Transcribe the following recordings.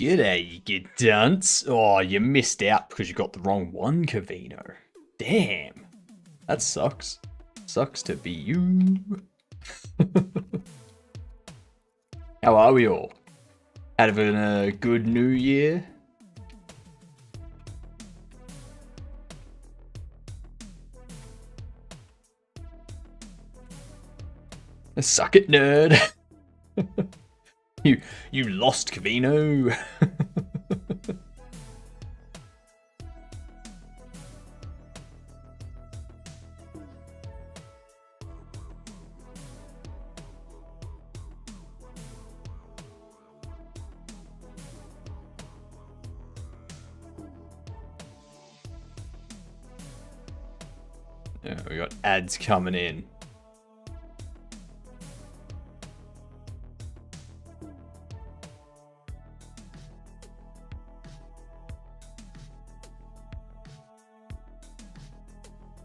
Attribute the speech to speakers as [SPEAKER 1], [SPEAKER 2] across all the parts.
[SPEAKER 1] G'day, you dunce. Oh, you missed out because you got the wrong one, Cavino. Damn. That sucks. Sucks to be you. How are we all? Having a good new year? Suck it, nerd. You lost, Cavino. Yeah, we got ads coming in.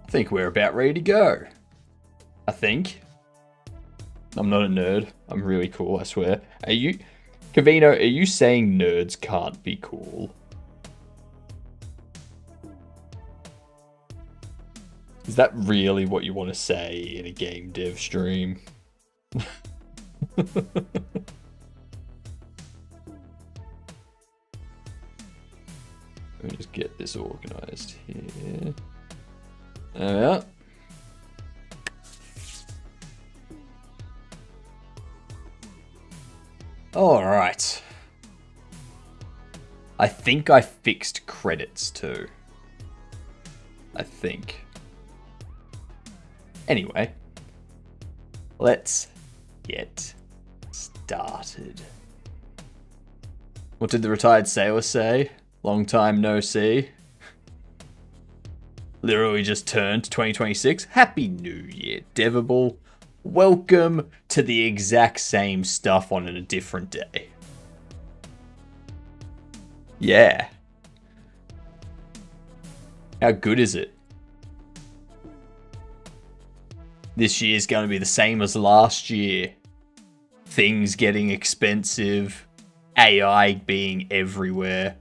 [SPEAKER 1] I think we're about ready to go. I think. I'm not a nerd. I'm really cool, I swear. Are you... Cavino, are you saying nerds can't be cool? Is that really what you want to say in a game dev stream? Let me just get this organized here. There we are. Alright. I think I fixed credits too. I think. Anyway, let's get started. What did the retired sailor say? Long time no see. Literally just turned 2026. Happy New Year, Devable. Welcome to the exact same stuff on a different day. Yeah. How good is it? This year's going to be the same as last year. Things getting expensive, AI being everywhere,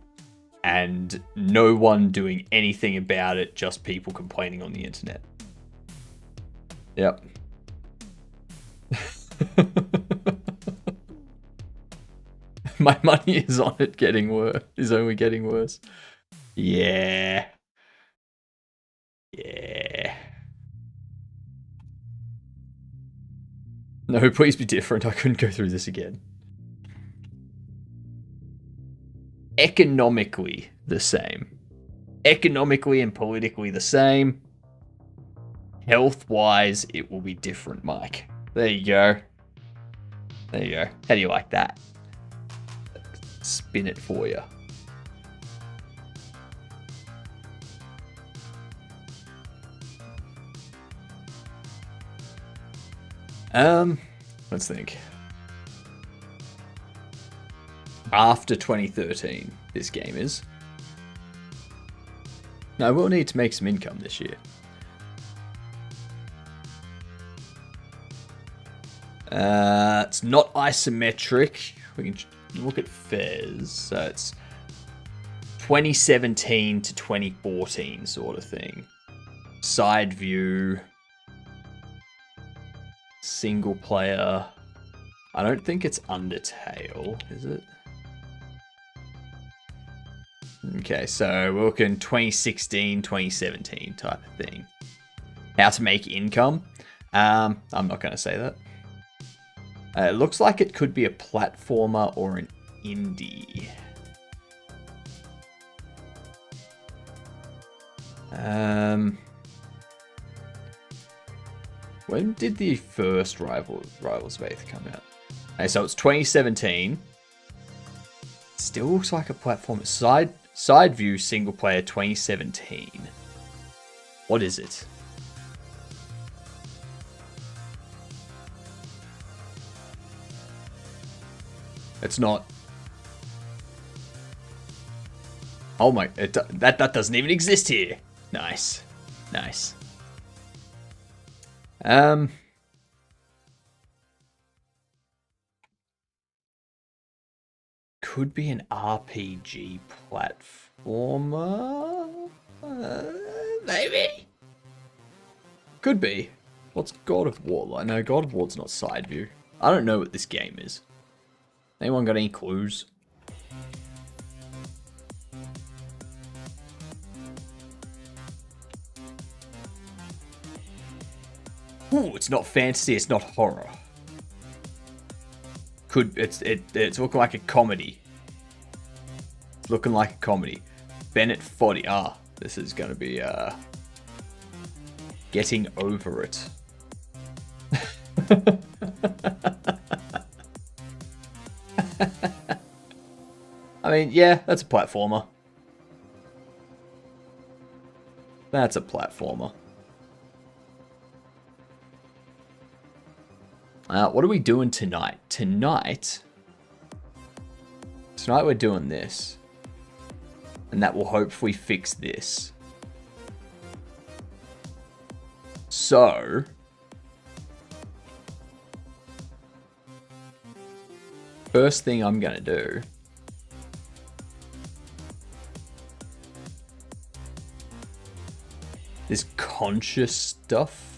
[SPEAKER 1] and no one doing anything about it, just people complaining on the internet. Yep. My money is on it getting worse. Is only getting worse. Yeah. Yeah. No, please be different. I couldn't go through this again. Economically the same. Economically and politically the same. Health-wise, it will be different, Mike. There you go. There you go. How do you like that? Spin it for you. Let's think. After 2013, this game is. No, we'll need to make some income this year. It's not isometric. We can look at fares. So it's 2017 to 2014 sort of thing. Side view. Single player. I don't think it's Undertale, is it? Okay, so we're looking 2016, 2017 type of thing. How to make income? I'm not going to say that. It looks like it could be a platformer or an indie. When did the first Rivals of Faith come out? Okay, so it's 2017. Still looks like a platform. Side view single player 2017. What is it? It's not. Oh my! That doesn't even exist here. Nice, nice. could be an RPG platformer. Maybe. Could be. What's God of War? I know God of War's not side view. I don't know what this game is. Anyone got any clues? Ooh, it's not fantasy, it's not horror. It's looking like a comedy. It's looking like a comedy. Bennett Foddy. Ah, this is gonna be getting over it. I mean, yeah, that's a platformer. That's a platformer. What are we doing tonight? Tonight we're doing this. And that will hopefully fix this. So... first thing I'm gonna do... is conscious stuff.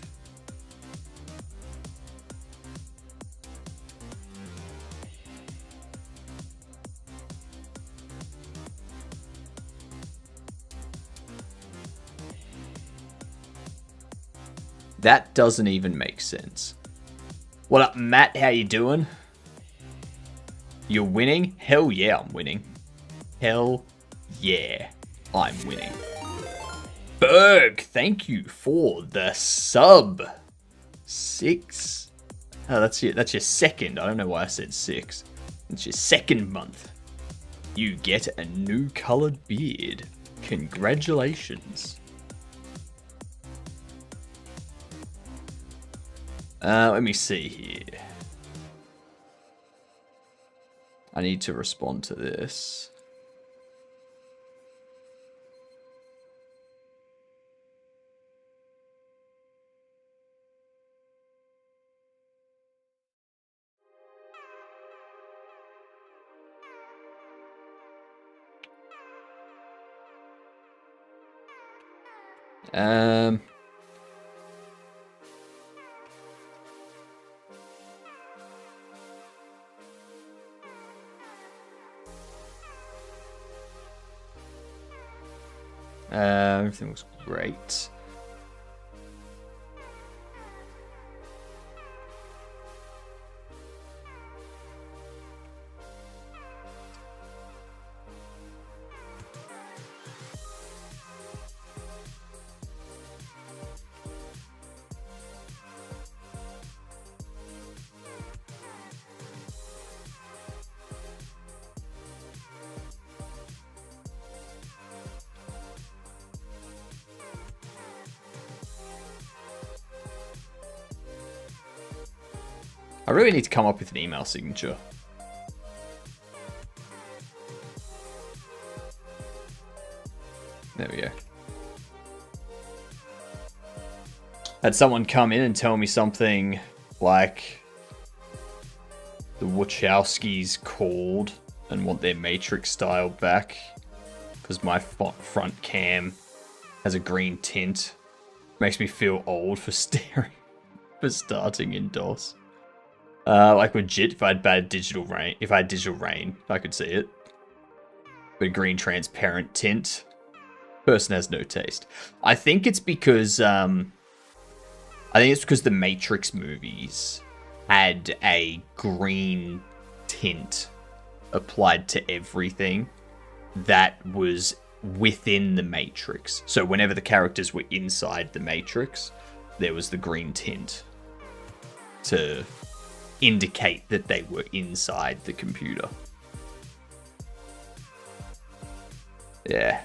[SPEAKER 1] That doesn't even make sense. What up, Matt? How you doing? You're winning? Hell yeah, I'm winning. Hell yeah, I'm winning. Berg, thank you for the sub. 6. Oh, that's your second. I don't know why I said 6. It's your second month. You get a new colored beard. Congratulations. Let me see here. I need to respond to this. Everything looks great. I really need to come up with an email signature. There we go. Had someone come in and tell me something like the Wachowskis called and want their Matrix style back because my front cam has a green tint. Makes me feel old for starting in DOS. Like legit, if I had bad digital rain, I could see it. But green transparent tint. Person has no taste. I think it's because the Matrix movies had a green tint applied to everything that was within the Matrix. So whenever the characters were inside the Matrix, there was the green tint to indicate that they were inside the computer. Yeah.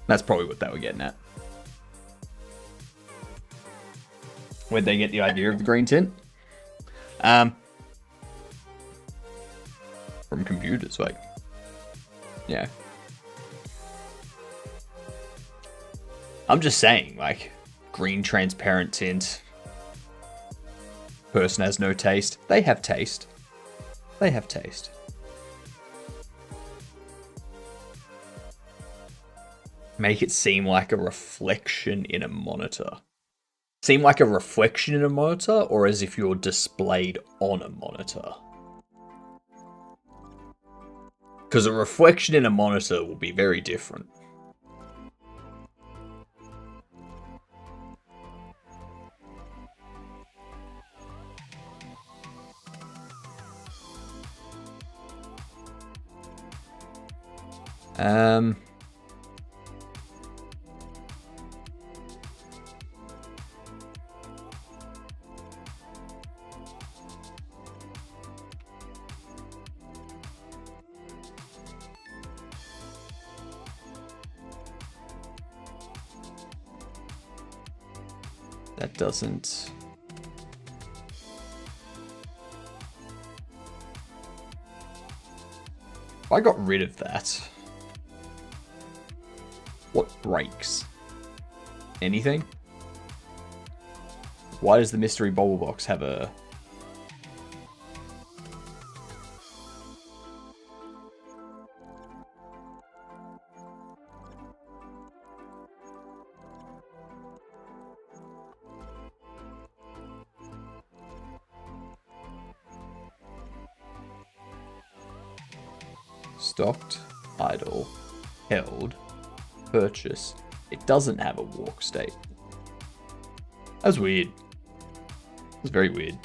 [SPEAKER 1] That's probably what they were getting at. Where'd they get the idea of the green tint? From computers, like, yeah. I'm just saying, like, green transparent tint. person has no taste. They have taste. They have taste. Make it seem like a reflection in a monitor. Seem like a reflection in a monitor, or as if you're displayed on a monitor? Because a reflection in a monitor will be very different. That doesn't... I got rid of that. What breaks? Anything? Why does the mystery bubble box have a... Stocked, idle, held, purchase. It doesn't have a walk state. That's weird. It's very weird.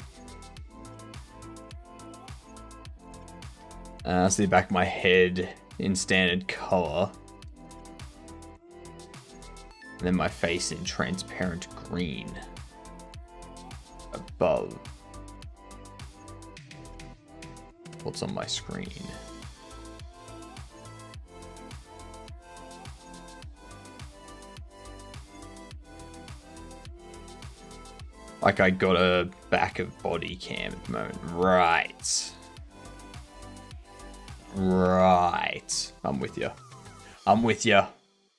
[SPEAKER 1] See the back of my head in standard color. And then my face in transparent green. Above. What's on my screen? Like I got a back of body cam at the moment. Right. Right. I'm with you. I'm with you.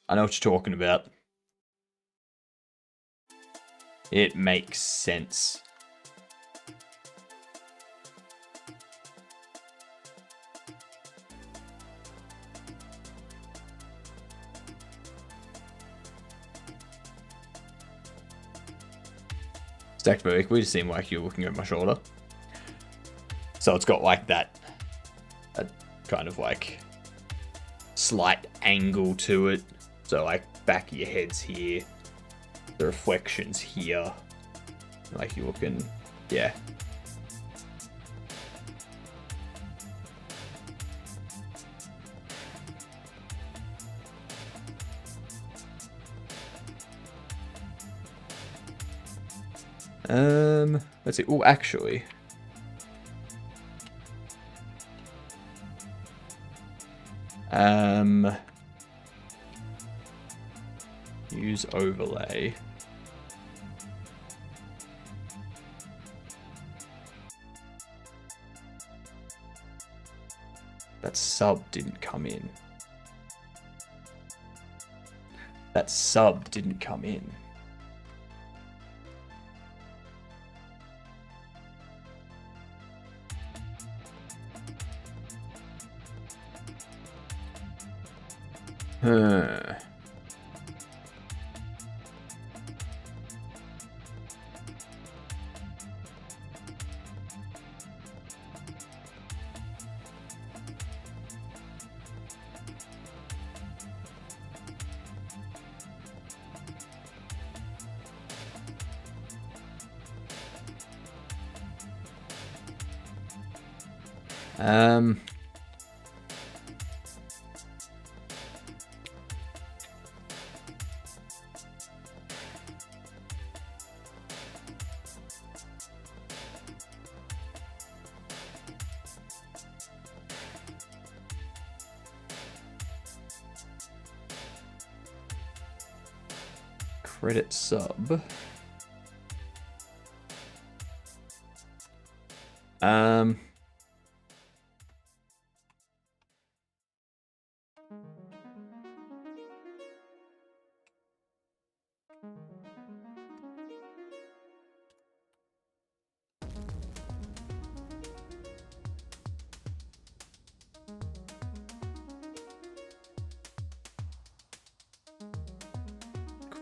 [SPEAKER 1] I know what you're talking about. It makes sense. Stacked vertically to seem like you're looking at my shoulder. So it's got like that kind of like slight angle to it. So like back of your head's here. The reflection's here. Like you're looking, yeah. Let's see. Oh, actually. Use overlay. That sub didn't come in. That sub didn't come in. Huh. Credit sub.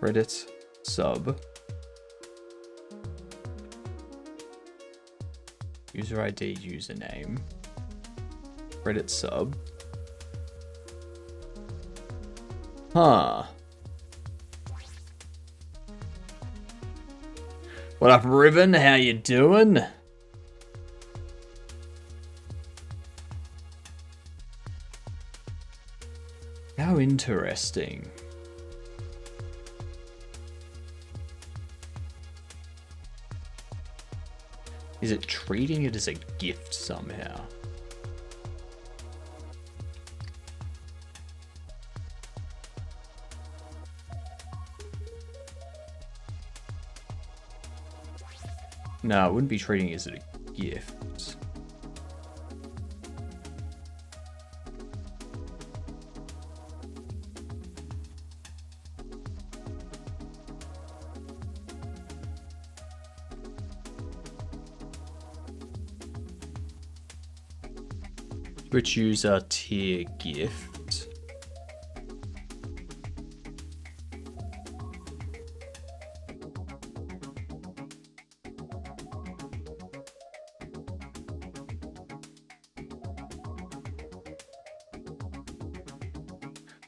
[SPEAKER 1] Credit sub. User ID, username. Credit sub. Huh. What up, Riven? How you doing? How interesting. Is it treating it as a gift somehow? No, it wouldn't be treating it as a gift. Switch user tier gift.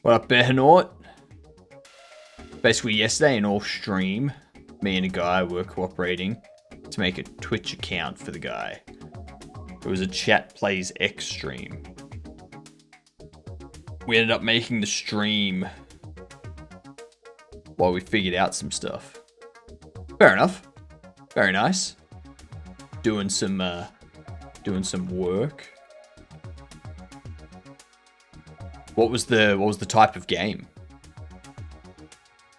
[SPEAKER 1] What up, Behanaut? Basically, yesterday in off stream, me and a guy were cooperating to make a Twitch account for the guy. It was a chat plays X stream. We ended up making the stream while we figured out some stuff. Fair enough. Very nice. Doing some work. What was the type of game?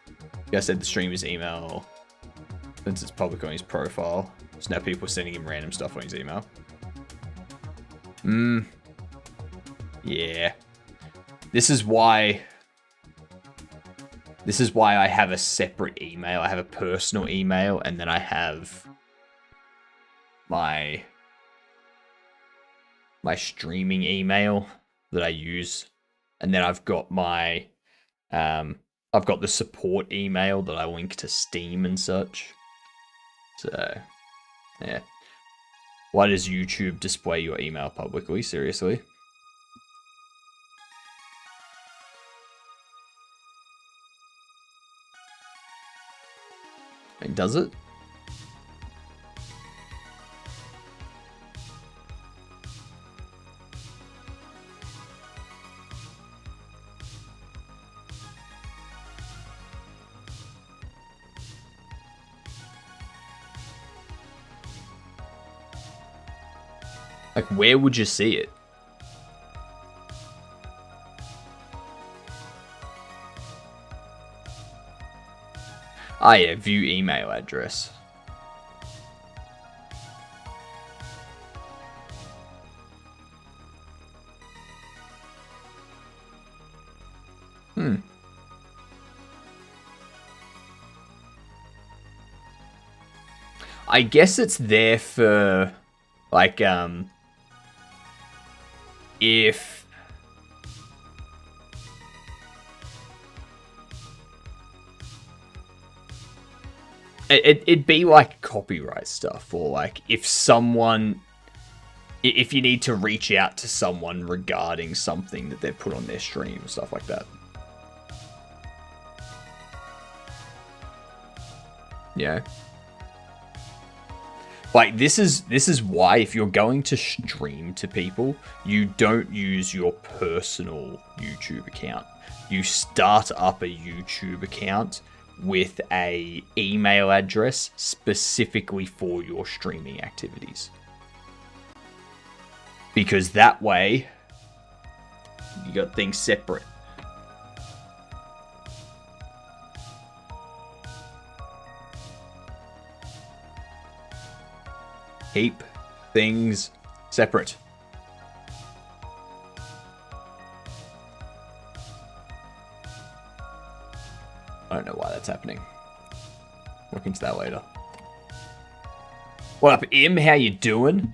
[SPEAKER 1] You guys said the stream is email. Since it's public on his profile. So now people are sending him random stuff on his email. Yeah. This is why I have a separate email. I have a personal email, and then I have my streaming email that I use, and then I've got my I've got the support email that I link to Steam and such. So, yeah. Why does YouTube display your email publicly? Seriously? I mean, does it? Like, where would you see it? Ah, yeah, view email address. I guess it's there for, like, if it'd be like copyright stuff, or like if you need to reach out to someone regarding something that they've put on their stream, stuff like that. Yeah. Like, this is why, if you're going to stream to people, you don't use your personal YouTube account. You start up a YouTube account with a email address specifically for your streaming activities. Because that way, you got things separate. Keep things separate. I don't know why that's happening. Look into that later. What up, Im? How you doing?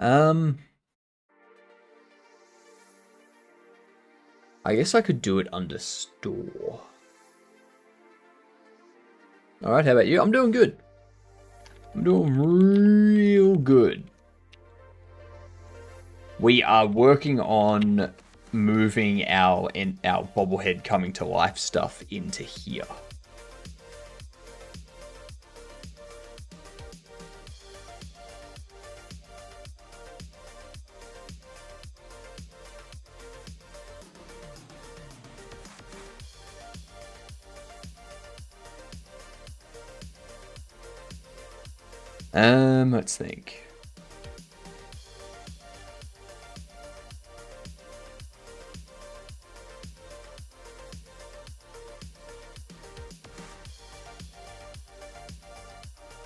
[SPEAKER 1] I guess I could do it under store. All right, how about you? I'm doing good. I'm doing real good. We are working on moving our bobblehead coming to life stuff into here. Let's think.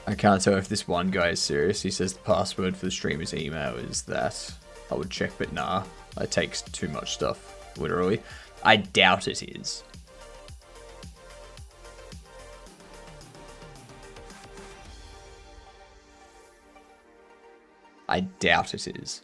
[SPEAKER 1] I can't tell if this one guy is serious. He says the password for the streamer's email is that. I would check, but nah. It takes too much stuff, literally. I doubt it is. I doubt it is.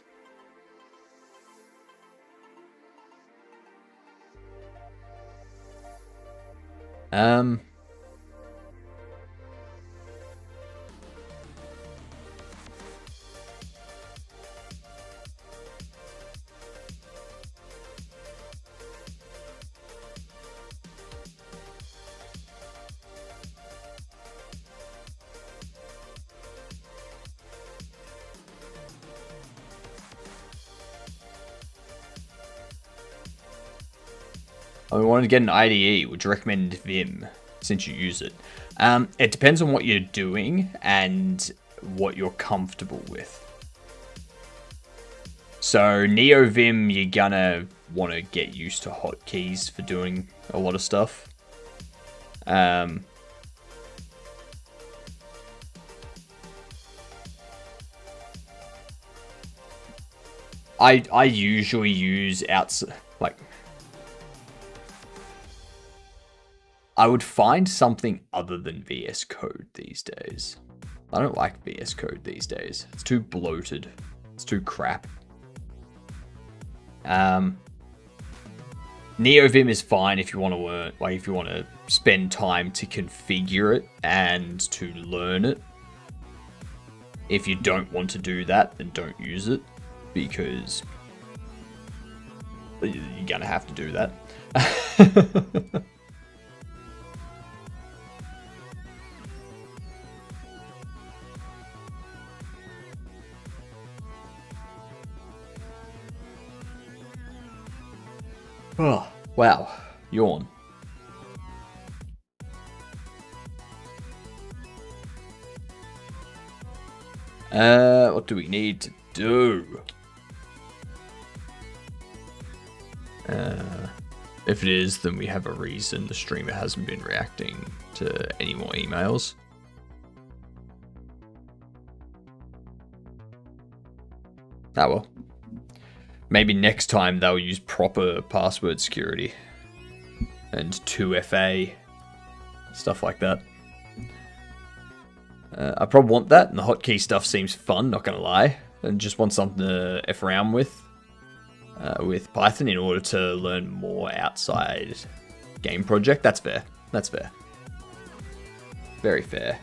[SPEAKER 1] I wanted to get an IDE. Would you recommend Vim since you use it? It depends on what you're doing and what you're comfortable with. So NeoVim, you're gonna want to get used to hotkeys for doing a lot of stuff. I usually use I would find something other than VS Code these days. I don't like VS Code these days. It's too bloated. It's too crap. NeoVim is fine if you want to learn, if you want to spend time to configure it and to learn it. If you don't want to do that, then don't use it, because you're gonna have to do that. Oh, wow. Yawn. What do we need to do? If it is, then we have a reason the streamer hasn't been reacting to any more emails. Ah, well. Maybe next time they'll use proper password security and 2FA, stuff like that. I probably want that, and the hotkey stuff seems fun, not gonna lie, and just want something to F around with Python in order to learn more outside game project. That's fair. That's fair. Very fair.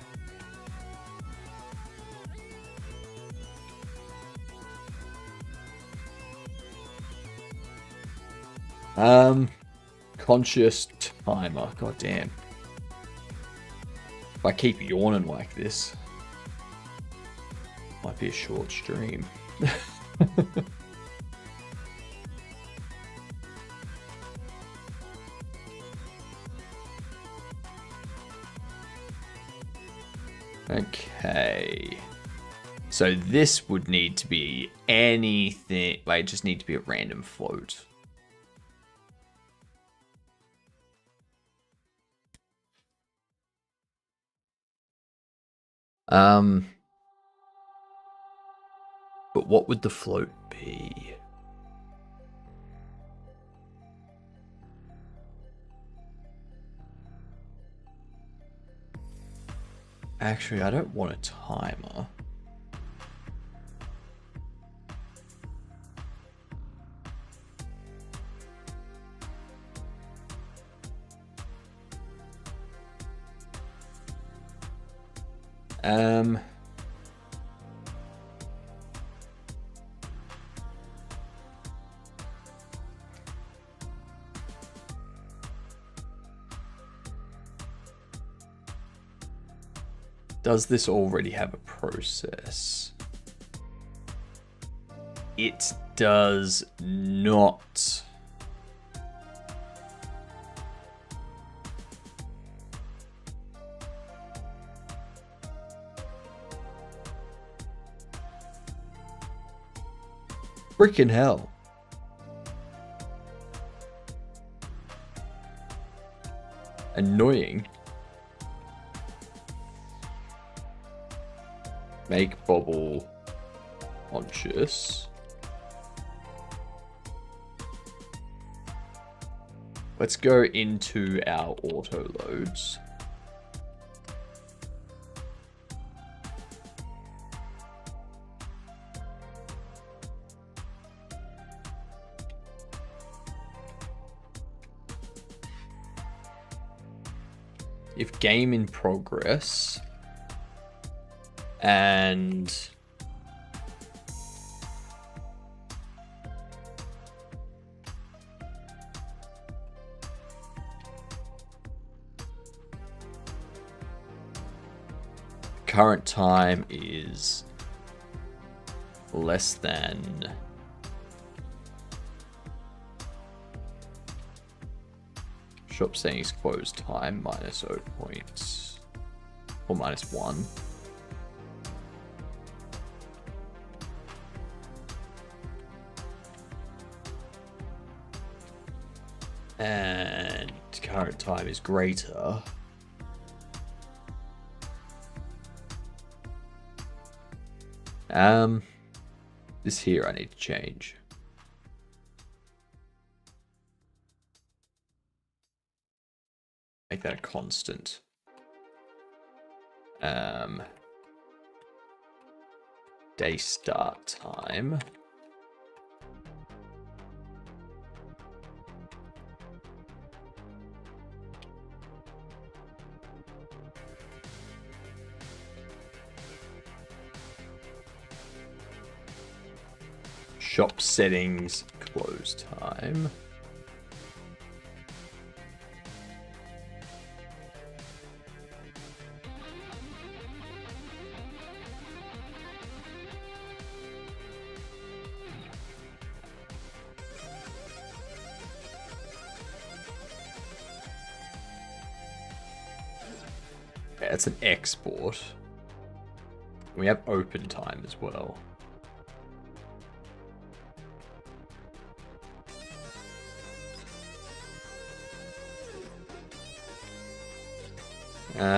[SPEAKER 1] Conscious timer. God damn. If I keep yawning like this, might be a short stream. Okay. So this would need to be anything, just need to be a random float. But what would the float be? Actually, I don't want a timer. Um, does this already have a process? It does not. Frickin' hell. Annoying. Make Bobble conscious. Let's go into our auto loads. If game in progress and current time is less than shop settings close time minus 0 points or minus 1. And current time is greater. This here I need to change. Make that a constant. Day start time. Shop settings, close time. Yeah, it's an export. We have open time as well.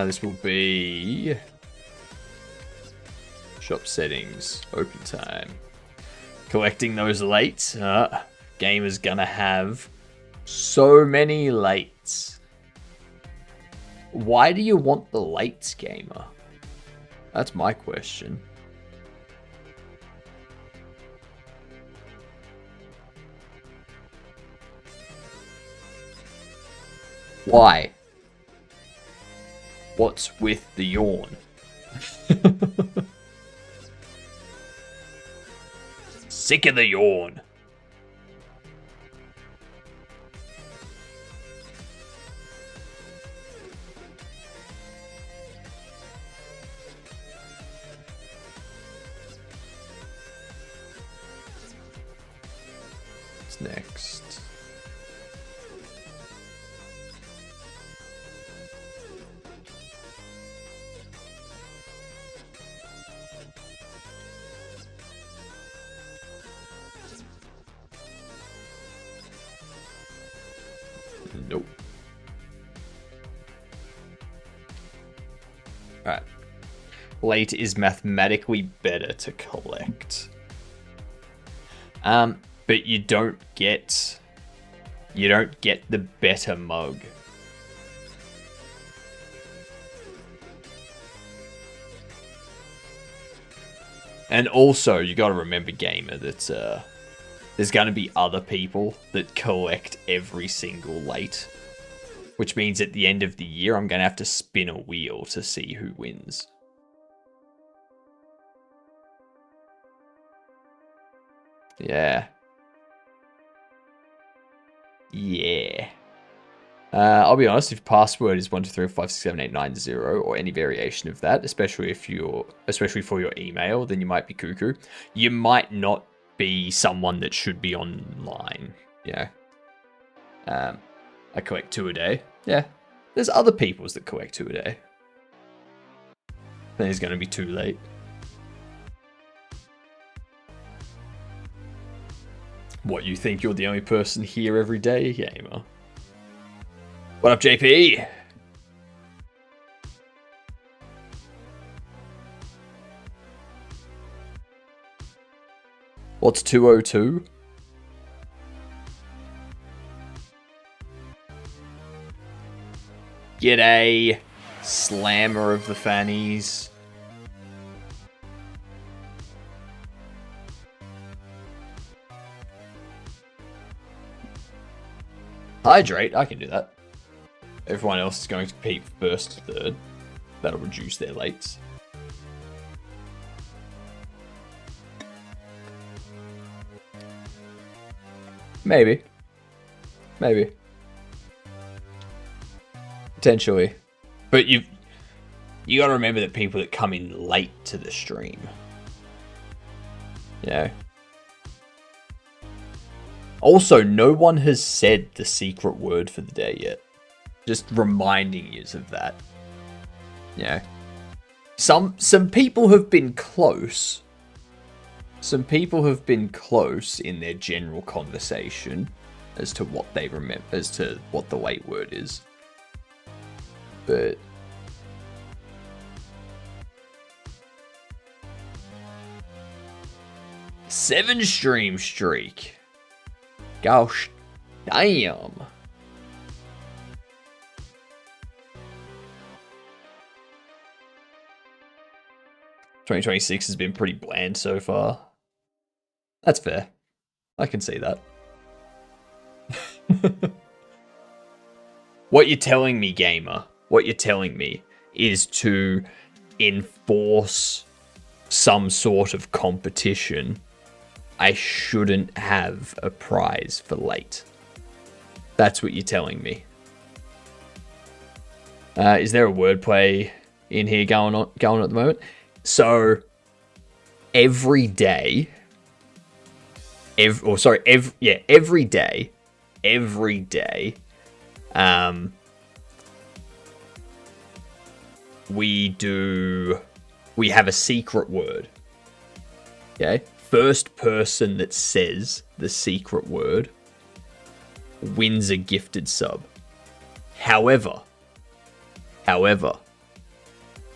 [SPEAKER 1] This will be shop settings, open time. Collecting those lates. Game is gonna have so many lates. Why do you want the lates, gamer? That's my question. Why? What's with the yawn? Sick of the yawn. What's next? Nope. Alright. Late is mathematically better to collect. But you don't get the better mug. And also, you gotta remember, gamer, that there's gonna be other people that collect every single late. Which means at the end of the year, I'm gonna have to spin a wheel to see who wins. Yeah. Yeah. I'll be honest, if password is 12345678990 or any variation of that, especially for your email, then you might be cuckoo. You might not be someone that should be online. Yeah. I collect 2 a day. Yeah. There's other peoples that collect 2 a day. Then it's going to be too late. What, you think you're the only person here every day, gamer? What up, JP? What's 202? G'day, slammer of the fannies. Hydrate, I can do that. Everyone else is going to compete first to third. That'll reduce their lates. Maybe. Maybe. Potentially. But you gotta remember that people that come in late to the stream. You know? Also, no one has said the secret word for the day yet. Just reminding you of that. Yeah. Some people have been close. Some people have been close in their general conversation as to what they remember, as to what the late word is. But seven stream streak. Gosh, damn. ...2026 has been pretty bland so far. That's fair. I can see that. What you're telling me, gamer, what you're telling me is to enforce some sort of competition. I shouldn't have a prize for late. That's what you're telling me. Is there a wordplay in here going on at the moment? So every day, every day, we have a secret word. Okay? First person that says the secret word wins a gifted sub. However,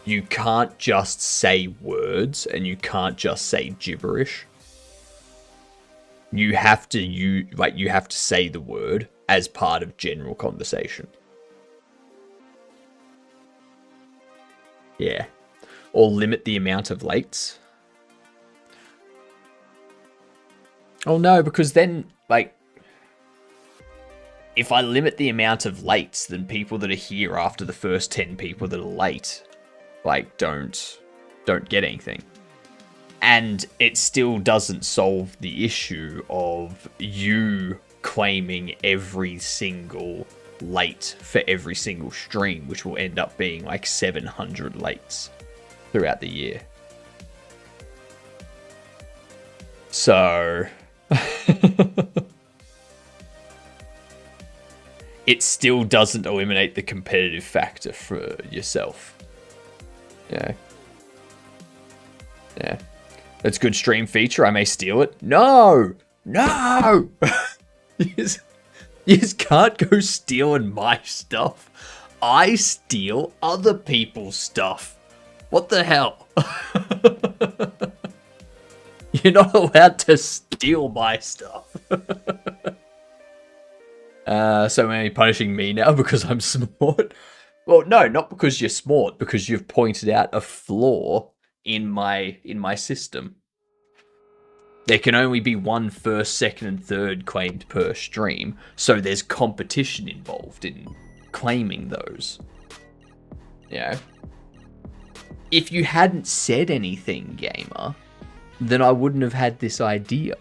[SPEAKER 1] you can't just say words and you can't just say gibberish. You have to say the word as part of general conversation. Yeah. Or limit the amount of lates. Oh no, because then, like, if I limit the amount of lates, then people that are here after the first 10 people that are late, like, don't get anything. And it still doesn't solve the issue of you claiming every single late for every single stream, which will end up being like 700 lates throughout the year. So it still doesn't eliminate the competitive factor for yourself. Yeah. Yeah. That's a good stream feature. I may steal it. No! No! You just can't go stealing my stuff. I steal other people's stuff. What the hell? You're not allowed to steal my stuff. So maybe punishing me now because I'm smart? Well, no, not because you're smart, because you've pointed out a flaw in my system. There can only be one first, second, and third claimed per stream, so there's competition involved in claiming those. Yeah. If you hadn't said anything, gamer, then I wouldn't have had this idea.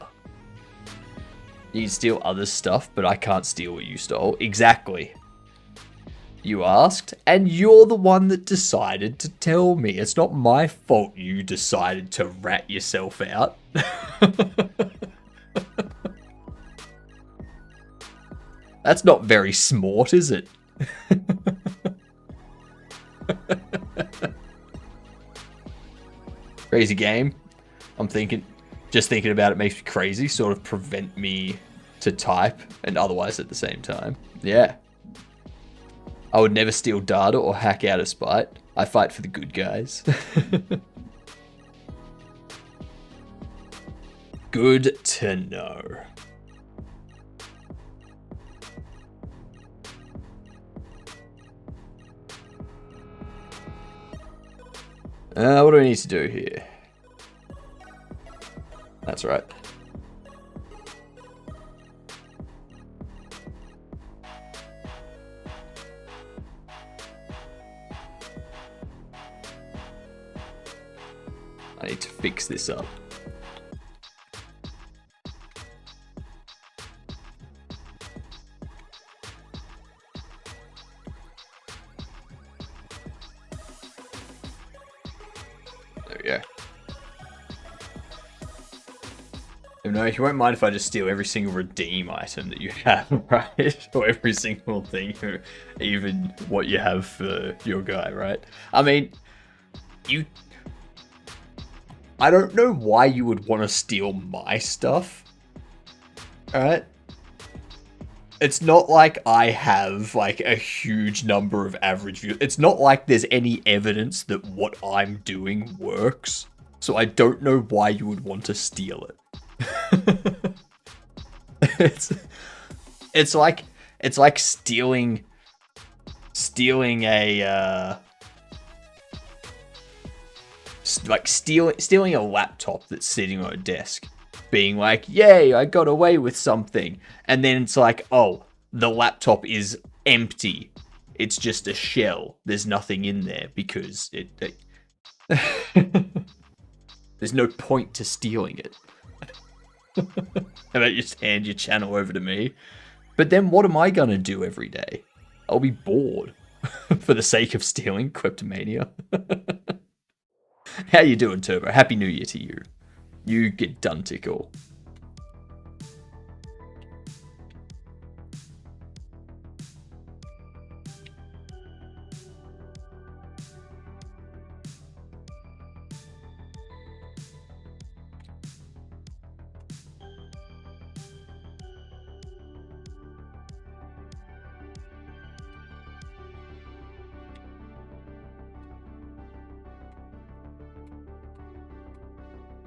[SPEAKER 1] You can steal other stuff, but I can't steal what you stole. Exactly. You asked, and you're the one that decided to tell me. It's not my fault you decided to rat yourself out. That's not very smart, is it? Crazy game. Just thinking about it makes me crazy, sort of prevent me to type and otherwise at the same time. Yeah. I would never steal data or hack out of spite. I fight for the good guys. Good to know. What do we need to do here? That's right. I need to fix this up. There we go. No, you won't mind if I just steal every single redeem item that you have, right? Or every single thing, or even what you have for your guy, right? I mean, I don't know why you would want to steal my stuff, alright? It's not like I have, like, a huge number of average views. It's not like there's any evidence that what I'm doing works. So I don't know why you would want to steal it. it's like stealing a stealing a laptop that's sitting on a desk, being like, yay, I got away with something, and then it's like, oh, the laptop is empty, it's just a shell, there's nothing in there because there's no point to stealing it. How about you just hand your channel over to me? But then what am I gonna do every day? I'll be bored for the sake of stealing kleptomania. How you doing, Turbo? Happy New Year to you. You get done tickle.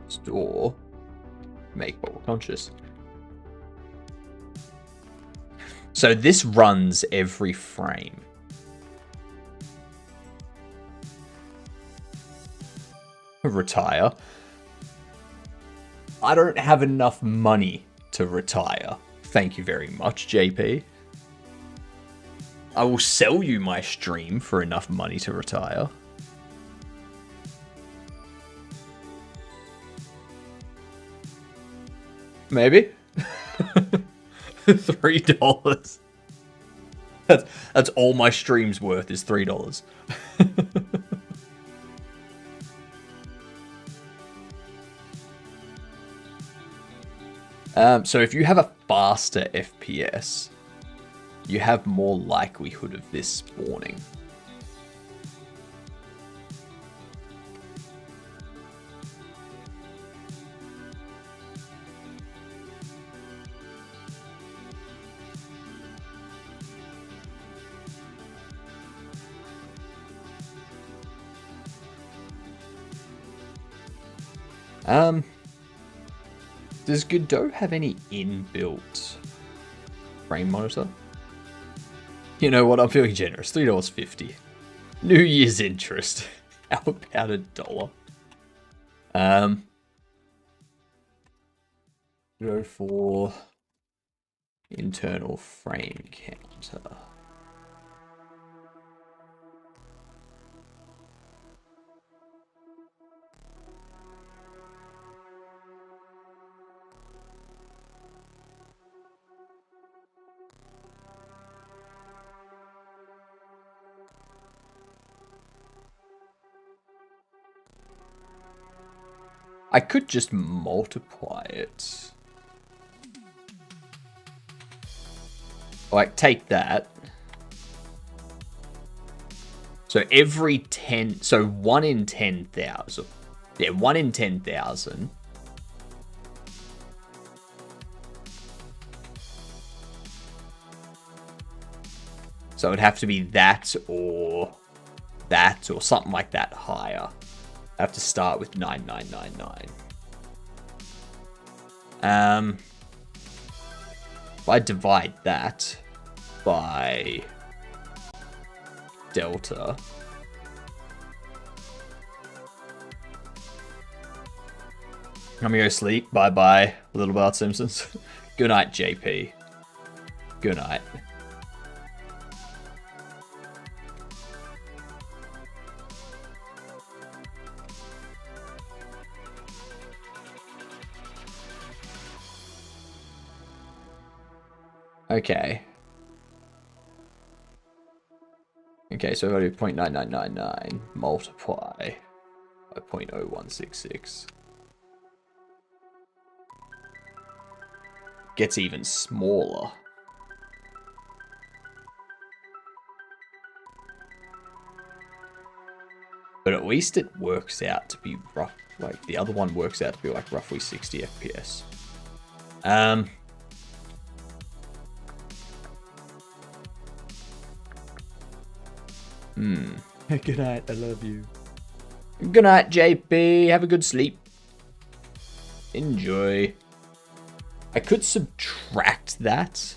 [SPEAKER 1] Store. Make Bubble conscious. So this runs every frame. Retire. I don't have enough money to retire. Thank you very much, JP. I will sell you my stream for enough money to retire. Maybe. $3. That's all my stream's worth is $3. So if you have a faster FPS, you have more likelihood of this spawning. Does Godot have any inbuilt frame monitor? You know what? I'm feeling generous. $3.50. New Year's interest. How about $1? Go for internal frame counter. I could just multiply it. Like, take that. So every 10... So 1 in 10,000. Yeah, 1 in 10,000. So it'd have to be that or something like that higher. I have to start with 9999. If I divide that by delta, I'm gonna go sleep. Bye bye, Little Bart Simpsons. Good night, JP. Good night. Okay. Okay, so I've got to do 0.9999 multiply by 0.0166. Gets even smaller. But at least it works out to be rough. Like, the other one works out to be like roughly 60 FPS. Good night, I love you. Good night, JP. Have a good sleep. Enjoy. I could subtract that.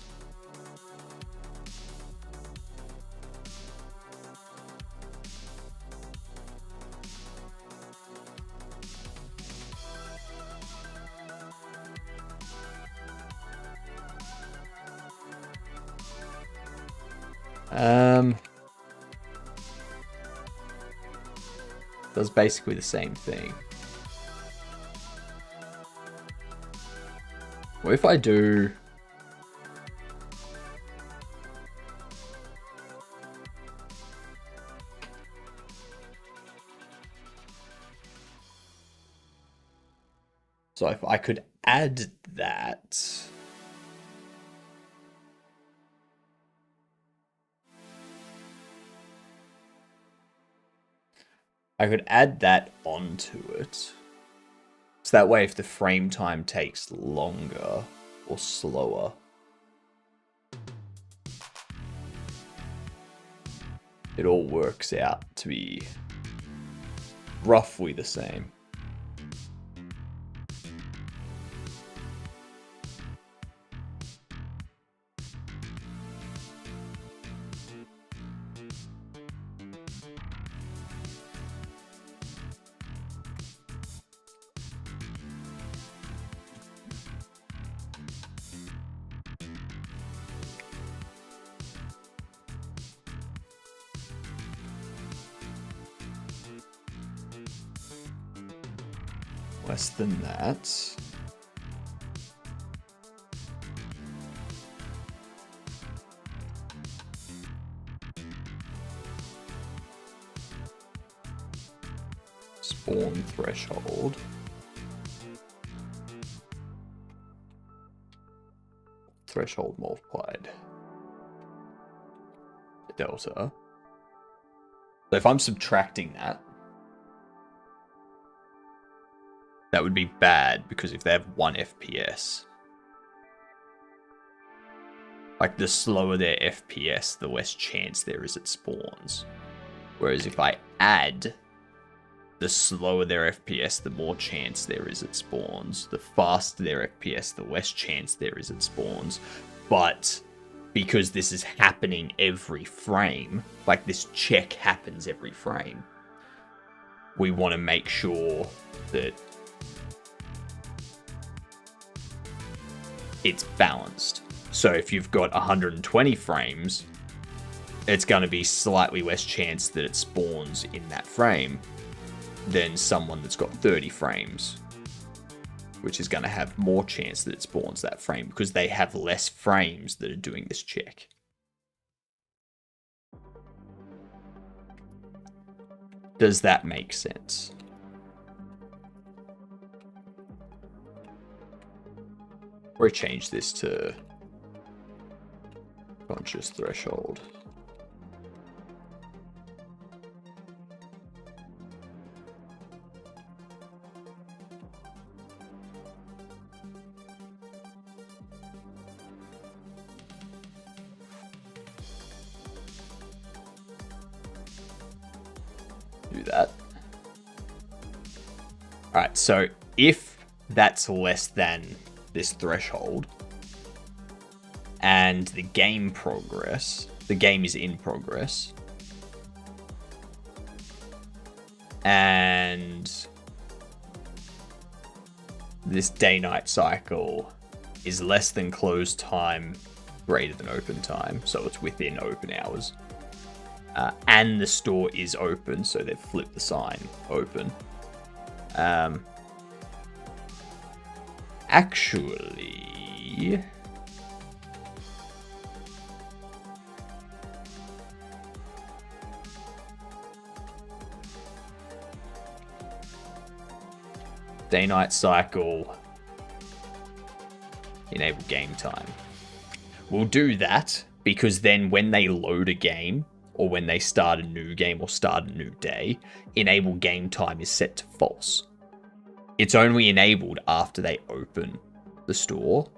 [SPEAKER 1] Does basically the same thing. What if I do... So if I could add that... I could add that onto it. So that way if the frame time takes longer or slower, it all works out to be roughly the same. Less than that. Spawn threshold. Threshold multiplied. Delta. So if I'm subtracting that, that would be bad, because if they have 1 FPS, like the slower their FPS, the less chance there is it spawns. Whereas if I add, the slower their FPS, the more chance there is it spawns. The faster their FPS, the less chance there is it spawns. But because this is happening every frame, like this check happens every frame, we want to make sure that it's balanced. So if you've got 120 frames, it's going to be slightly less chance that it spawns in that frame than someone that's got 30 frames, which is going to have more chance that it spawns that frame because they have less frames that are doing this check. Does that make sense? Or change this to conscious threshold. Do that. All right, so if that's less than this threshold and the game is in progress, and this day-night cycle is less than close time, greater than open time, so it's within open hours, and the store is open, so they've flipped the sign open. Actually, day-night cycle, enable game time. We'll do that because then when they load a game, or when they start a new game or start a new day, enable game time is set to false. It's only enabled after they open the store.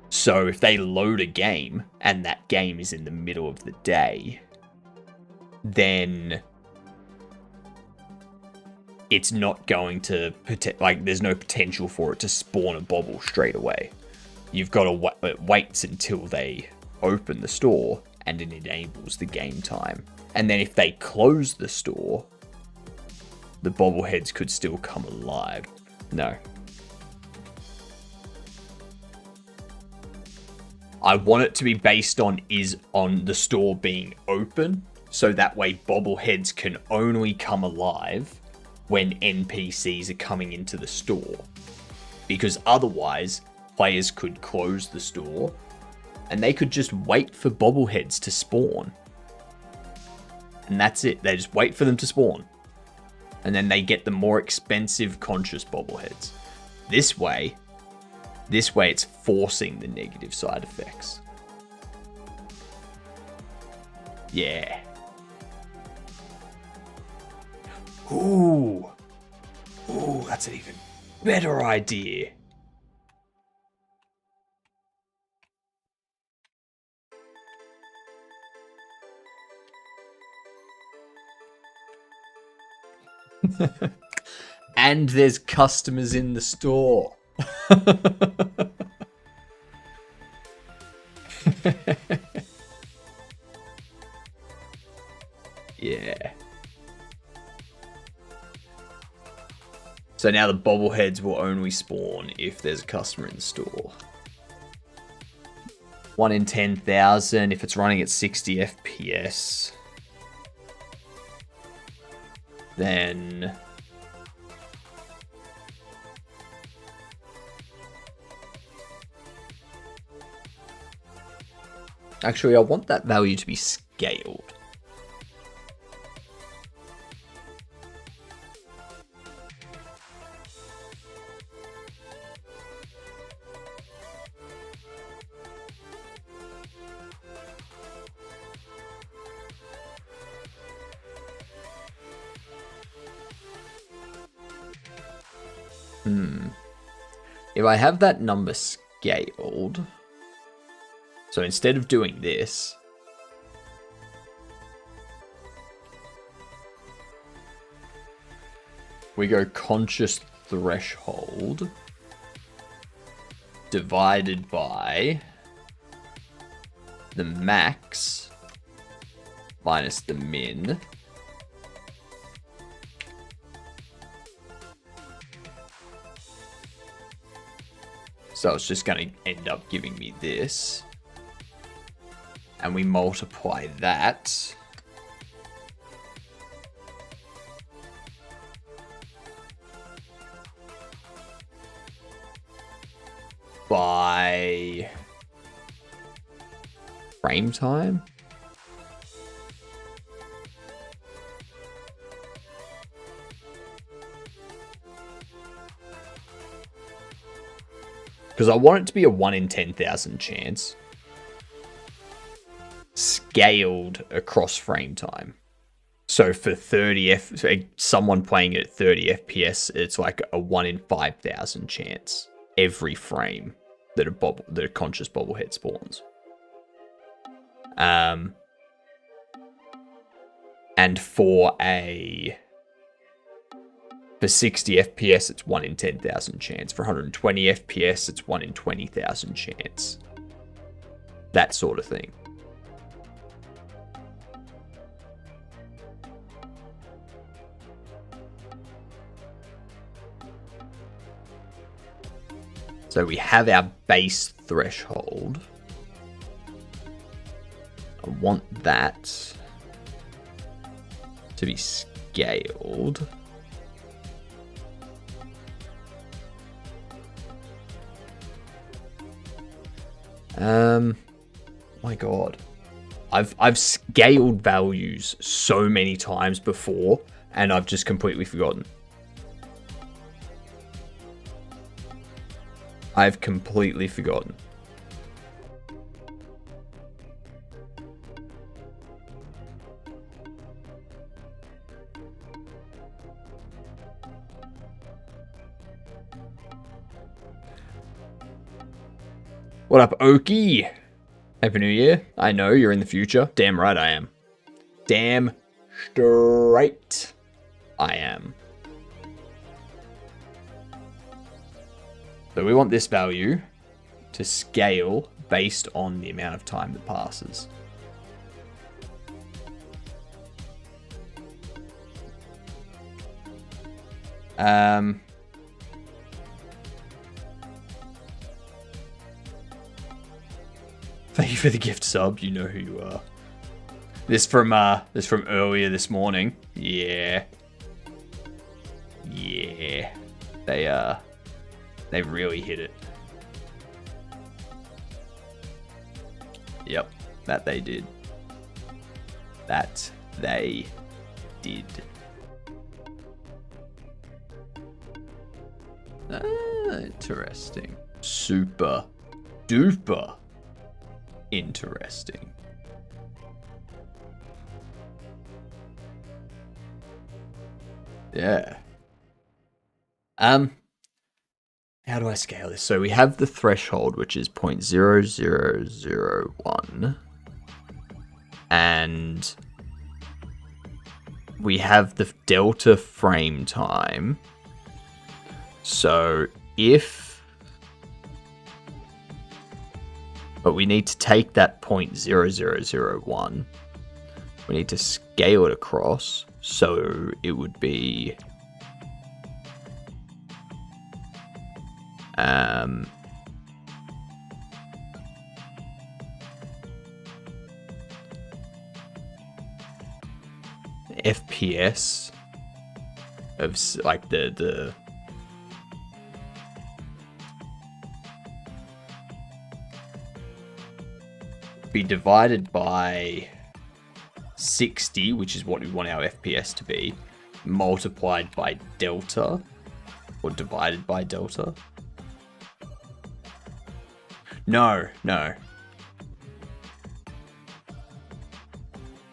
[SPEAKER 1] So if they load a game and that game is in the middle of the day, then it's not going to, there's no potential for it to spawn a bobble straight away. You've got to wait until they open the store and it enables the game time. And then if they close the store, the bobbleheads could still come alive. No. I want it to be based on the store being open, so that way bobbleheads can only come alive when NPCs are coming into the store. Because otherwise, players could close the store and they could just wait for bobbleheads to spawn. And that's it. They just wait for them to spawn. And then they get the more expensive conscious bobbleheads. This way it's forcing the negative side effects. Yeah. Ooh, that's an even better idea. And there's customers in the store. Yeah. So now the bobbleheads will only spawn if there's a customer in the store. 1 in 10,000 if it's running at 60 FPS. Then actually, I want that value to be scaled. If I have that number scaled, so instead of doing this, we go conscious threshold divided by the max minus the min. So it's just going to end up giving me this. And we multiply that by frame time. because I want it to be a 1 in 10,000 chance scaled across frame time. So for someone playing it at 30 FPS, it's like a 1 in 5,000 chance every frame that a conscious bobblehead spawns. And for 60 FPS, it's 1 in 10,000 chance. For 120 FPS, it's 1 in 20,000 chance. That sort of thing. So we have our base threshold. I want that to be scaled. My God. I've scaled values so many times before, and I've just completely forgotten. I've completely forgotten. What up, Okie? Happy New Year. I know you're in the future. Damn right I am. Damn straight I am. So we want this value to scale based on the amount of time that passes. Thank you for the gift sub. You know who you are. This from earlier this morning. Yeah. Yeah. They really hit it. Yep, that they did. That they did. Interesting. Super duper interesting. Yeah. How do I scale this? So we have the threshold, which is 0.0001. And we have the delta frame time. So but we need to take that 0.0001. We need to scale it across. So it would be FPS of like the be divided by 60, which is what we want our FPS to be, multiplied by delta or divided by delta. No.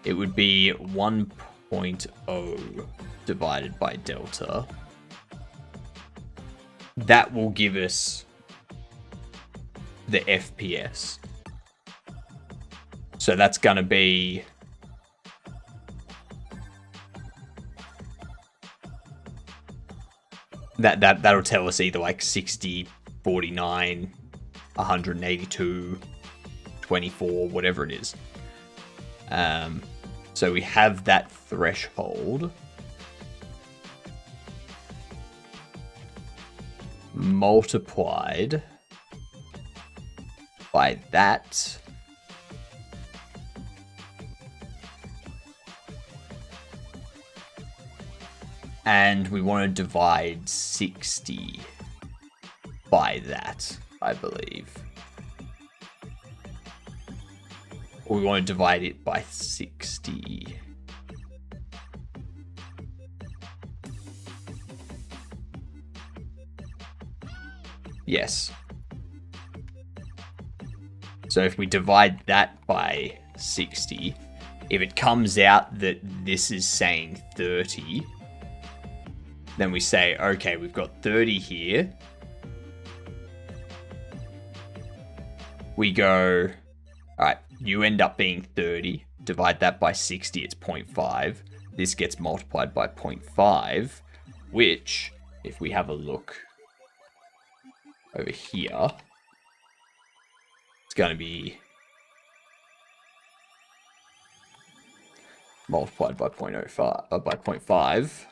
[SPEAKER 1] It would be 1.0 divided by delta. That will give us the FPS. So that's going to be that'll tell us either like 60, 49, 182, 24, whatever it is. So we have that threshold multiplied by that. And we want to divide 60 by that, I believe. Or we want to divide it by 60. Yes. So if we divide that by 60, if it comes out that this is saying 30, then we say, okay, we've got 30 here. We go, all right, you end up being 30. Divide that by 60, it's 0.5. This gets multiplied by 0.5, which, if we have a look over here, it's going to be multiplied by 0.5,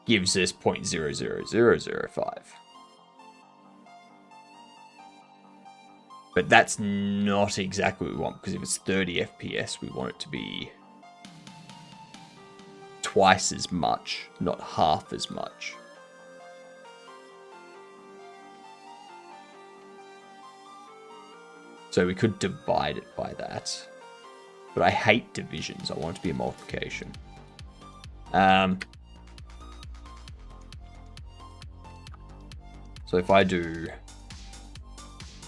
[SPEAKER 1] gives us 0.00005. But that's not exactly what we want, because if it's 30 FPS, we want it to be twice as much, not half as much. So we could divide it by that. But I hate divisions. I want it to be a multiplication. So if I do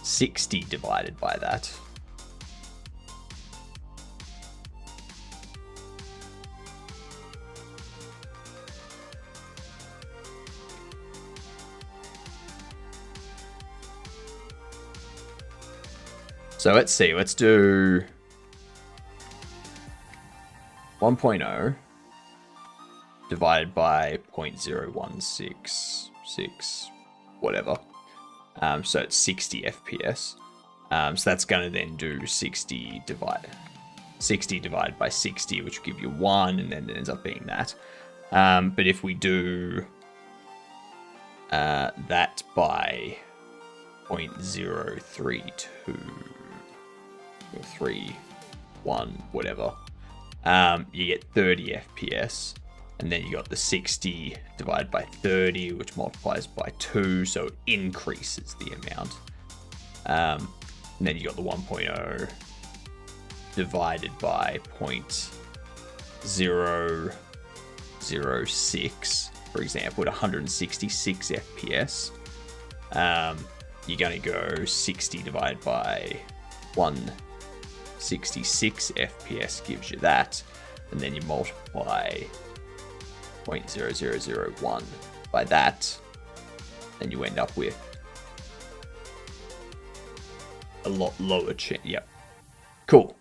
[SPEAKER 1] 60 divided by that, so let's see, let's do 1.0 divided by 0.0166, whatever. So it's 60 FPS. So that's going to then do 60 divided by 60, which will give you 1, and then it ends up being that. But if we do that by 0.032 or 31, whatever, you get 30 FPS. And then you got the 60 divided by 30, which multiplies by 2, so it increases the amount. And then you got the 1.0 divided by 0.006, for example, at 166 FPS. You're going to go 60 divided by 166 FPS gives you that. And then you multiply 0.0001 by that, and you end up with a lot lower chance. Yep. Cool.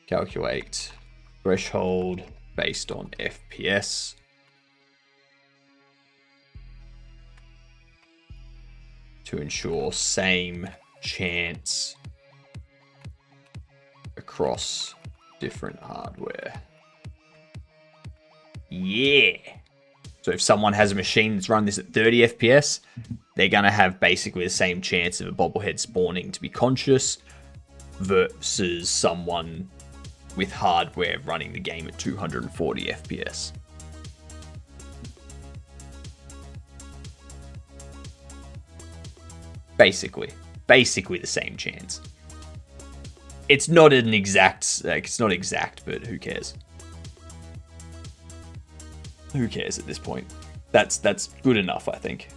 [SPEAKER 1] Calculate threshold based on FPS. To ensure same chance across different hardware. Yeah. So if someone has a machine that's run this at 30 FPS, they're going to have basically the same chance of a bobblehead spawning to be conscious versus someone with hardware running the game at 240 FPS. Basically the same chance. It's not an exact, it's not exact, but who cares? Who cares at this point? That's good enough, I think.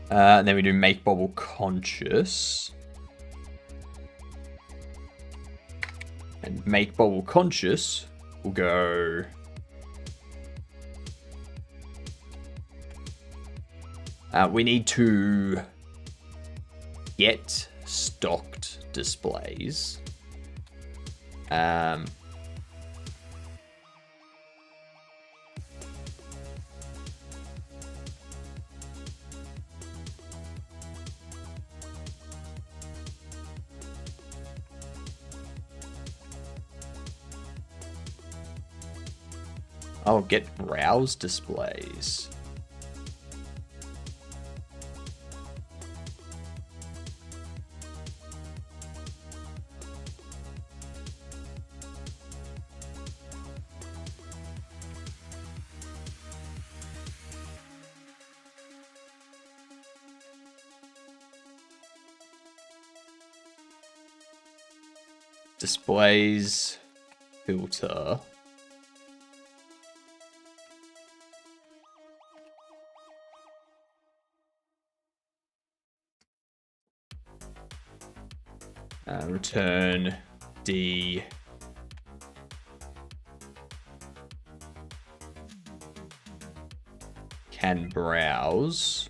[SPEAKER 1] And then we do make bobble conscious. And make bobble conscious, we'll go we need to get stocked displays. I'll get browse displays. Displays, filter. Return D. Can browse.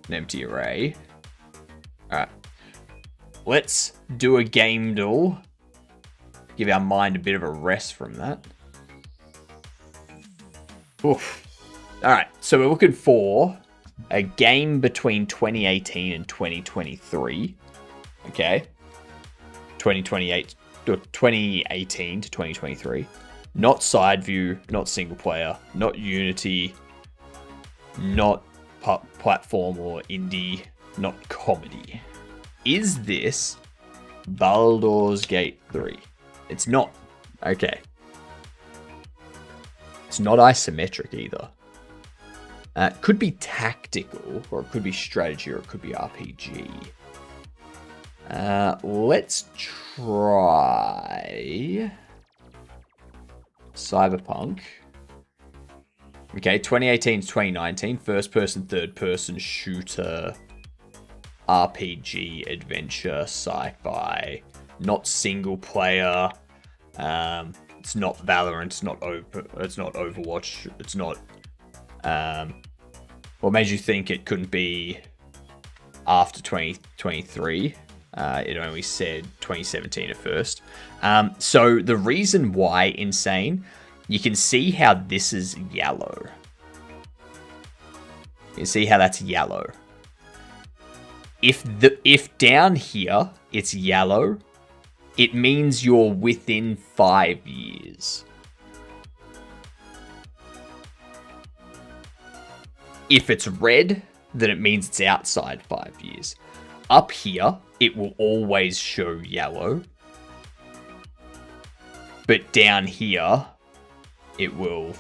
[SPEAKER 1] An empty array. Alright. Let's do a game duel. Give our mind a bit of a rest from that. Oof. Alright, so we're looking for a game between 2018 and 2023. Okay. 2018 to 2023. Not side view, not single player, not Unity, not platform or indie, not comedy. Is this Baldur's Gate 3? It's not. Okay. It's not isometric either. It could be tactical, or it could be strategy, or it could be RPG. Let's try Cyberpunk. Okay, 2018 to 2019, first person, third person shooter, RPG, adventure, sci-fi, not single player. It's not Valorant, it's not Overwatch, it's not. What made you think it couldn't be after 2023? It only said 2017 at first. So the reason why Insane, you can see how this is yellow. You see how that's yellow. If down here it's yellow, it means you're within 5 years. If it's red, then it means it's outside 5 years. Up here, it will always show yellow. But down here, it will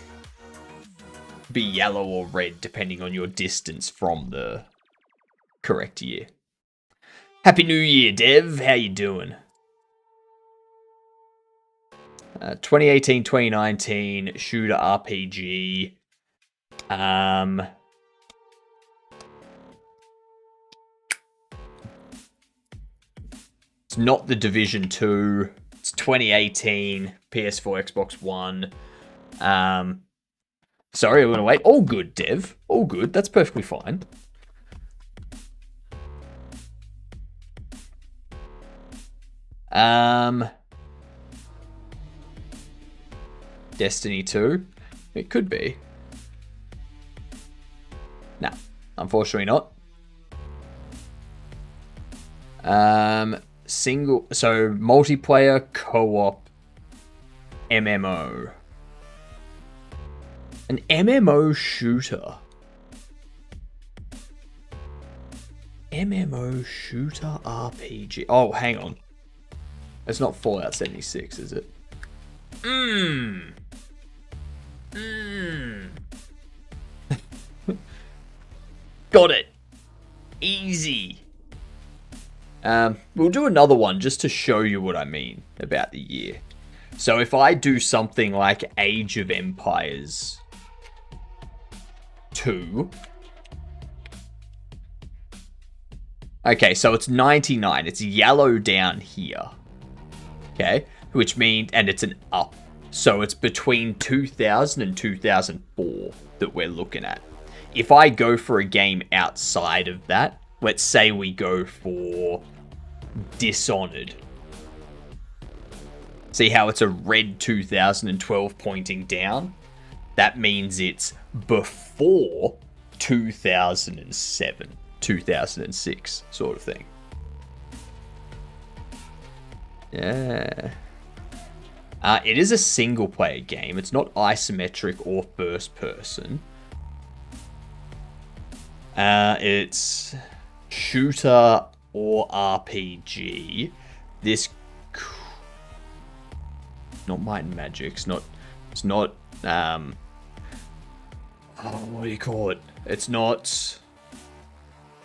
[SPEAKER 1] be yellow or red depending on your distance from the correct year. Happy New Year, Dev. How you doing? 2018, 2019, shooter RPG. It's not The Division 2. It's 2018, PS4, Xbox One. Sorry, I'm going to wait. All good, Dev. All good. That's perfectly fine. Destiny 2. It could be. No, unfortunately not. So multiplayer co-op MMO. An MMO shooter. MMO shooter RPG. Oh, hang on. It's not Fallout 76, is it? Got it. Easy. We'll do another one just to show you what I mean about the year. So if I do something like Age of Empires 2. Okay, so it's 99. It's yellow down here. Okay, which means, and it's an up. So it's between 2000 and 2004 that we're looking at. If I go for a game outside of that, let's say we go for Dishonored. See how it's a red 2012 pointing down? That means it's before 2007, 2006 sort of thing. Yeah. It is a single player game. It's not isometric or first person. It's shooter or RPG. This not Might and Magic. It's not what do you call it? It's not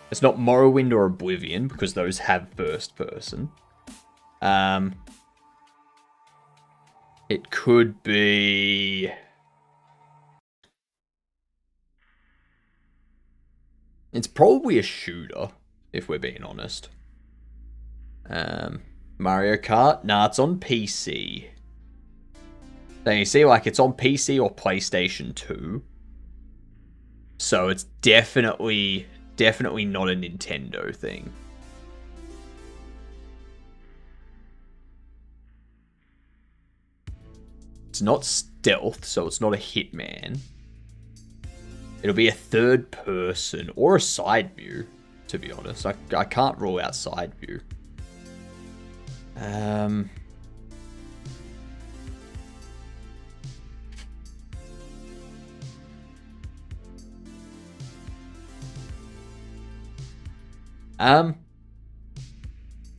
[SPEAKER 1] It's not Morrowind or Oblivion, because those have first person. It could be... It's probably a shooter, if we're being honest. Mario Kart? Nah, it's on PC. So you see, like, it's on PC or PlayStation 2. So it's definitely not a Nintendo thing. It's not stealth, so it's not a Hitman. It'll be a third person or a side view, to be honest. I can't rule out side view.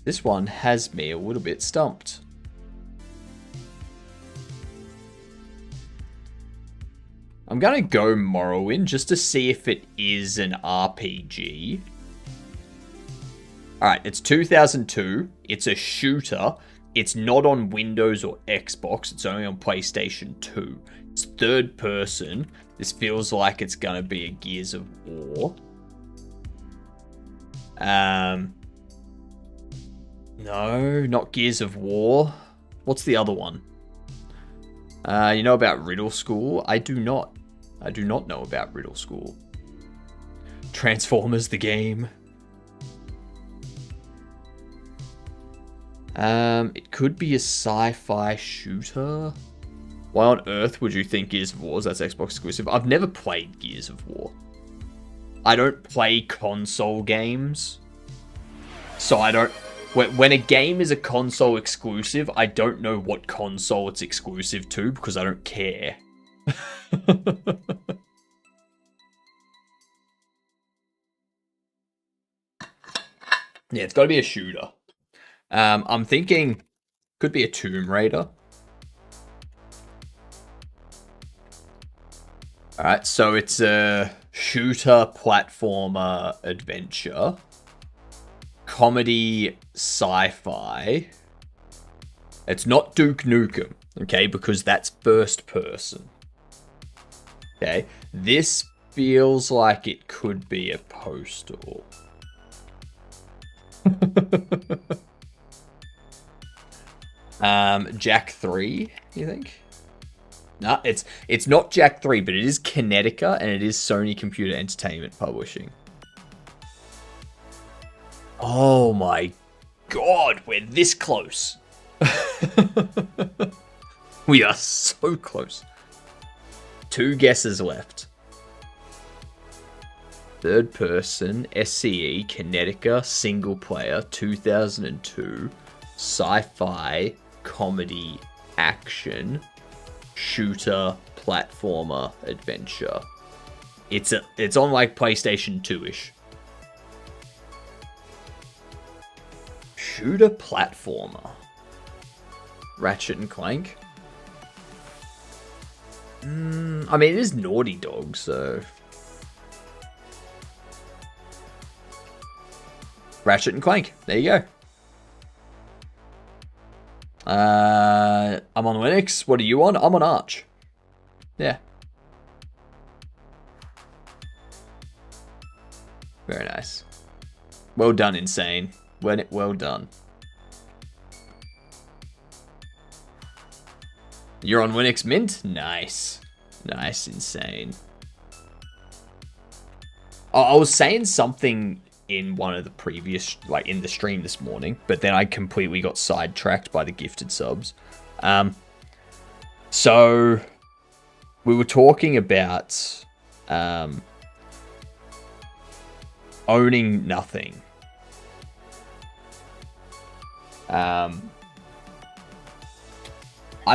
[SPEAKER 1] This one has me a little bit stumped. I'm gonna go Morrowind just to see if it is an RPG. Alright, it's 2002. It's a shooter. It's not on Windows or Xbox. It's only on PlayStation 2. It's third person. This feels like it's gonna be a Gears of War. No, not Gears of War. What's the other one? You know about Riddle School? I do not. I do not know about Riddle School. Transformers the game. It could be a sci-fi shooter. Why on earth would you think Gears of War? That's Xbox exclusive. I've never played Gears of War. I don't play console games. So I don't... When a game is a console exclusive, I don't know what console it's exclusive to because I don't care. Yeah, it's got to be a shooter. I'm thinking could be a Tomb Raider. Alright, so it's a shooter, platformer, adventure. Comedy, sci-fi. It's not Duke Nukem, okay, because that's first person. Okay, this feels like it could be a Postal. Jack 3, you think? Nah, it's not Jack 3, but it is Kinetica and it is Sony Computer Entertainment Publishing. Oh my god, we're this close. We are so close. 2 guesses left. Third person, SCE, Kinetica, single player, 2002, sci-fi, comedy, action, shooter, platformer, adventure. It's on like PlayStation 2-ish. Shooter platformer. Ratchet and Clank. I mean, it is Naughty Dog, so... Ratchet and Clank. There you go. I'm on Linux. What are you on? I'm on Arch. Yeah. Very nice. Well done, Insane. Well done. You're on Linux Mint? Nice. Nice, Insane. Oh, I was saying something in one of the previous, like in the stream this morning, but then I completely got sidetracked by the gifted subs. So we were talking about owning nothing. I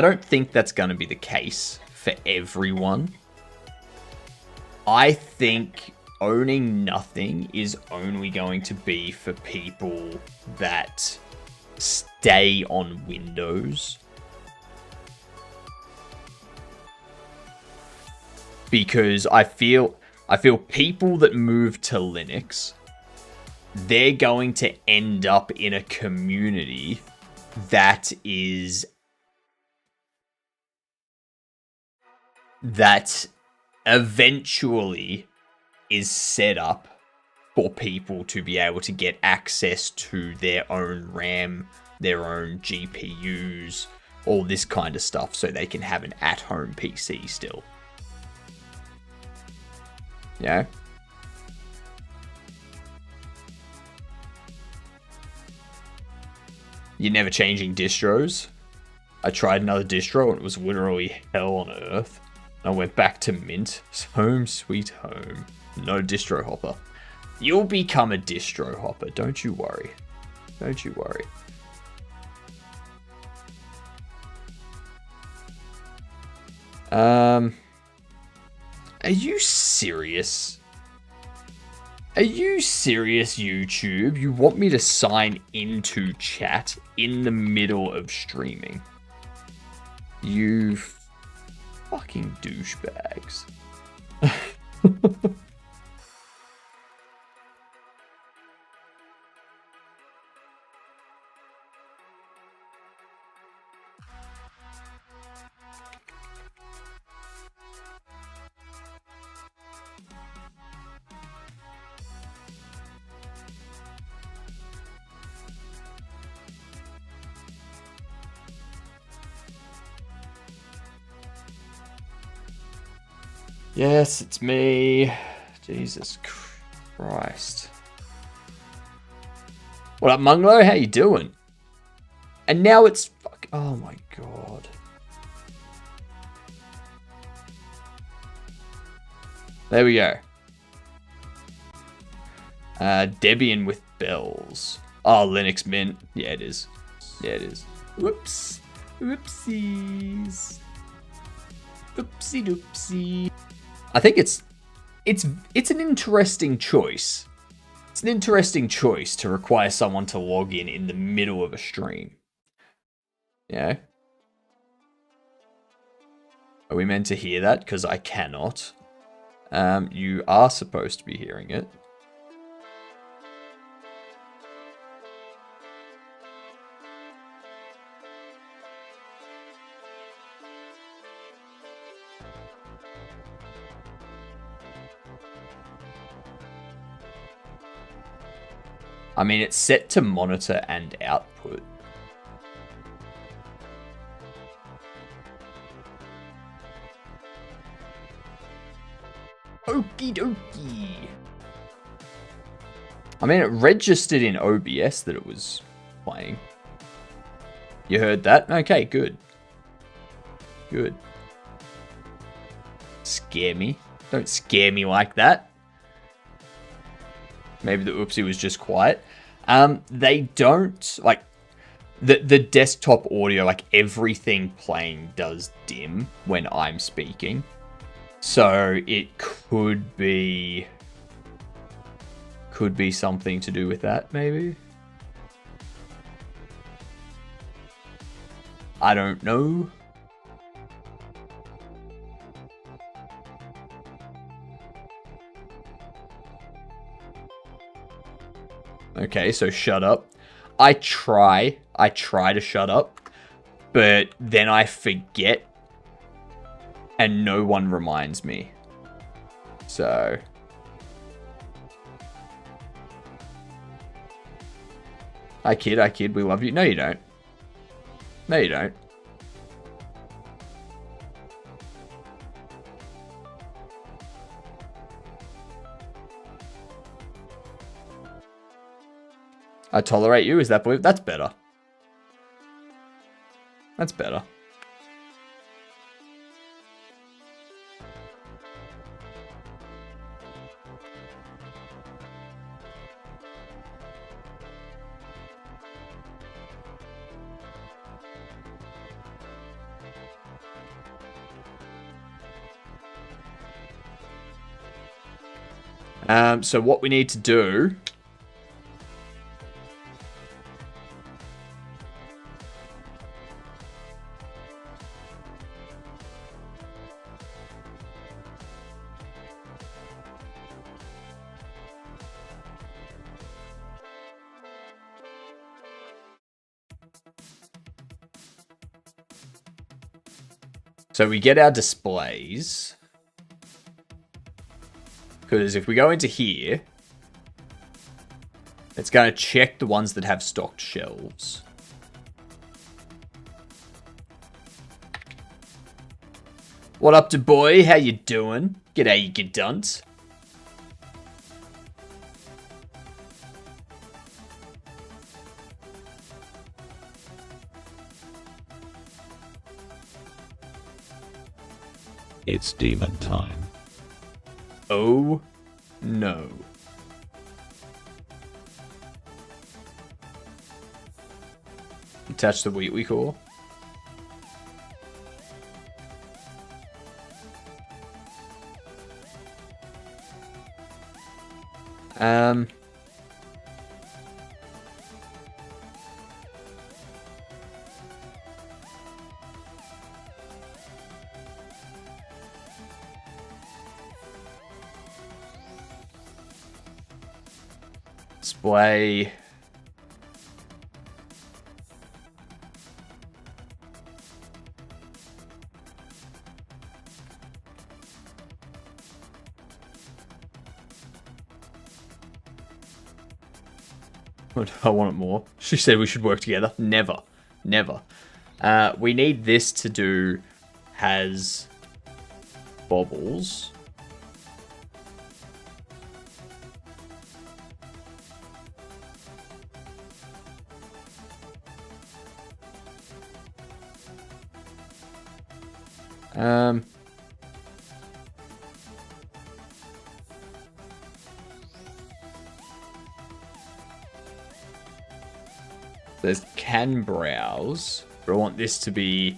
[SPEAKER 1] don't think that's going to be the case for everyone. I think owning nothing is only going to be for people that stay on Windows. Because I feel people that move to Linux they're going to end up in a community that eventually is set up for people to be able to get access to their own RAM, their own GPUs, all this kind of stuff, so they can have an at-home PC still. Yeah. You're never changing distros? I tried another distro and it was literally hell on earth. I went back to Mint. Home sweet home. No distro hopper. You'll become a distro hopper, don't you worry. Don't you worry. Are you serious? Are you serious, YouTube? You want me to sign into chat in the middle of streaming? You fucking douchebags. Yes, it's me. Jesus Christ. What up, Munglo? How you doing? And now it's fuck. Oh my god. There we go. Debian with bells. Oh, Linux Mint. Yeah, it is. Yeah, it is. Whoops. Whoopsies. Oopsie doopsie. I think it's an interesting choice. It's an interesting choice to require someone to log in the middle of a stream. Yeah. Are we meant to hear that? Because I cannot. You are supposed to be hearing it. I mean, it's set to monitor and output. Okie dokie. I mean, it registered in OBS that it was playing. You heard that? Okay, good. Good. Scare me. Don't scare me like that. Maybe the oopsie was just quiet. They don't, like, the desktop audio, like, everything playing does dim when I'm speaking. So it could be something to do with that, maybe? I don't know. Okay, so shut up. I try to shut up, but then I forget and no one reminds me. So I kid, we love you. No, you don't. No, you don't. I tolerate you, is that believe? That's better. That's better. So what we need to do So we get our displays. Because if we go into here, it's going to check the ones that have stocked shelves. What up to boy? How you doing? G'day, you good dunt.
[SPEAKER 2] It's demon time.
[SPEAKER 1] Oh, no. Attach the wheat core. Display. I want it more. She said we should work together. Never. Never. We need this to do has bobbles. There's can browse, but I want this to be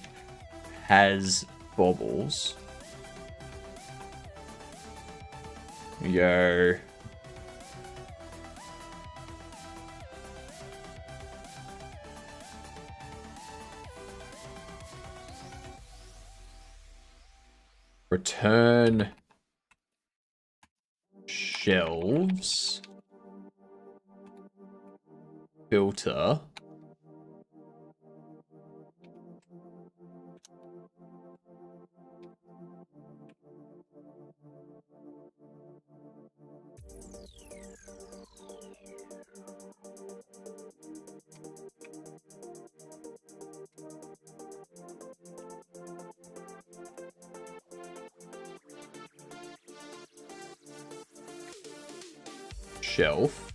[SPEAKER 1] has bobbles. We go. Return shelves. Filter. Shelf.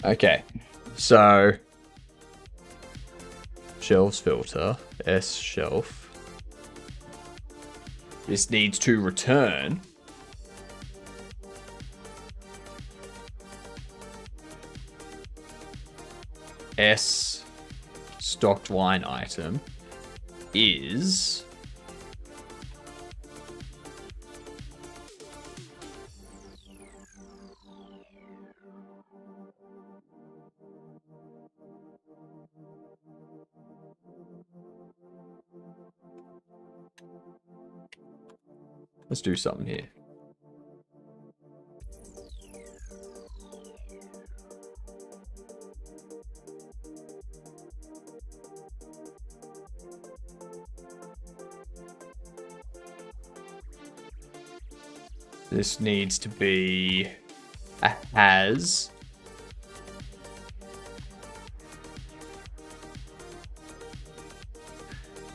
[SPEAKER 1] Okay, so shelves filter, S shelf. This needs to return S stocked line item is let's do something here. This needs to be a has.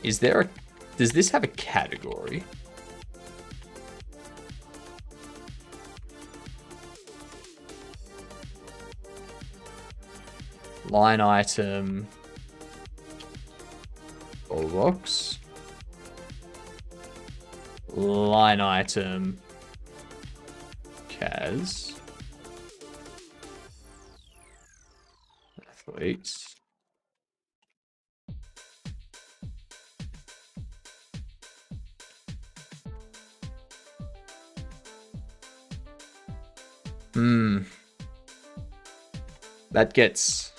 [SPEAKER 1] Is there a, does this have a category? Line item or box. Line item Kaz. Athletes. That gets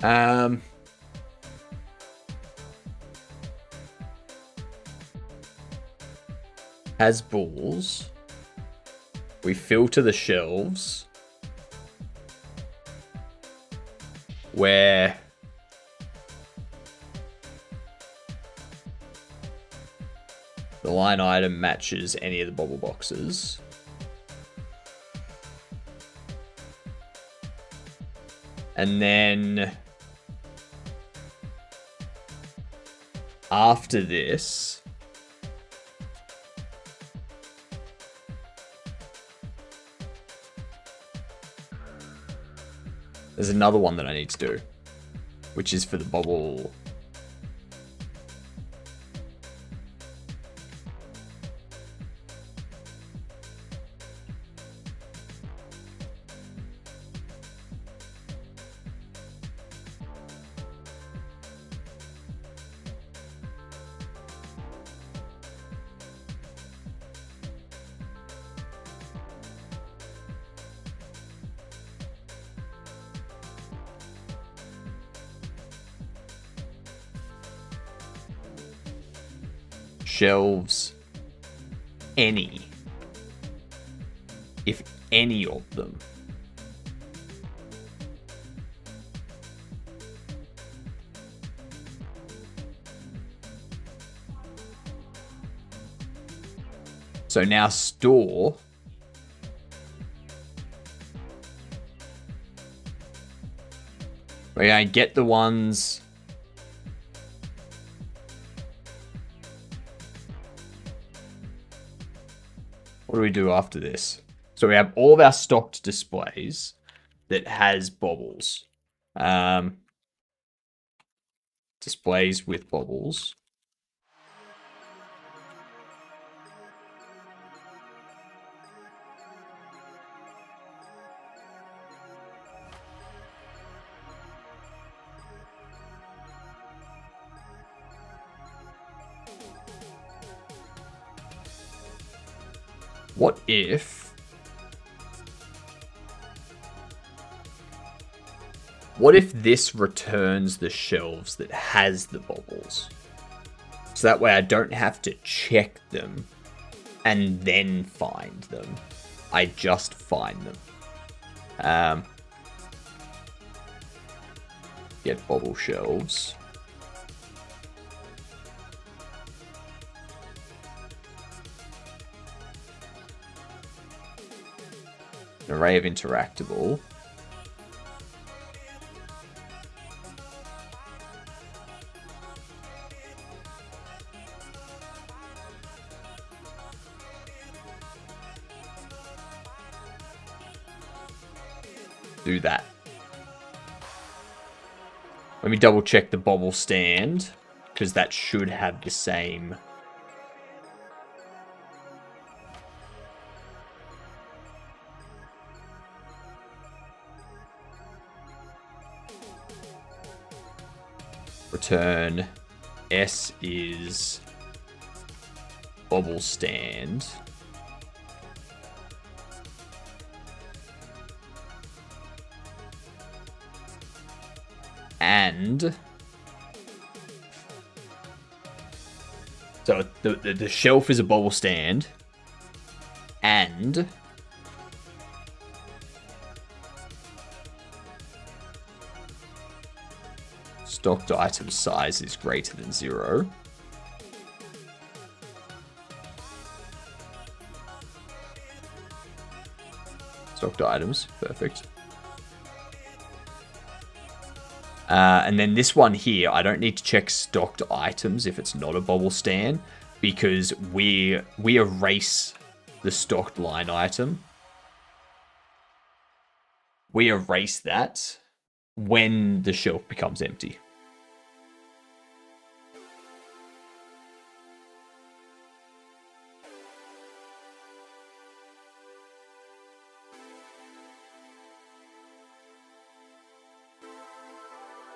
[SPEAKER 1] Has balls. We filter the shelves. Where the line item matches any of the bubble boxes. And then after this, there's another one that I need to do, which is for the bubble. Shelves, any, if any of them so now store we're going to get the ones what do we do after this? So we have all of our stocked displays that has bobbles. Displays with bobbles. What if this returns the shelves that has the bobbles? So that way I don't have to check them and then find them. I just find them. Get bobble shelves. An array of interactable. Do that. Let me double check the bobble stand, because that should have the same. Return S is bobble stand. And so the shelf is a bobble stand, and stocked item size is greater than 0. Stocked items, perfect. And then this one here, I don't need to check stocked items if it's not a bobble stand, because we erase the stocked line item. We erase that when the shelf becomes empty.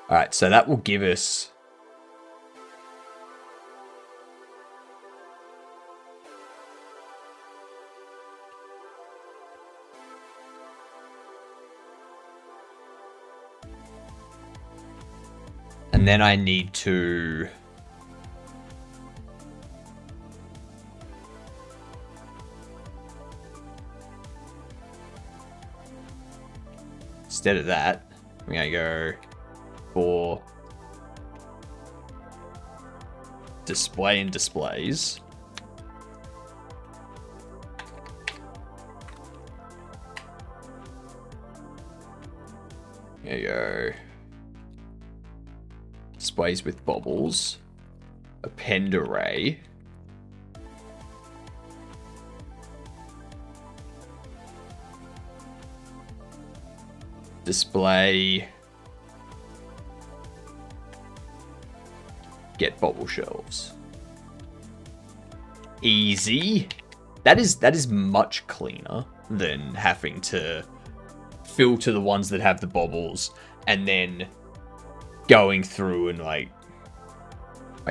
[SPEAKER 1] All right, so that will give us And then I need to... Instead of that, I'm going to go for display and displays. There you go. Displays with bobbles. Append array. Display. Get bobble shelves. Easy. That is much cleaner than having to filter the ones that have the bobbles and then going through and like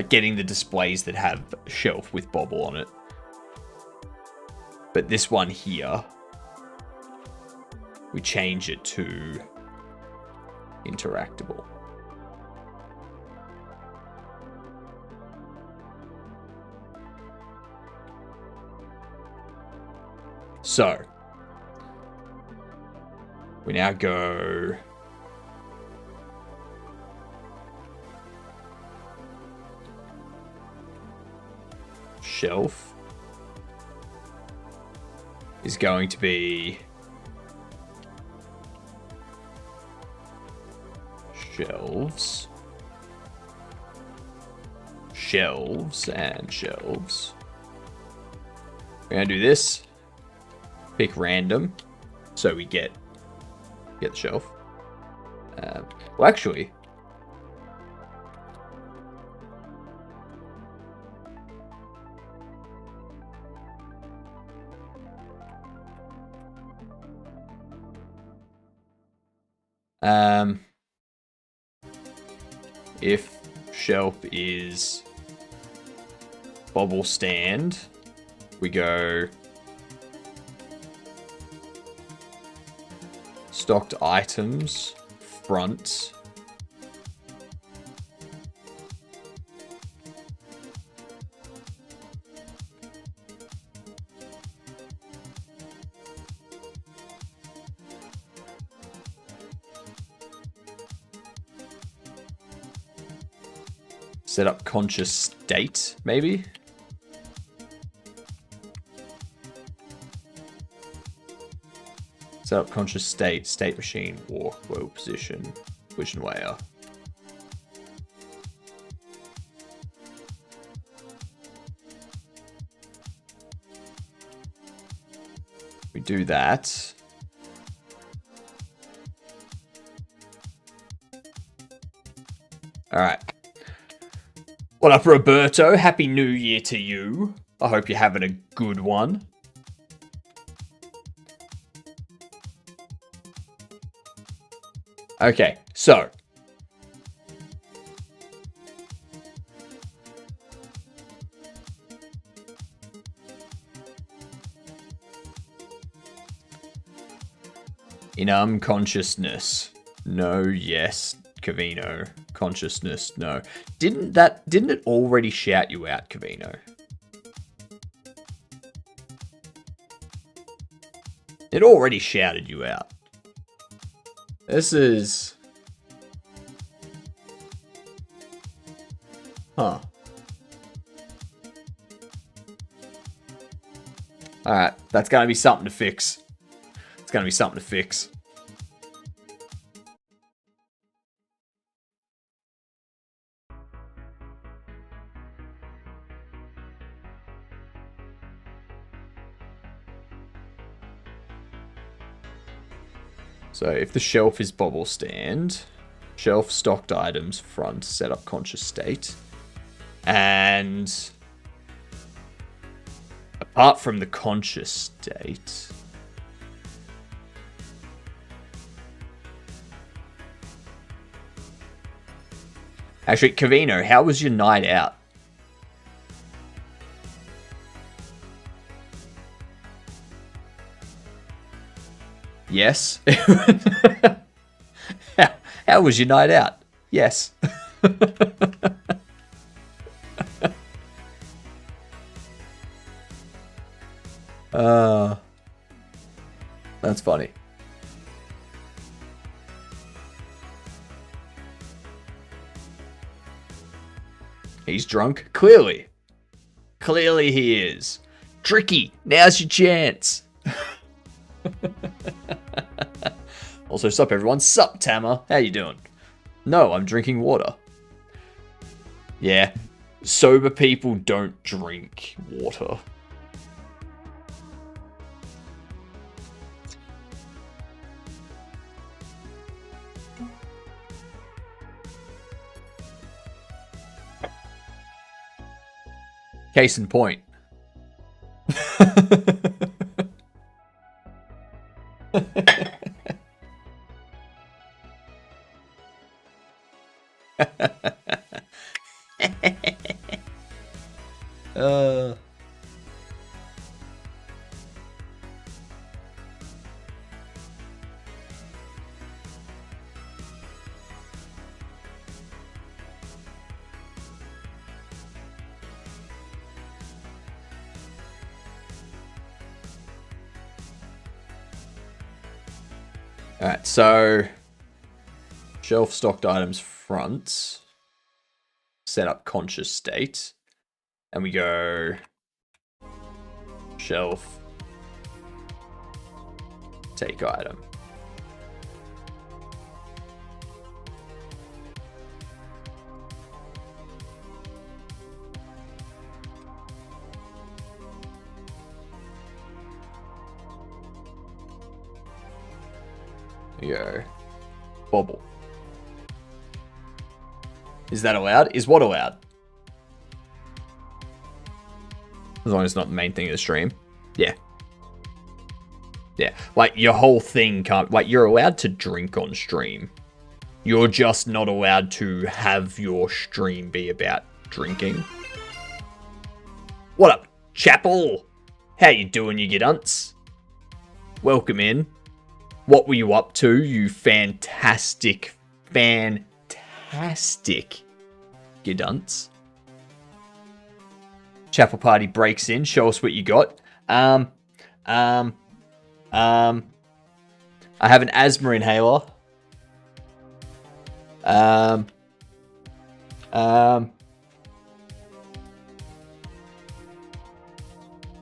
[SPEAKER 1] getting the displays that have shelf with bobble on it. But this one here, we change it to interactable. So, we now go shelf is going to be shelves, shelves, and shelves. We're going to do this. Pick random, so we get the shelf. Well, actually, if shelf is bobble stand, we go stocked items, front. Set up conscious state, maybe? Set up conscious state, state machine, walk, whoa, position layer. We do that. All right. What up, Roberto? Happy New Year to you. I hope you're having a good one. Okay, so. In unconsciousness. No, yes, Cavino. Consciousness, no. Didn't it already shout you out, Cavino? It already shouted you out. This is... Huh. Alright, that's gonna be something to fix. It's gonna be something to fix. So if the shelf is bobble stand, shelf stocked items, front, set up conscious state. And apart from the conscious state, actually, Cavino, how was your night out? Yes. How was your night out? Yes. That's funny. He's drunk? Clearly. Clearly he is. Tricky, now's your chance. Also, sup everyone. Sup, Tammer. How you doing? No, I'm drinking water. Yeah. Sober people don't drink water. Case in point. Alright, so shelf stocked items front, set up conscious state, and we go shelf take item. Go. Bobble. Is that allowed? Is what allowed? As long as it's not the main thing of the stream. Yeah. Yeah. Like, your whole thing can't... Like, you're allowed to drink on stream. You're just not allowed to have your stream be about drinking. What up, Chapel? How you doing, you gidunts? Welcome in. What were you up to, you fantastic gidunts? Chapel Party breaks in. Show us what you got. I have an asthma inhaler.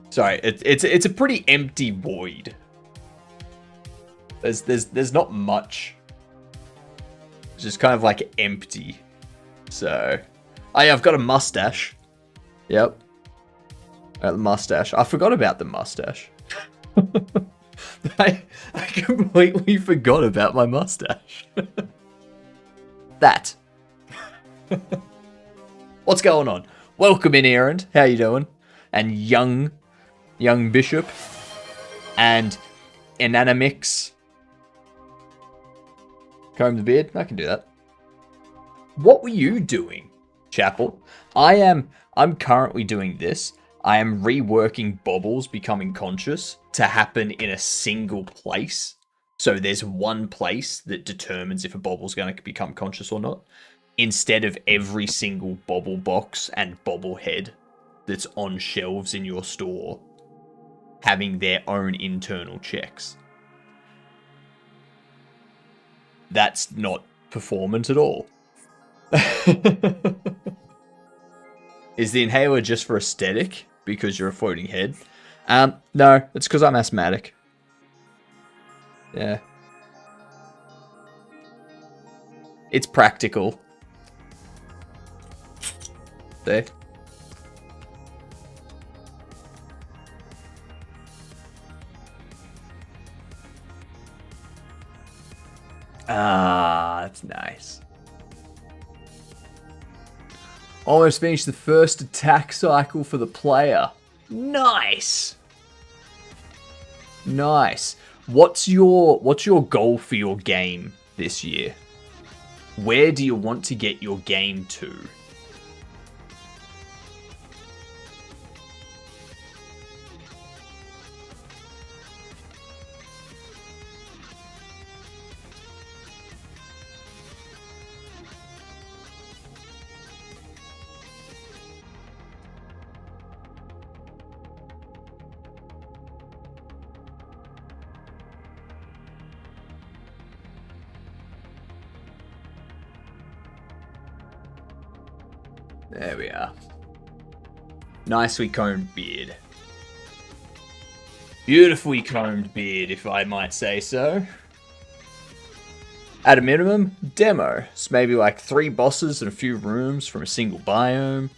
[SPEAKER 1] Sorry, it's a pretty empty void. There's not much. It's just kind of like empty. So, oh yeah, I've got a mustache. Yep. The mustache. I forgot about the mustache. I completely forgot about my mustache. That. What's going on? Welcome in, Errand. How you doing? And young Bishop. And Inanimix. Comb the beard? I can do that. What were you doing, Chapel? I'm currently doing this. I am reworking Bobble's Becoming Conscious to happen in a single place. So there's one place that determines if a Bobble's going to become conscious or not. Instead of every single Bobble box and Bobble head that's on shelves in your store having their own internal checks. That's not performant at all. Is the inhaler just for aesthetic because you're a floating head? No, it's because I'm asthmatic. Yeah. It's practical. There. Ah, that's nice. Almost finished the first attack cycle for the player. Nice. Nice. What's your goal for your game this year? Where do you want to get your game to? There we are. Nicely combed beard. Beautifully combed beard, if I might say so. At a minimum, demo. So maybe like 3 bosses and a few rooms from a single biome.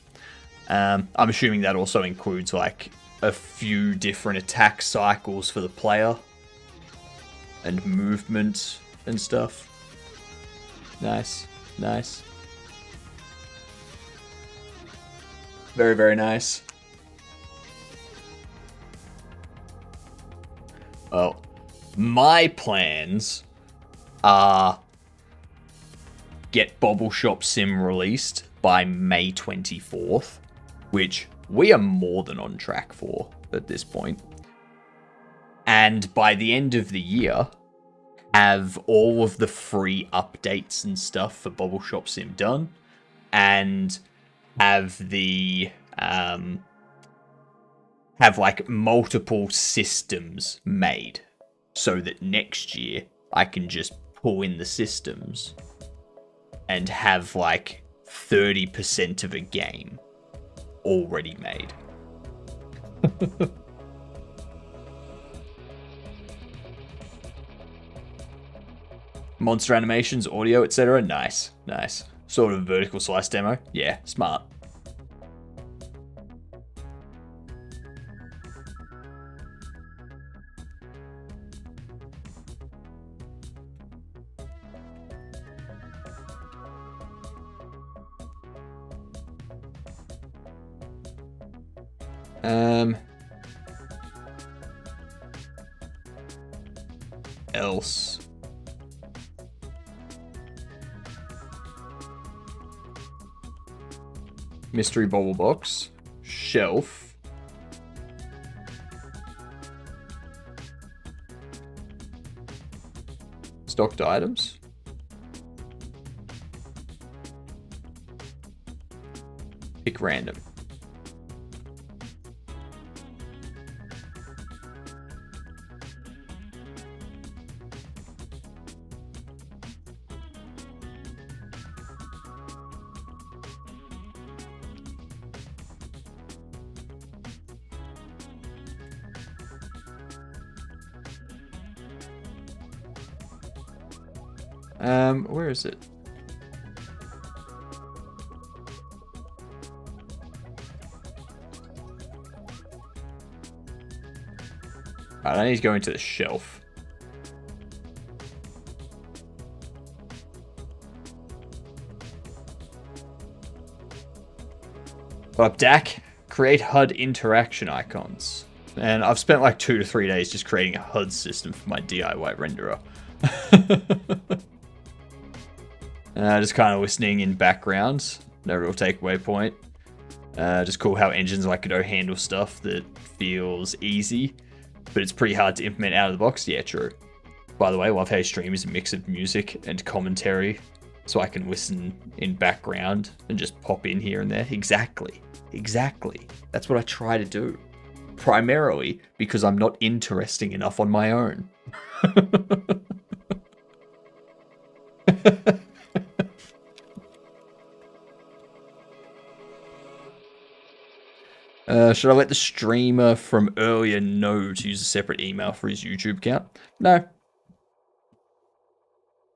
[SPEAKER 1] I'm assuming that also includes like a few different attack cycles for the player. And movement and stuff. Nice. Nice. Very, very nice. Well, my plans are get Bobble Shop Sim released by May 24th, which we are more than on track for at this point. And by the end of the year, have all of the free updates and stuff for Bobble Shop Sim done, and have the have like multiple systems made, so that next year I can just pull in the systems and have like 30% of a game already made. Monster animations, audio, etc. Nice, nice. Sort of vertical slice demo. Yeah, smart. Else. Mystery bobble box. Shelf. Stocked items. Pick random. Where is it? Alright, I need to go into the shelf. Up, Dak. Create HUD interaction icons. And I've spent like 2 to 3 days just creating a HUD system for my DIY renderer. Just kind of listening in background. No real takeaway point. Just cool how engines like Godot handle stuff that feels easy, but it's pretty hard to implement out of the box. Yeah, true. By the way, love how stream is a mix of music and commentary, so I can listen in background and just pop in here and there. Exactly. Exactly. That's what I try to do. Primarily because I'm not interesting enough on my own. Should I let the streamer from earlier know to use a separate email for his YouTube account? No.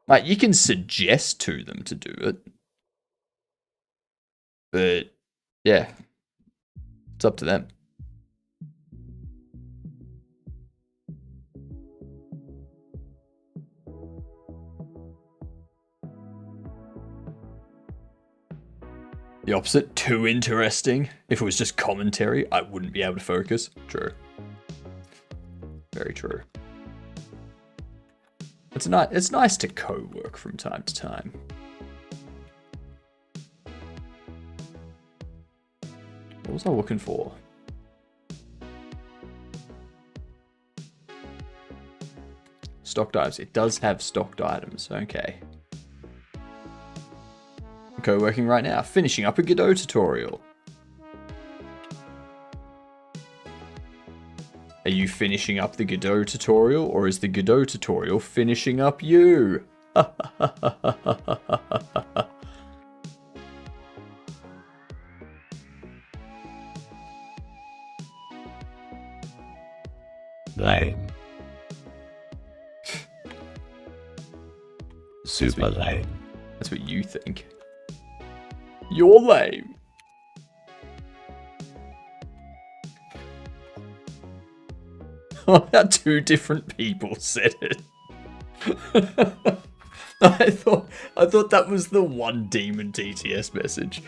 [SPEAKER 1] Like, you can suggest to them to do it. But, yeah. It's up to them. The opposite, too interesting. If it was just commentary, I wouldn't be able to focus. True. Very true. It's nice to co-work from time to time. What was I looking for? Stocked items. It does have stocked items. Okay. Co-working right now. Finishing up a Godot tutorial. Are you finishing up the Godot tutorial, or is the Godot tutorial finishing up you?
[SPEAKER 2] Lame. Super lame.
[SPEAKER 1] That's what you think. You're lame. How two different people said it. I thought that was the one demon TTS message.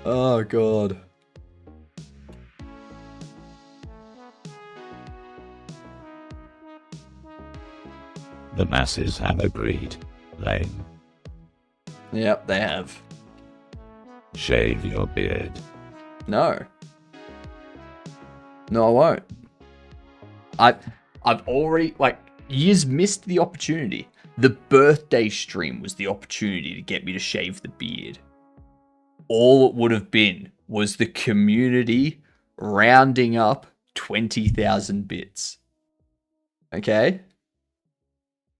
[SPEAKER 1] Oh god.
[SPEAKER 2] The masses have agreed. Lame.
[SPEAKER 1] Yep, they have.
[SPEAKER 2] Shave your beard.
[SPEAKER 1] No. No, I won't. I've already, like, you've missed the opportunity. The birthday stream was the opportunity to get me to shave the beard. All it would have been was the community rounding up 20,000 bits. Okay?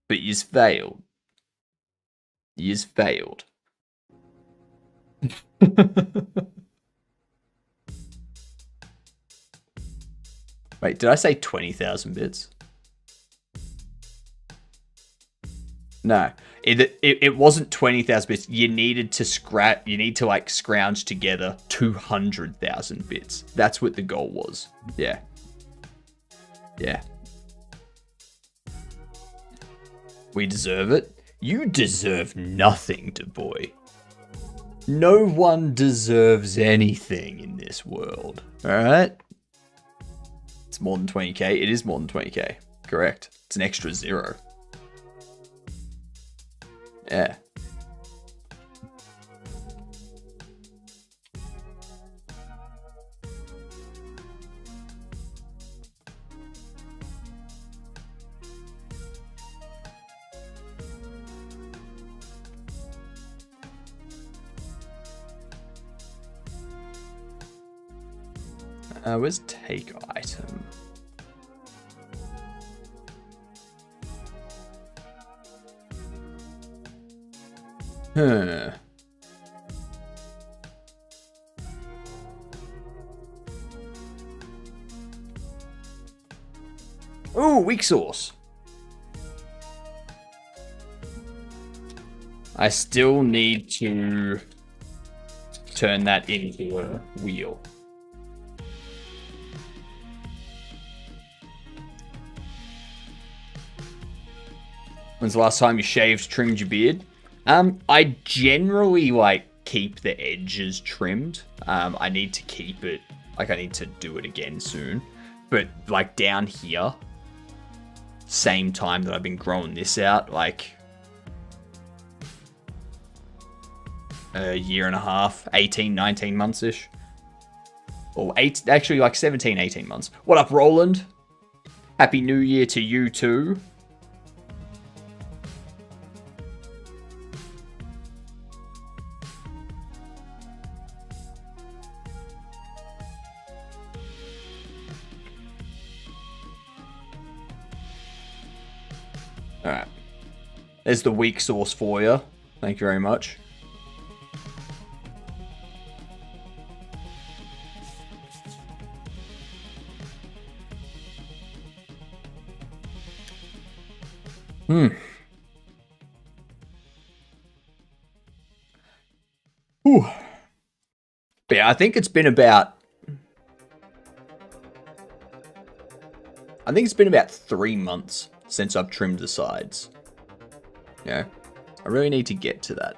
[SPEAKER 1] But you've failed. You've failed. Wait, did I say 20,000 bits? No, it wasn't 20,000 bits. You needed to You need to like scrounge together 200,000 bits. That's what the goal was. Yeah. Yeah. We deserve it. You deserve nothing, boy. No one deserves anything in this world. All right. It's more than 20k. It is more than 20k. Correct. It's an extra 0. Yeah. Where's take item? Huh. Ooh, weak sauce. I still need to turn that into a wheel. When's the last time you shaved, trimmed your beard? I generally like keep the edges trimmed. I need to keep it, like I need to do it again soon. But like down here, same time that I've been growing this out, like a year and a half, 18, 19 months-ish. Or actually like 17, 18 months. What up, Roland? Happy New Year to you too. Alright. There's the weak sauce for you. Thank you very much. Ooh. But yeah, I think it's been about 3 months since I've trimmed the sides. Yeah, I really need to get to that.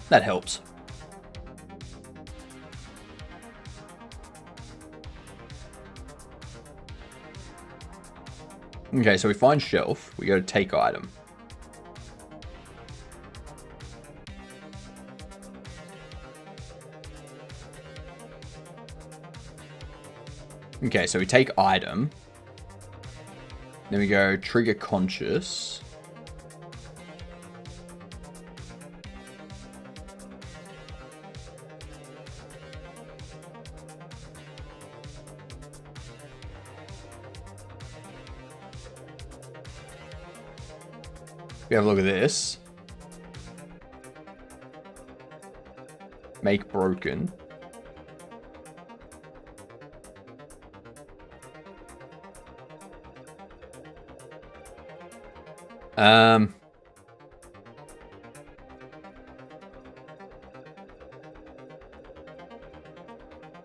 [SPEAKER 1] That helps. Okay, so we find shelf. We go to take item. Okay, so we take item. Then we go trigger conscious. We have a look at this. Make broken.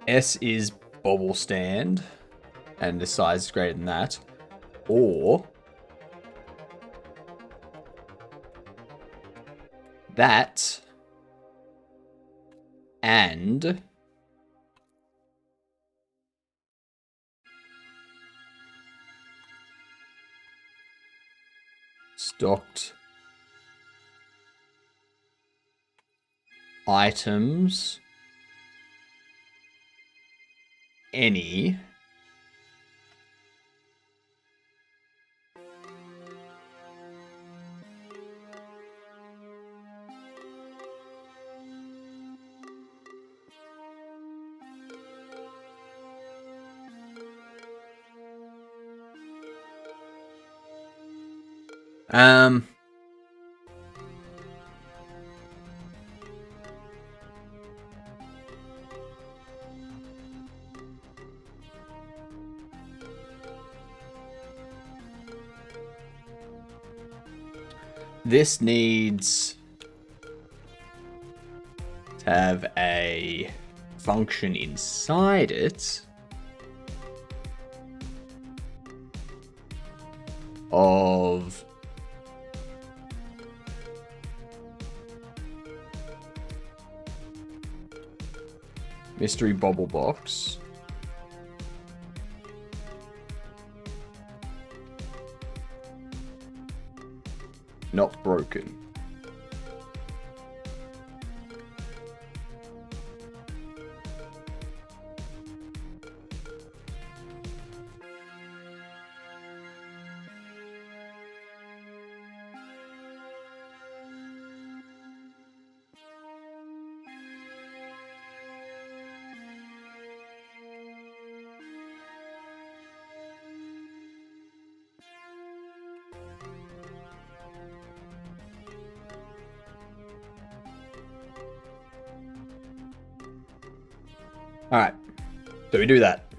[SPEAKER 1] S is bobble stand, and the size is greater than that. Or that and stocked items any this needs to have a function inside it of mystery bobble box. Not broken. All right, so we do that.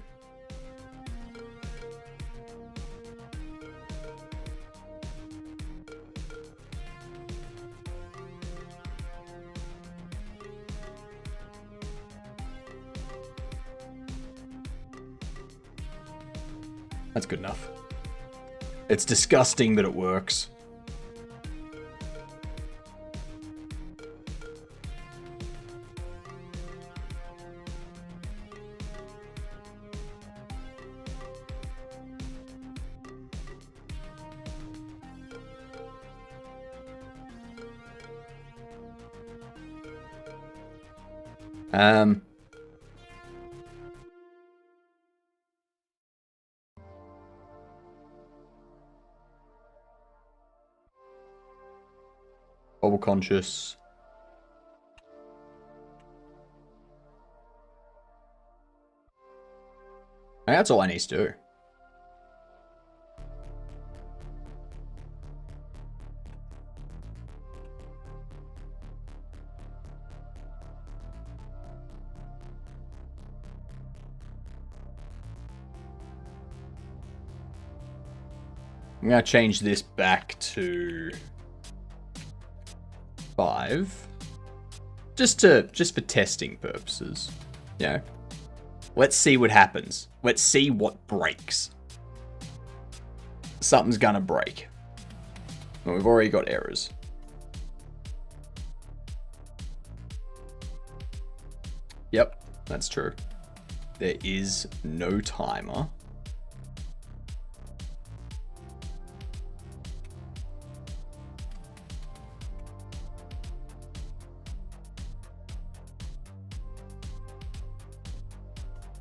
[SPEAKER 1] That's good enough. It's disgusting, but it works. Bobble conscious. And that's all I need to do. I'm going to change this back to 5. Just for testing purposes. You know. Let's see what happens. Let's see what breaks. Something's gonna break. Well, we've already got errors. Yep, that's true. There is no timer.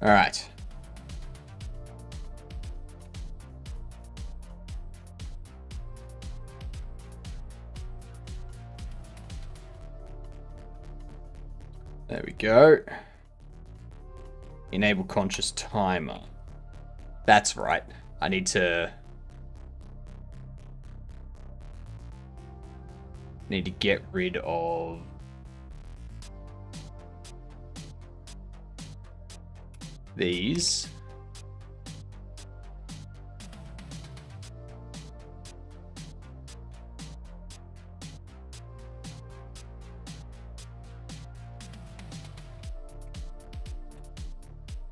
[SPEAKER 1] All right. There we go. Enable conscious timer. That's right. I need to get rid of these.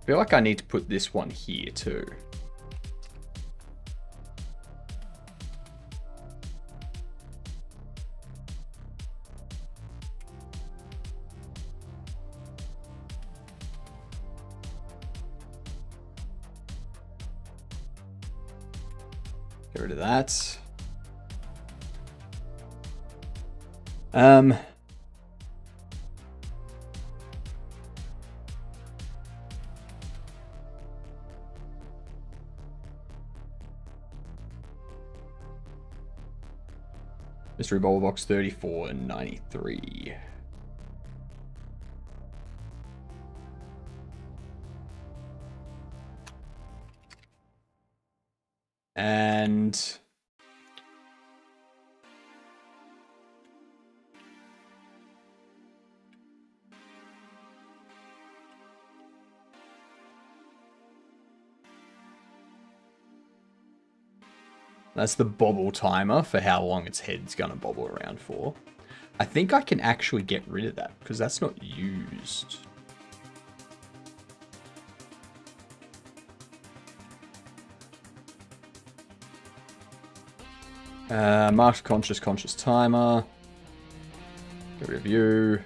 [SPEAKER 1] I feel like I need to put this one here too. Get rid of that. Mystery Bubble Box 34 and 93. And that's the bobble timer for how long its head's gonna bobble around for. I think I can actually get rid of that because that's not used. Marked conscious timer. Get rid of you.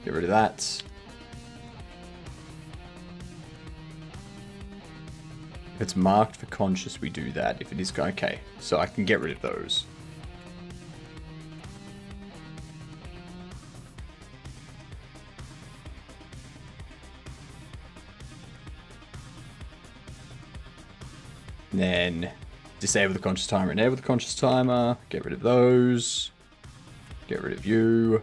[SPEAKER 1] Get rid of that. If it's marked for conscious, we do that. If it is, okay. So I can get rid of those. Then disable the conscious timer, enable the conscious timer, get rid of those, get rid of you.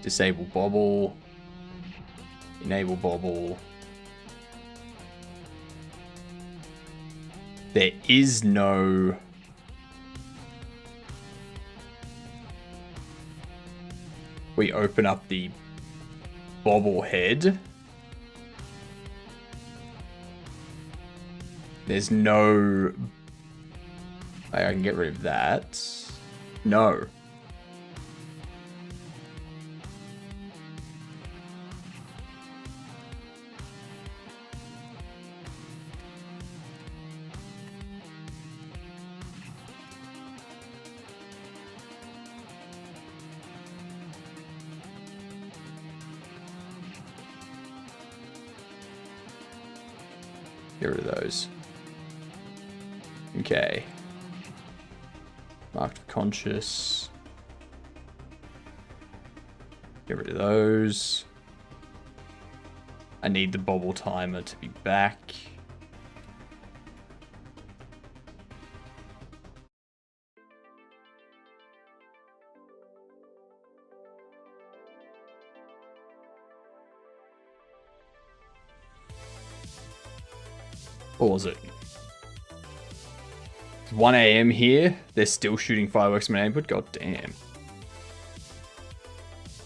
[SPEAKER 1] Disable bobble, enable bobble. There is no we open up the bobble head. There's no I can get rid of that. No. Get rid of those. Okay. Marked for conscious. Get rid of those. I need the bobble timer to be back. What was it? It's 1 a.m. here. They're still shooting fireworks in my neighborhood. God damn.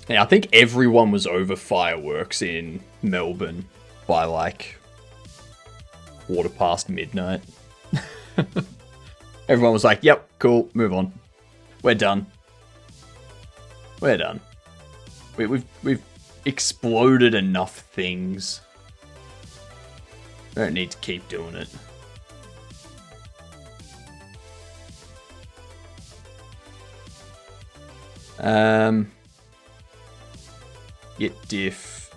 [SPEAKER 1] Yeah, I think everyone was over fireworks in Melbourne by like midnight. Everyone was like, "Yep, cool, move on. We're done. We're done. We've exploded enough things. I don't need to keep doing it." Get diff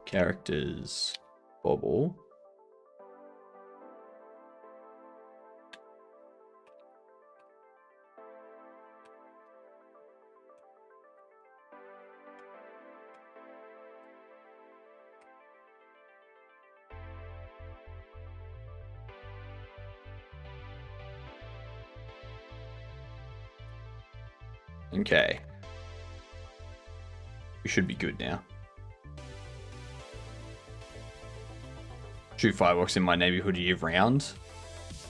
[SPEAKER 1] characters bobble. Okay. We should be good now. Shoot fireworks in my neighborhood year round.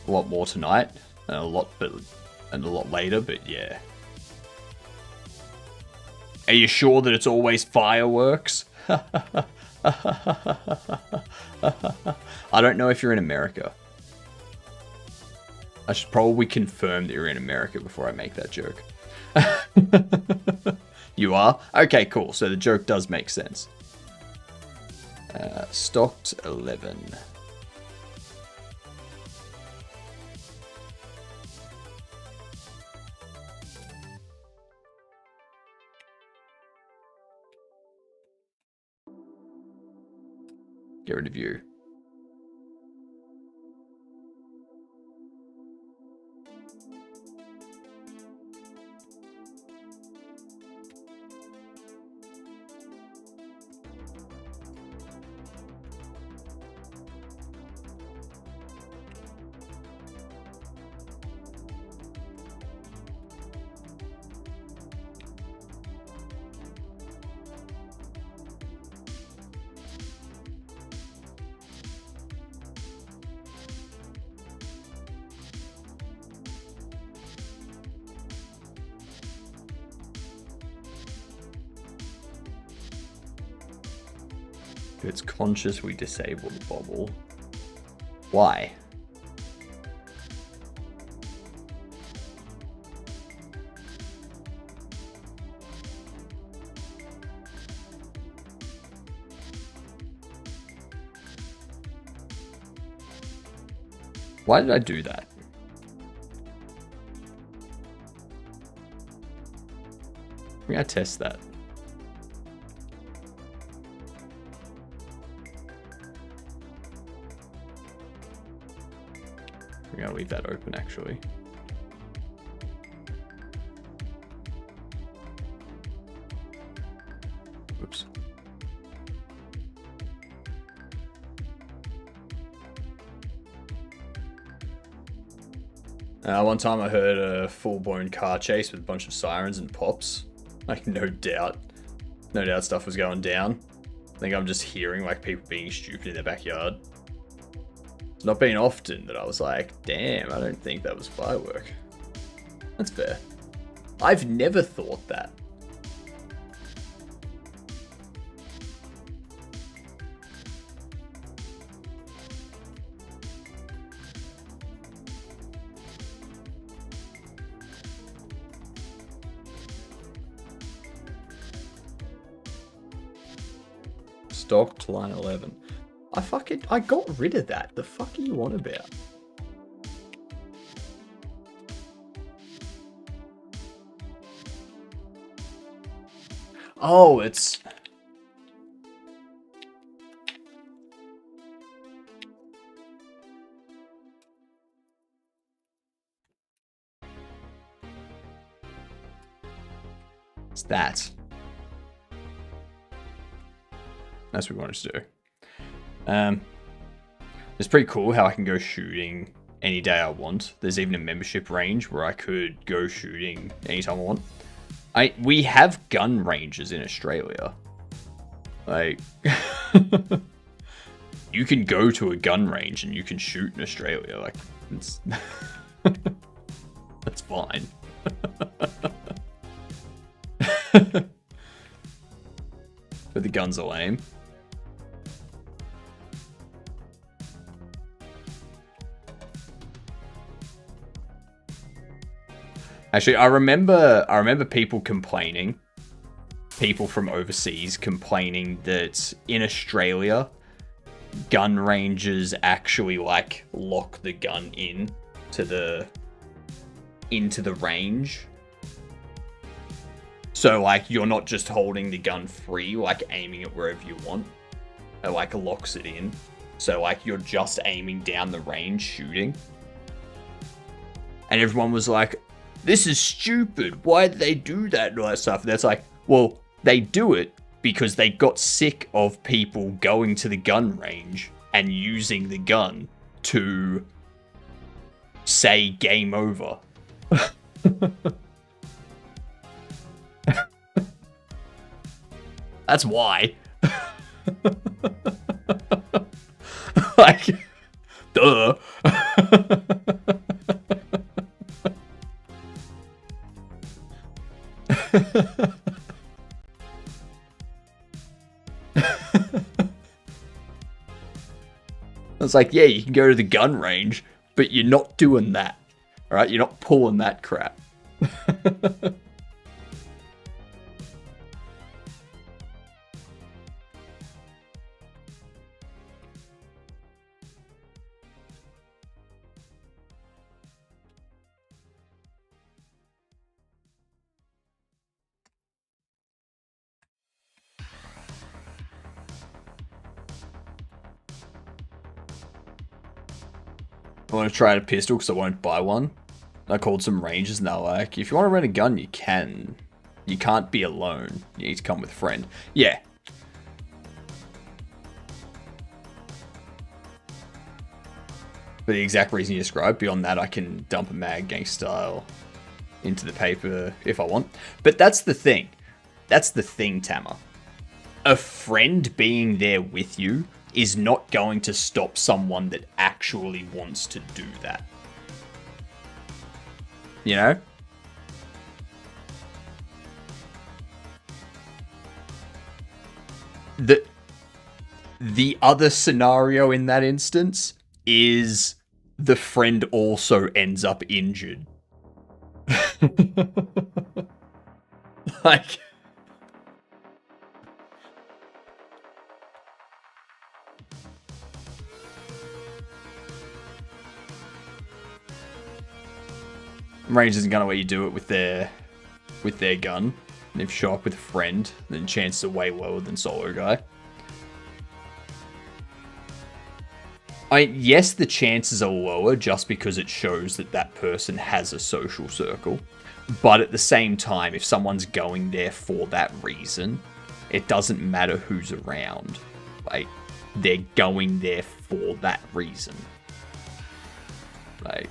[SPEAKER 1] A lot more tonight. And a lot later, but yeah. Are you sure that it's always fireworks? I don't know if you're in America. I should probably confirm that you're in America before I make that joke. You are? Okay, cool. So the joke does make sense. Stocked 11. Get rid of you. If it's conscious, we disable the bobble. Why? Why did I do that? We gotta test that. We're gonna leave that open actually. Oops. One time I heard a full-blown car chase with a bunch of sirens and pops. Like, no doubt stuff was going down. I think I'm just hearing like people being stupid in their backyard. It's not been often that I was like, damn, I don't think that was firework. That's fair. I've never thought that. Stocked line 11. I got rid of that. The fuck are you on about? Oh, it's... It's that. That's what we wanted to do. It's pretty cool how I can go shooting any day I want. There's even a membership range where I could go shooting anytime I want. We have gun ranges in Australia. Like, you can go to a gun range and you can shoot in Australia. Like, it's that's fine. But the guns are lame. Actually, I remember people complaining, people from overseas complaining that in Australia, gun ranges actually like lock the gun into the range. So like you're not just holding the gun free, like aiming it wherever you want. It like locks it in. So like you're just aiming down the range shooting. And everyone was like, this is stupid. Why did they do that and all that stuff? And that's like, well, they do it because they got sick of people going to the gun range and using the gun to say game over. That's why. Like, duh. It's like, yeah, you can go to the gun range, but you're not doing that. Alright, you're not pulling that crap. I want to try a pistol because I won't buy one. I called some rangers and they're like, if you want to rent a gun, you can. You can't be alone. You need to come with a friend. Yeah. For the exact reason you described. Beyond that, I can dump a mag gang style into the paper if I want. But that's the thing. That's the thing, Tamar. A friend being there with you is not going to stop someone that actually wants to do that. You know? The other scenario in that instance is the friend also ends up injured. Like... Range isn't gonna let you do it with their gun. And if you show up with a friend, then chances are way lower than solo guy. Yes, the chances are lower just because it shows that that person has a social circle. But at the same time, if someone's going there for that reason, it doesn't matter who's around. Like, they're going there for that reason. Like...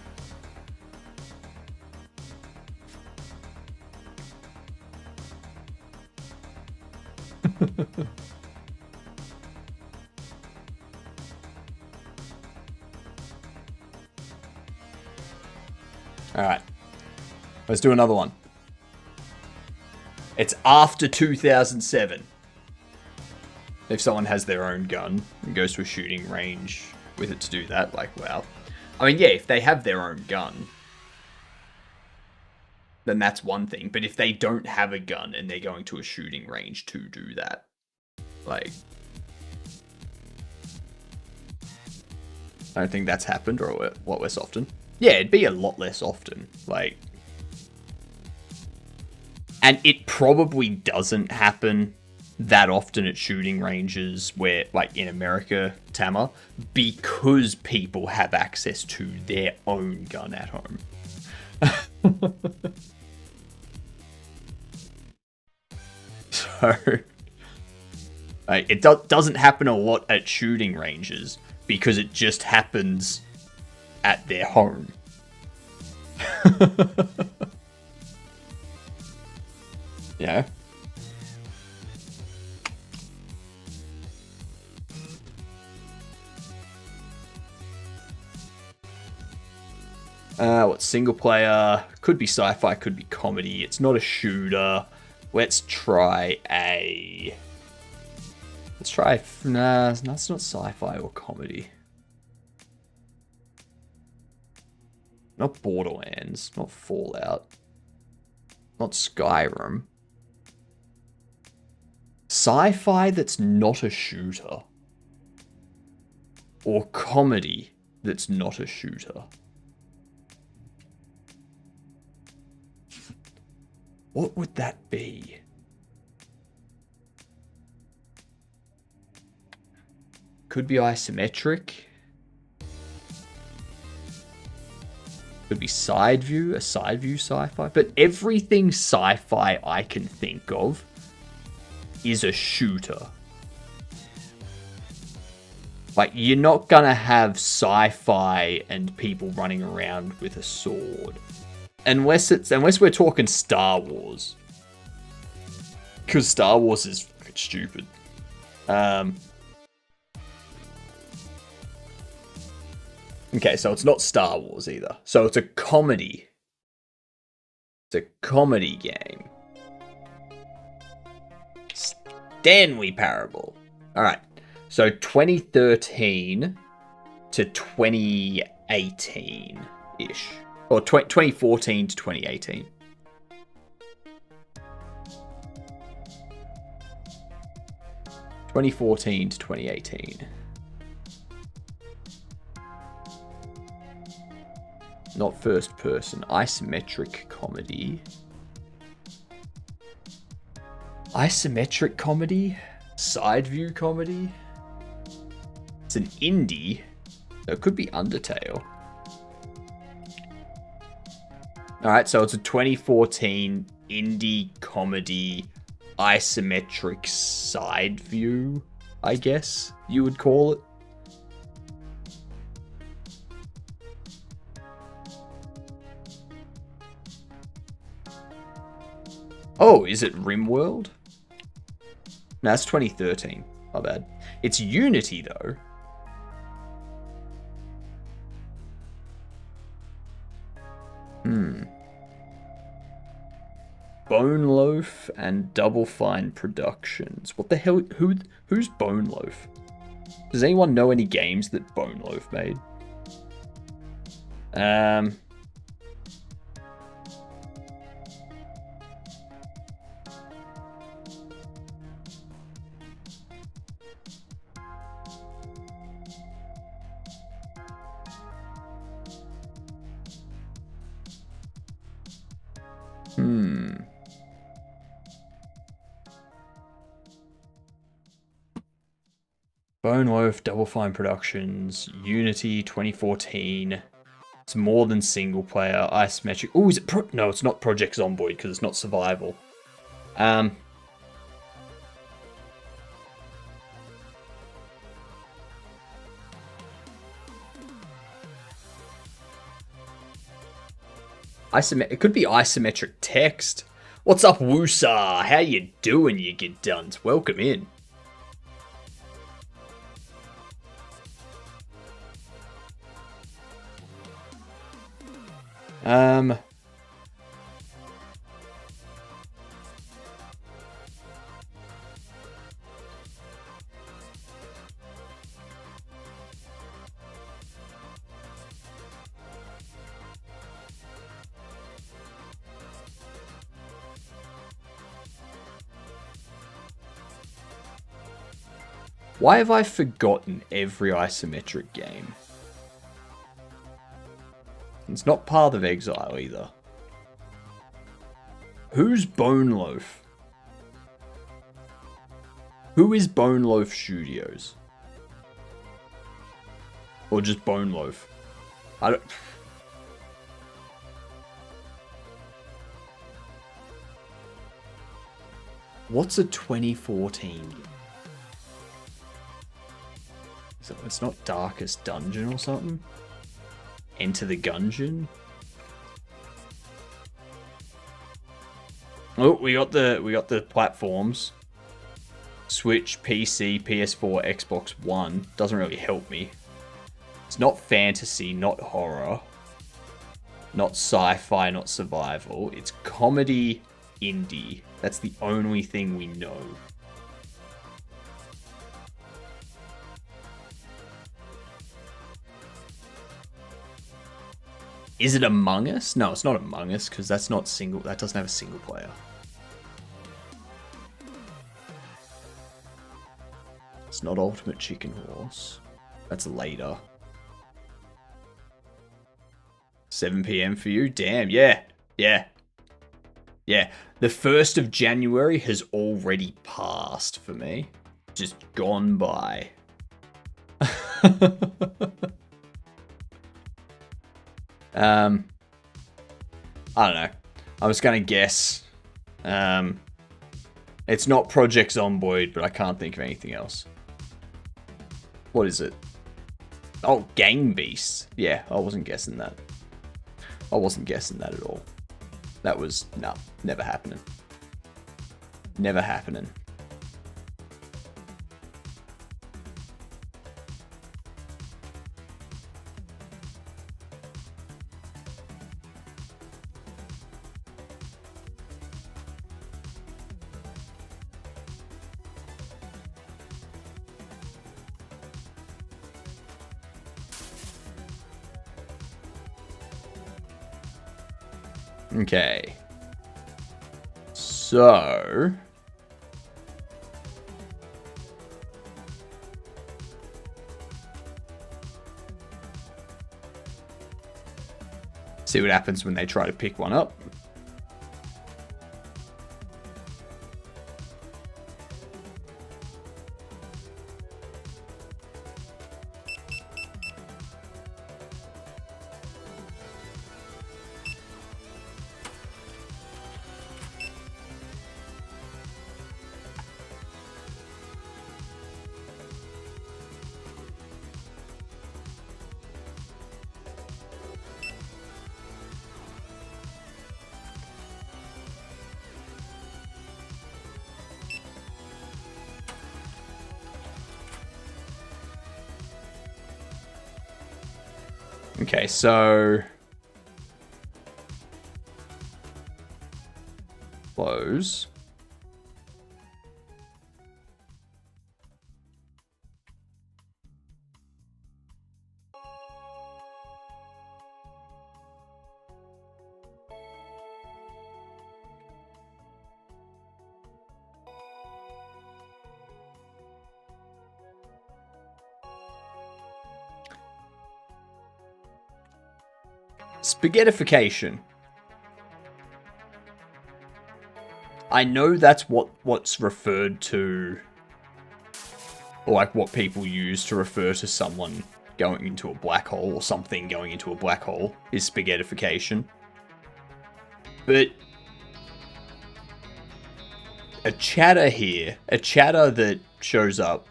[SPEAKER 1] Alright. Let's do another one. It's after 2007. If someone has their own gun and goes to a shooting range with it to do that, like, wow. I mean, yeah, if they have their own gun, then that's one thing. But if they don't have a gun and they're going to a shooting range to do that, like... I don't think that's happened, or a lot less often. Yeah, it'd be a lot less often. Like... And it probably doesn't happen that often at shooting ranges where, like in America, Tama, because people have access to their own gun at home. So, like, it doesn't happen a lot at shooting ranges because it just happens at their home. Yeah. What single player? Could be sci-fi, could be comedy. It's not a shooter. Let's try a... Nah, that's not sci-fi or comedy. Not Borderlands. Not Fallout. Not Skyrim. Sci-fi that's not a shooter. Or comedy that's not a shooter. What would that be? Could be isometric. Could be side view, a side view sci-fi. But everything sci-fi I can think of is a shooter. Like, you're not gonna have sci-fi and people running around with a sword. Unless we're talking Star Wars. Because Star Wars is fucking stupid. Okay, so it's not Star Wars either. So it's a comedy. It's a comedy game. Stanley Parable. Alright. So 2013 to 2018-ish. Or 2014 to 2018. (2014 to 2018). Not first person. Isometric comedy. Isometric comedy? Side view comedy? It's an indie. So it could be Undertale. Alright, so it's a 2014 indie comedy isometric side view, I guess you would call it. Oh, is it RimWorld? No, that's 2013. My bad. It's Unity, though. Bone Loaf and Double Fine Productions. What the hell? Who's Bone Loaf? Does anyone know any games that Bone Loaf made? Bone Loaf, Double Fine Productions, Unity 2014. It's more than single player, isometric. Oh, is it no, it's not Project Zomboid because it's not survival. It could be isometric text. What's up, Woosah? How you doing, you get duns? Welcome in. Why have I forgotten every isometric game? It's not Path of Exile either. Who's Bone Loaf? Who is Bone Loaf Studios? Or just Bone Loaf? I don't... What's a 2014 game? It's not Darkest Dungeon or something? Enter the Gungeon? Oh, we got the platforms. Switch, PC, PS4, Xbox One. Doesn't really help me. It's not fantasy, not horror. Not sci-fi, not survival. It's comedy indie. That's the only thing we know. Is it Among Us? No, it's not Among Us, because that's not single. That doesn't have a single player. It's not Ultimate Chicken Horse. That's later. 7 PM for you? Damn, yeah. Yeah. Yeah. The 1st of January has already passed for me. Just gone by. I don't know. I was gonna guess. It's not Project Zomboid, but I can't think of anything else. What is it? Oh, Gang Beasts. Yeah, I wasn't guessing that. I wasn't guessing that at all. That was, no, never happening. Never happening. Okay. So... see what happens when they try to pick one up. Okay, so... close. Spaghettification. I know that's what's referred to, or like what people use to refer to someone going into a black hole or something going into a black hole is spaghettification. But a chatter here, a chatter that shows up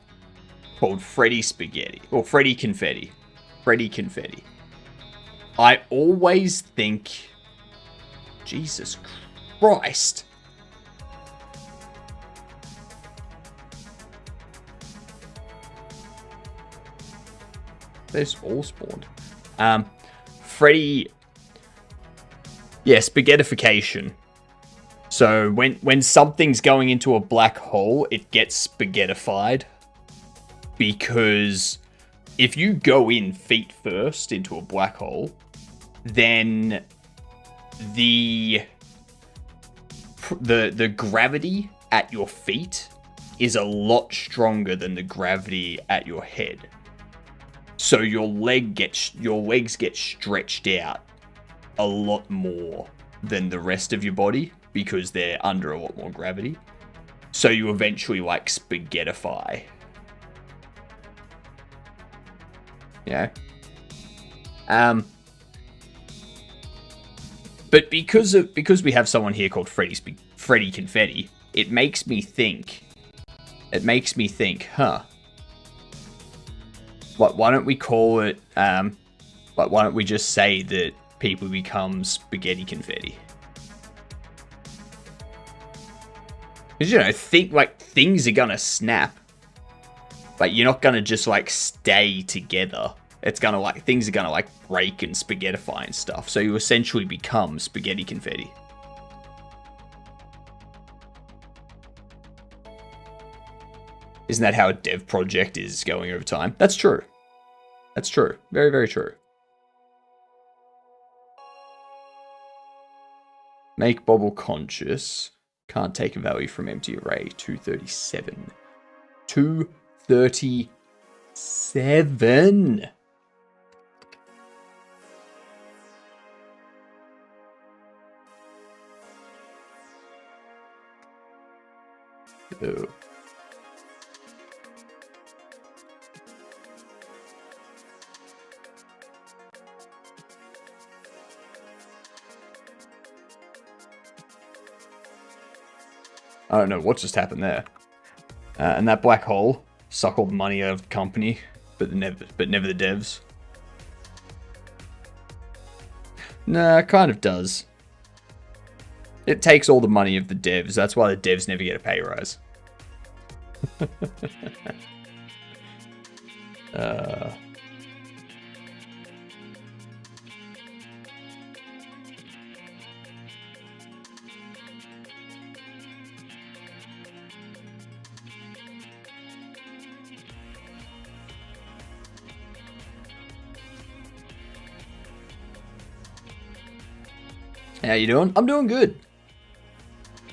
[SPEAKER 1] called Freddy Spaghetti, or Freddy Confetti. Freddy Confetti. I always think, Jesus Christ. They're all spawned. Freddy, yeah, spaghettification. So when something's going into a black hole, it gets spaghettified. Because if you go in feet first into a black hole, then the gravity at your feet is a lot stronger than the gravity at your head. So your legs get stretched out a lot more than the rest of your body because they're under a lot more gravity. So you eventually like spaghettify. Yeah. But because we have someone here called Freddy Confetti, it makes me think, huh? Why don't we call it, why don't we just say that people become spaghetti confetti? Because, you know, things are gonna snap. Like, you're not gonna just, like, stay together. It's gonna, like, things are gonna, like, break and spaghettify and stuff. So you essentially become spaghetti confetti. Isn't that how a dev project is going over time? That's true. That's true. Very, very true. Make Bobble conscious. Can't take a value from empty array. 237. 237. Oh. I don't know what just happened there. And that black hole suck all the money out of the company, but never the devs. Nah, it kind of does. It takes all the money of the devs. That's why the devs never get a pay rise. How you doing? I'm doing good.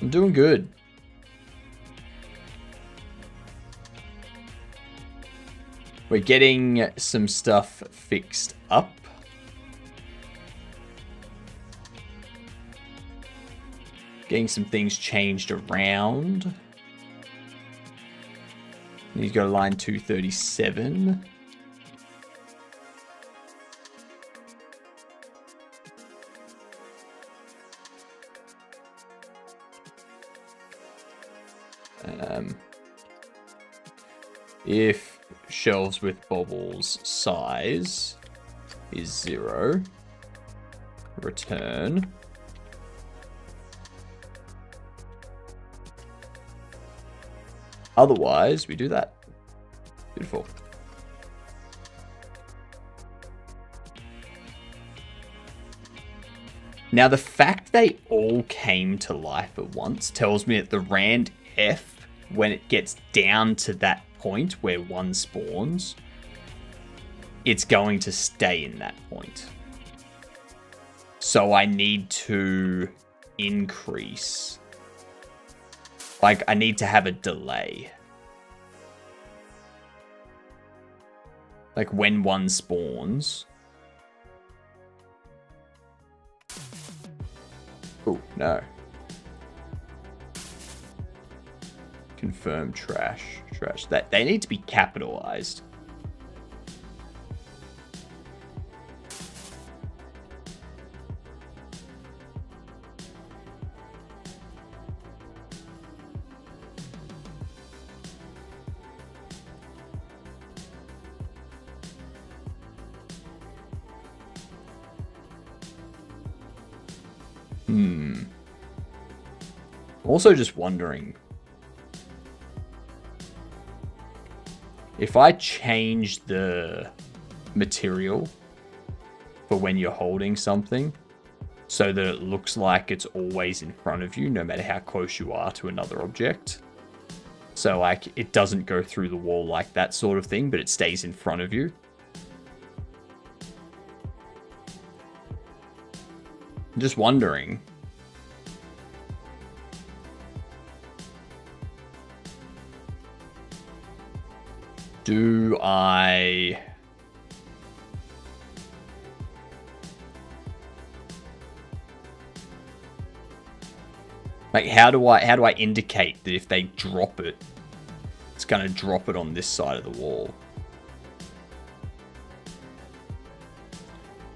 [SPEAKER 1] I'm doing good. We're getting some stuff fixed up. Getting some things changed around. Need to go to line 237. If shelves with bobbles size is 0, return. Otherwise, we do that. Beautiful. Now, the fact they all came to life at once tells me that the rand F, when it gets down to that point where one spawns, it's going to stay in that point. So I need to increase. Like, I need to have a delay. Like, when one spawns. Oh, no. Confirm trash. Trash. That they need to be capitalized. Also just wondering if I change the material for when you're holding something so that it looks like it's always in front of you no matter how close you are to another object. So like it doesn't go through the wall like that sort of thing, but it stays in front of you. I'm just wondering. Do I... Like, how do I indicate that if they drop it, it's going to drop it on this side of the wall?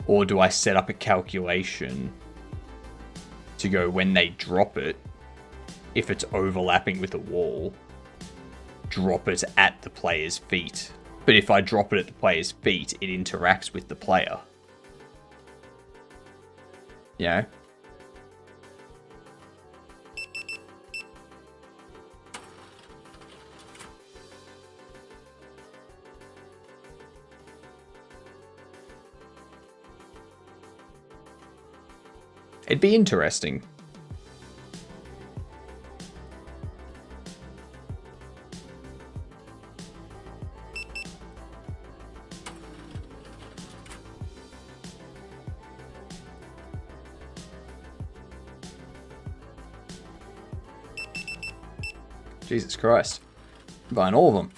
[SPEAKER 1] Or do I set up a calculation to go when they drop it, if it's overlapping with a wall, drop it at the player's feet. But if I drop it at the player's feet, it interacts with the player. Yeah. It'd be interesting. Jesus Christ. I'm buying all of them.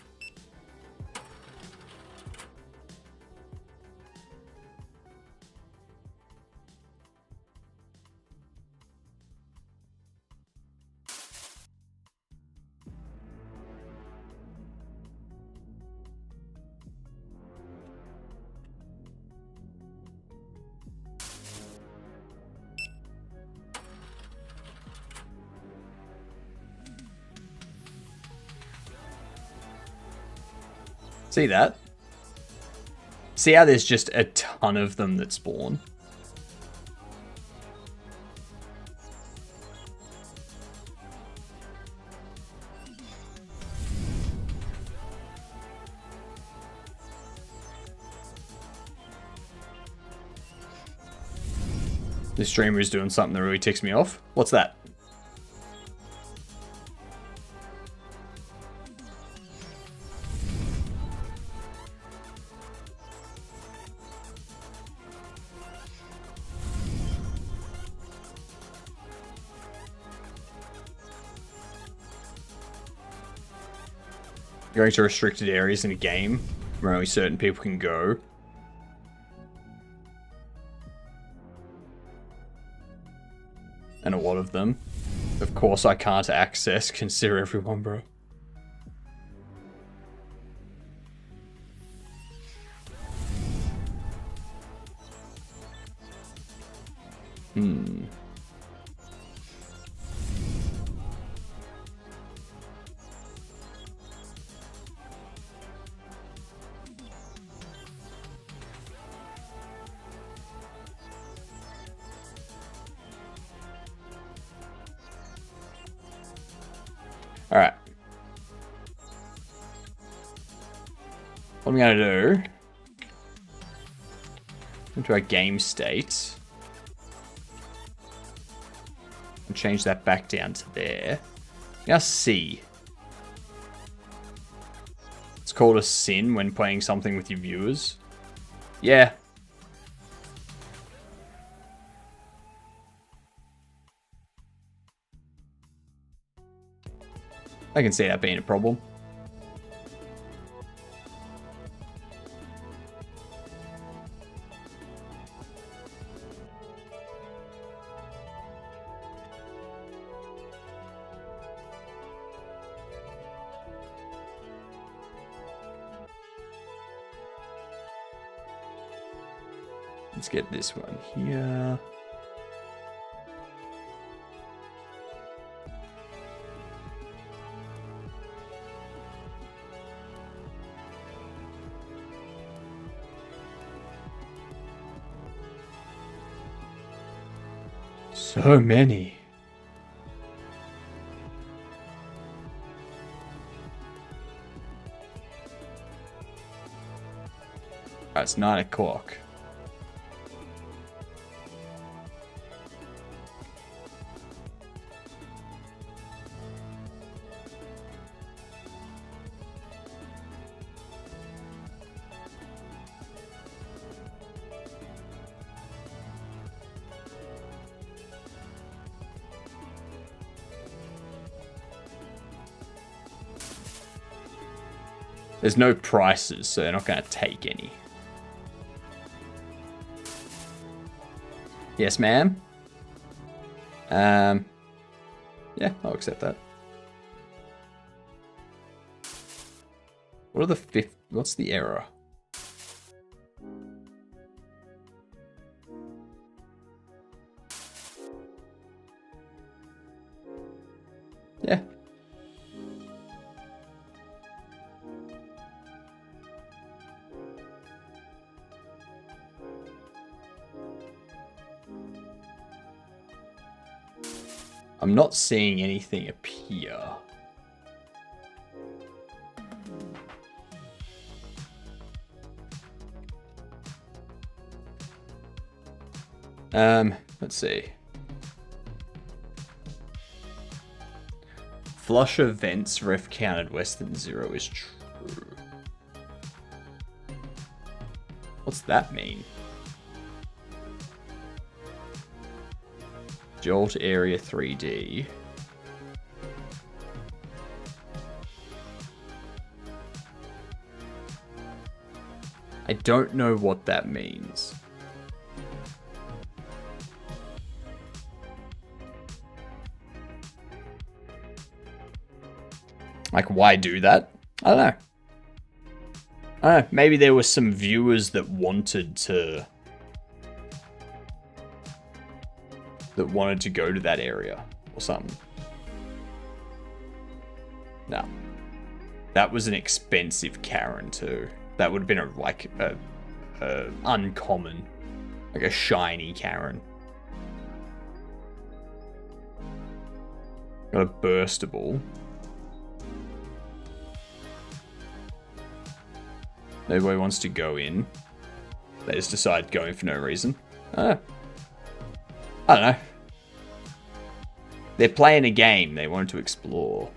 [SPEAKER 1] See that? See how there's just a ton of them that spawn? This streamer is doing something that really ticks me off. What's that? Going to restricted areas in a game where only certain people can go. And a lot of them. Of course I can't access. Consider everyone, bro. Alright. What I'm going to do... into our game state. And change that back down to there. Now C. It's called a sin when playing something with your viewers. Yeah. I can see that being a problem. Let's get this one here. So many. It's 9 o'clock. There's no prices, so they're not going to take any. Yes, ma'am. Yeah, I'll accept that. What are the fifth? What's the error? Yeah. I'm not seeing anything appear. Let's see. Flush events ref counted less than 0 is true. What's that mean? Jolt area 3D. I don't know what that means. Like, why do that? I don't know. I don't know. Maybe there were some viewers that wanted to... go to that area or something. No. That was an expensive Karen too. That would have been a uncommon, like a shiny Karen. Got a burstable. Nobody wants to go in. They just decide going for no reason. I don't know. They're playing a game. They wanted to explore.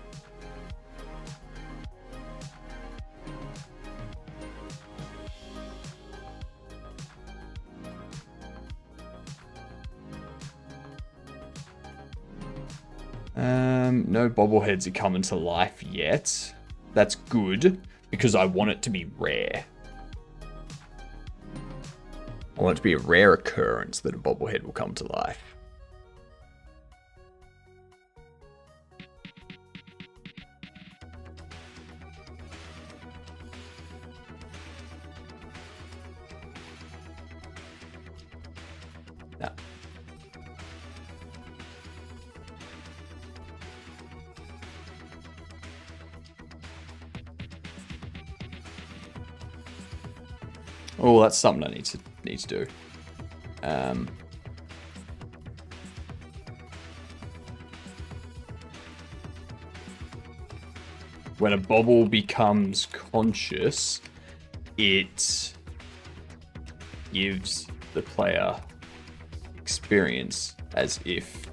[SPEAKER 1] No bobbleheads are coming to life yet. That's good, because I want it to be rare. I want it to be a rare occurrence that a bobblehead will come to life. Yeah. Oh, that's something I need to do. When a bobble becomes conscious, it gives the player experience as if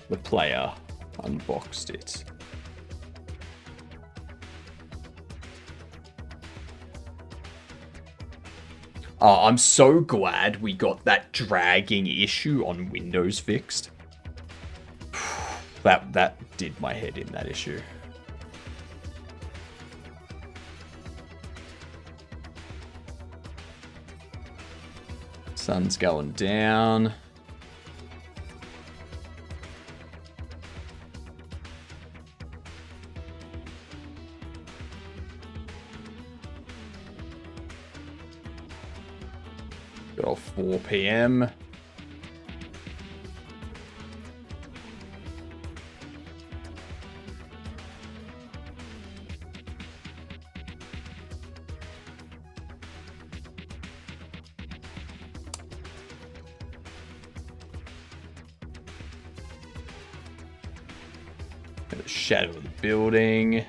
[SPEAKER 1] the player unboxed it. Oh, I'm so glad we got that dragging issue on Windows fixed. That did my head in, that issue. Sun's going down. Got off 4 p.m. Got the shadow of the building.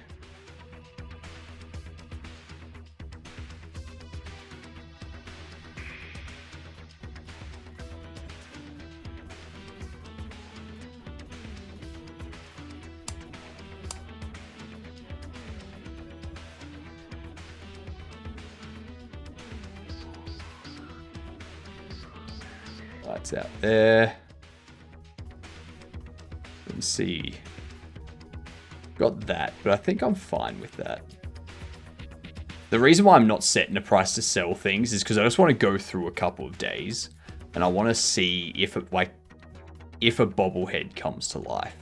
[SPEAKER 1] Lights out there. Let's see. Got that, but I think I'm fine with that. The reason why I'm not setting a price to sell things is because I just want to go through a couple of days and I want to see if it, like, if a bobblehead comes to life.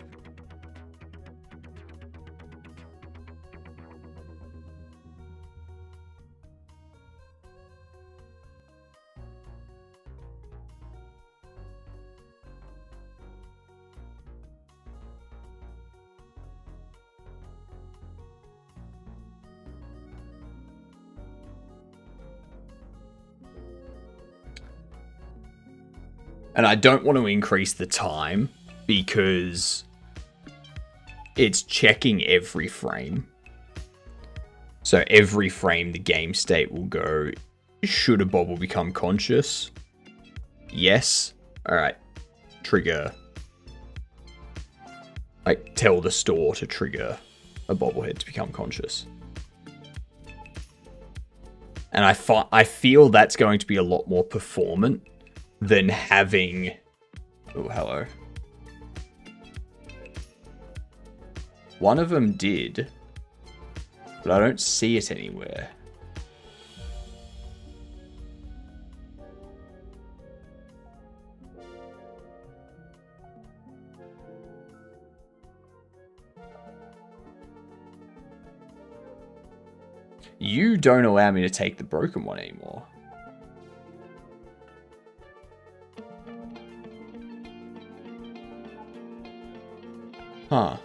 [SPEAKER 1] And I don't want to increase the time because it's checking every frame. So every frame the game state will go, should a bobble become conscious? Yes. All right. Trigger. Like, tell the store to trigger a bobblehead to become conscious. And I feel that's going to be a lot more performant than having... Oh, hello. One of them did, but I don't see it anywhere. You don't allow me to take the broken one anymore. Huh.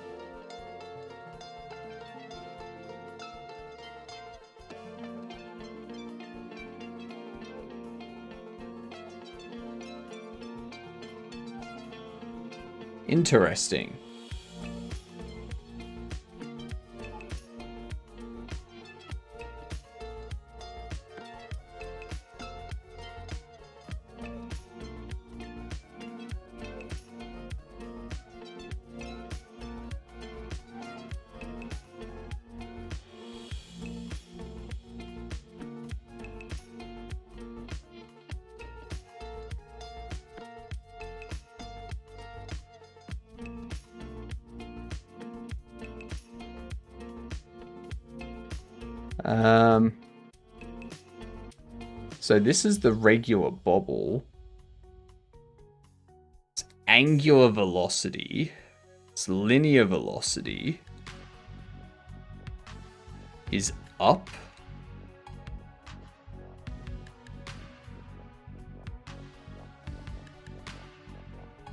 [SPEAKER 1] Interesting. So this is the regular bobble. It's angular velocity. It's linear velocity. Is up.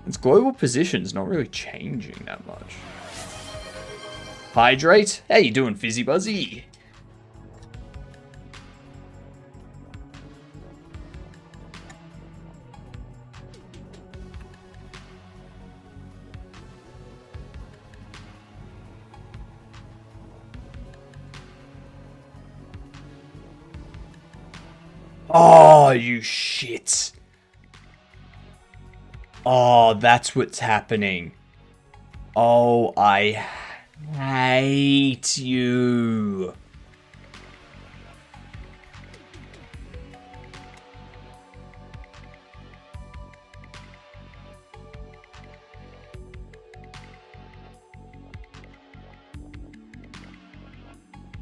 [SPEAKER 1] Its global position's not really changing that much. Hydrate? How you doing, Fizzy Buzzy? Oh, you shit. Oh, that's what's happening. Oh, I hate you.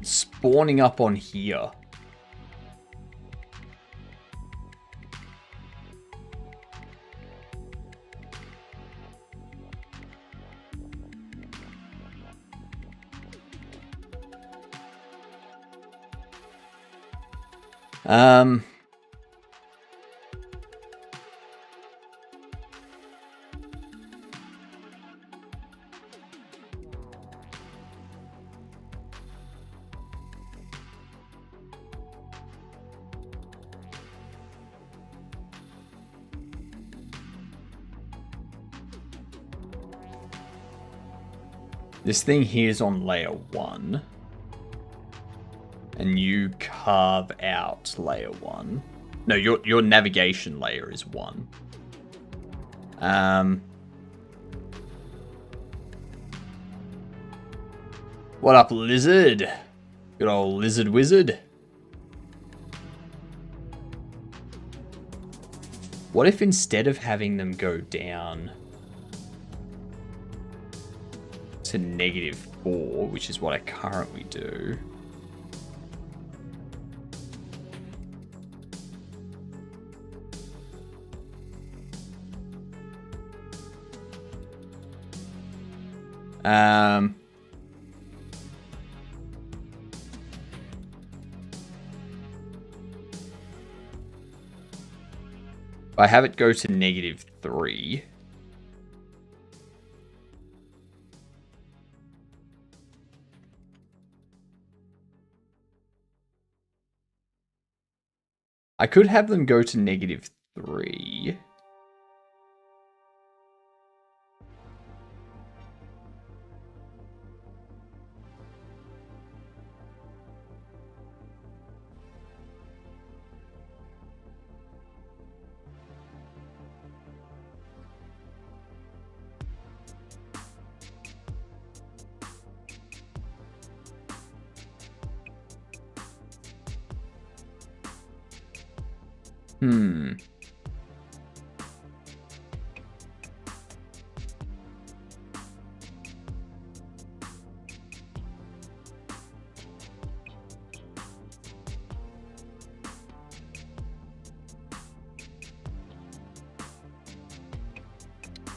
[SPEAKER 1] Spawning up on here. This thing here is on layer 1. And you carve out layer 1. No, your navigation layer is 1. What up, lizard? Good old lizard wizard. What if instead of having them go down to -4, which is what I currently do, I have it go to -3. I could have them go to -3.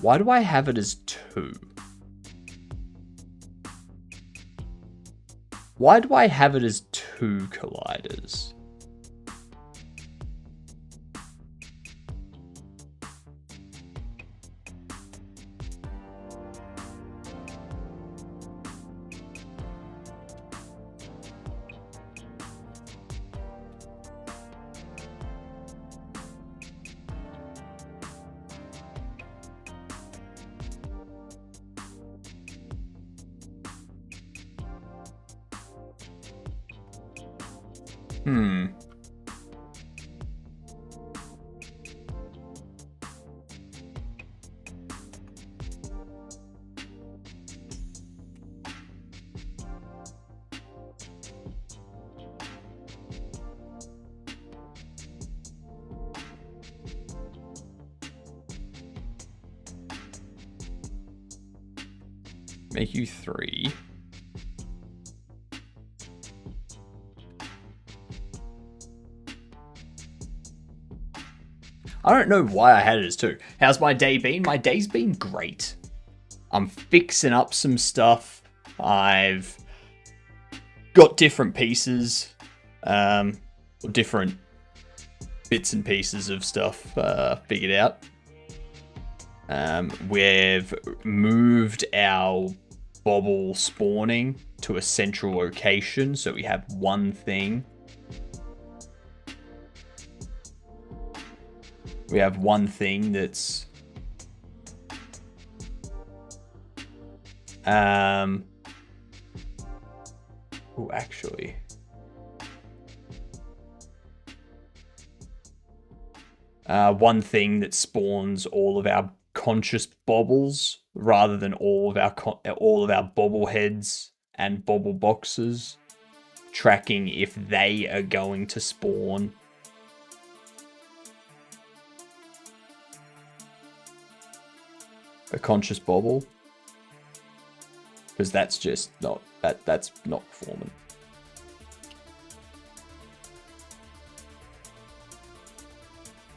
[SPEAKER 1] Why do I have it as 2? Why do I have it as 2 colliders? Make you 3. I don't know why I had it as 2. How's my day been? My day's been great. I'm fixing up some stuff. I've got different pieces, different bits and pieces of stuff figured out. We've moved our bobble spawning to a central location, so we have one thing. We have one thing that's actually, one thing that spawns all of our conscious bobbles rather than all of our bobble heads and bobble boxes, tracking if they are going to spawn a conscious bobble, because that's just not that's not performant.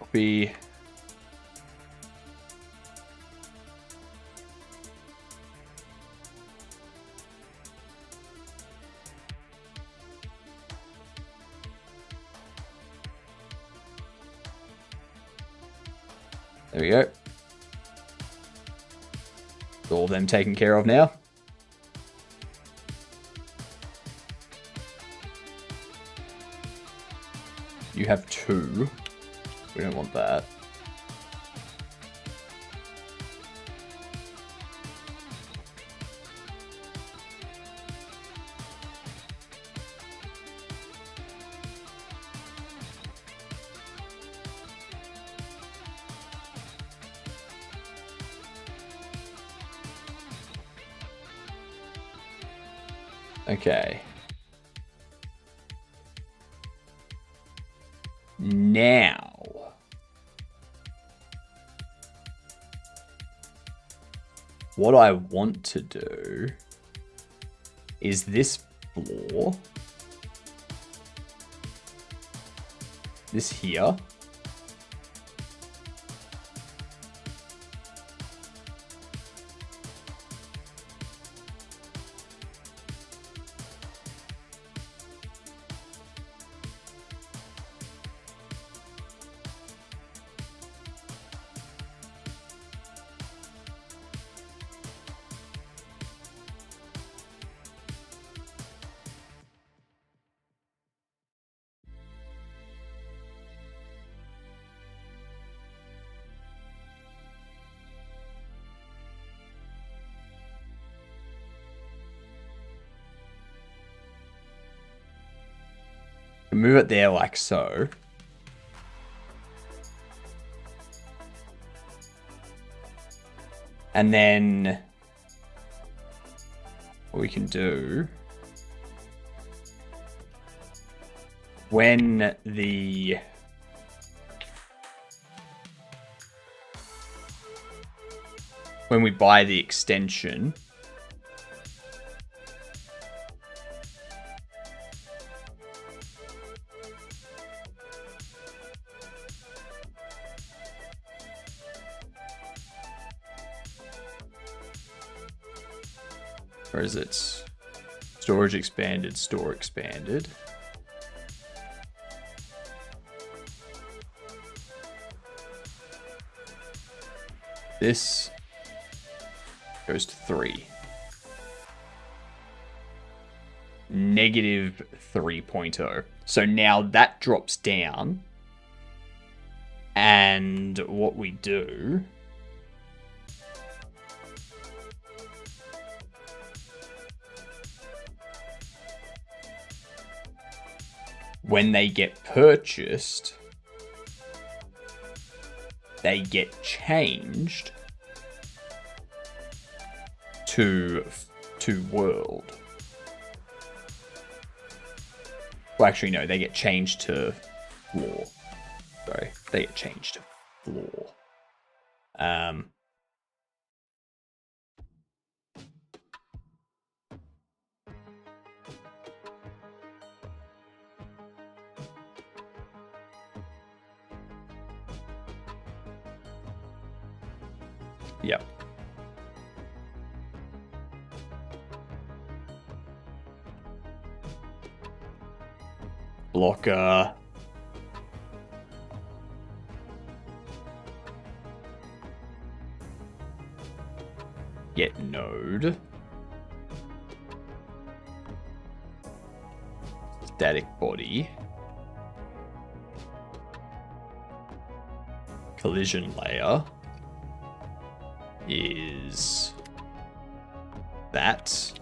[SPEAKER 1] Copy. There we go. All of them taken care of now. You have 2. We don't want that. Okay. Now, what I want to do is this floor, this here, move it there like so. And then what we can do, when we buy the extension, where is it? Storage expanded, store expanded. This goes to 3. Negative 3.0. So now that drops down. And what we do, when they get purchased, they get changed to world. Well, actually, no, they get changed to floor. Sorry, they get changed to floor. Yep. Blocker. Get node. Static body. Collision layer is that.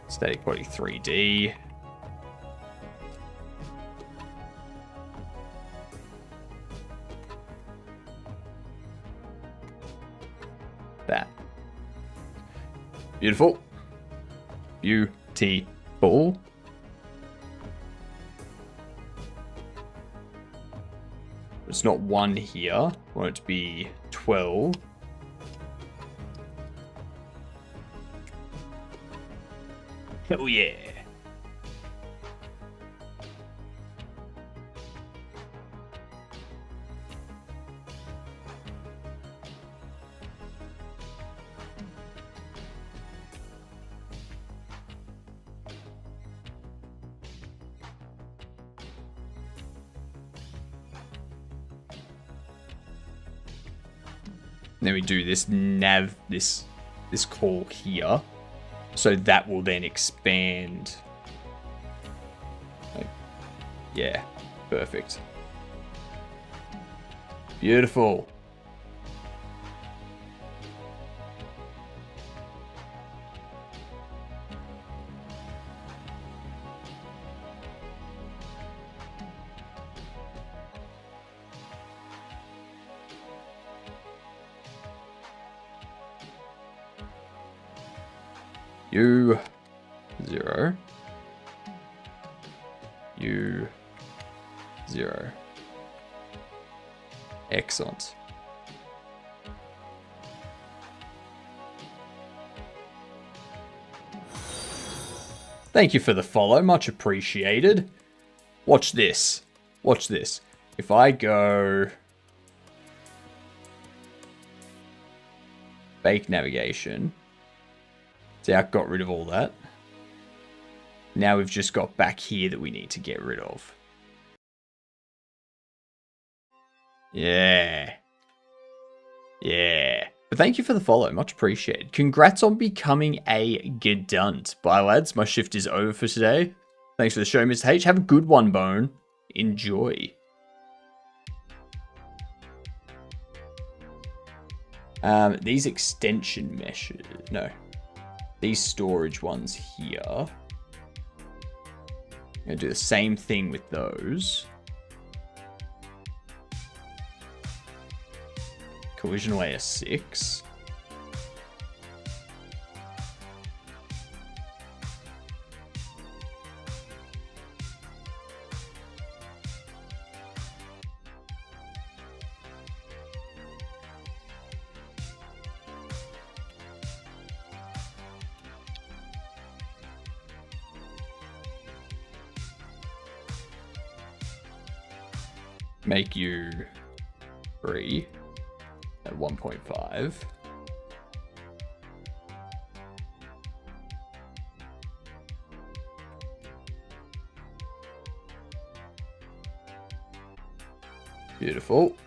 [SPEAKER 1] Static body 3D. That. Beautiful. Beautiful. It's not 1 here. Want it to be 12. Oh yeah. Then we do this nav, this call here. So that will then expand. Yeah, perfect. Beautiful. U0. U0. Excellent. Thank you for the follow, much appreciated. Watch this. Watch this. If I go bake navigation. See, I got rid of all that. Now we've just got back here that we need to get rid of. Yeah. Yeah. But thank you for the follow. Much appreciated. Congrats on becoming a Gedunt. Bye, lads. My shift is over for today. Thanks for the show, Mr. H. Have a good one, Bone. Enjoy. These extension meshes. No. These storage ones here. I'm going to do the same thing with those. Collision layer 6. Make you 3 at 1.5. Beautiful.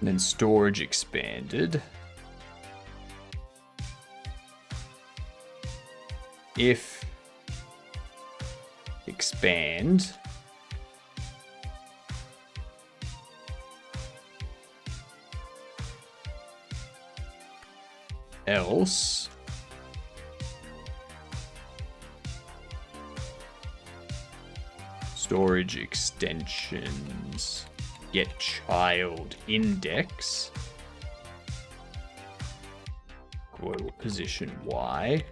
[SPEAKER 1] And then storage expanded. If expand else storage extensions get child index global position Y.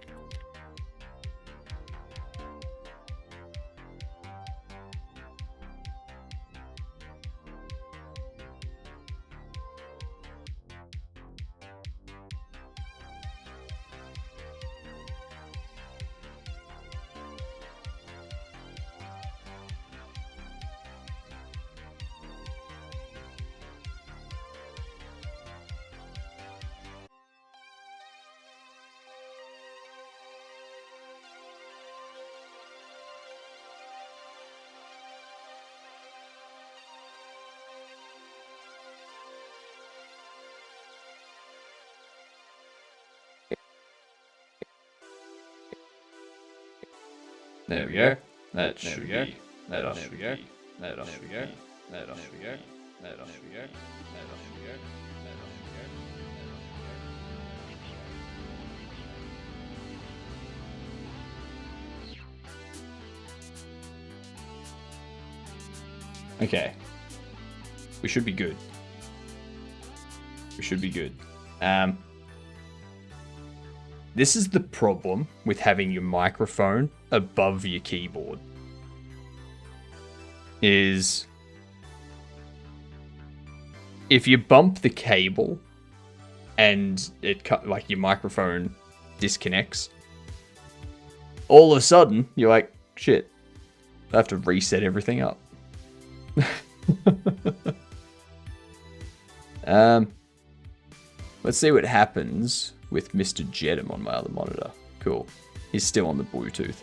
[SPEAKER 1] There we go. That should be. That should be. That should be. That should be. That should be. Okay. We should be good. We should be good. This is the problem with having your microphone above your keyboard. Is if you bump the cable and like your microphone disconnects, all of a sudden you're like, shit, I have to reset everything up. Let's see what happens with Mr. Jedem on my other monitor. Cool. He's still on the Bluetooth.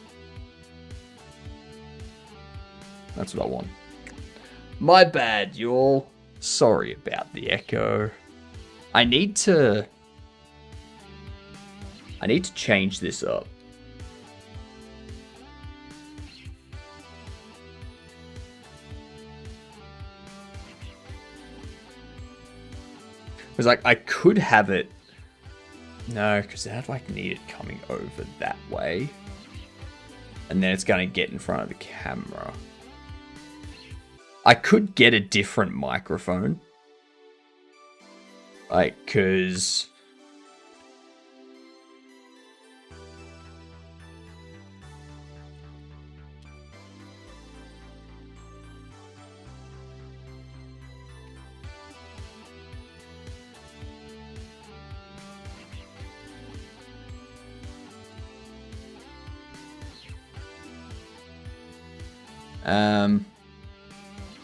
[SPEAKER 1] That's what I want. My bad, y'all. Sorry about the echo. I need to change this up. Because like I could have it. No, because I'd like need it coming over that way. And then it's going to get in front of the camera. I could get a different microphone. Like, because...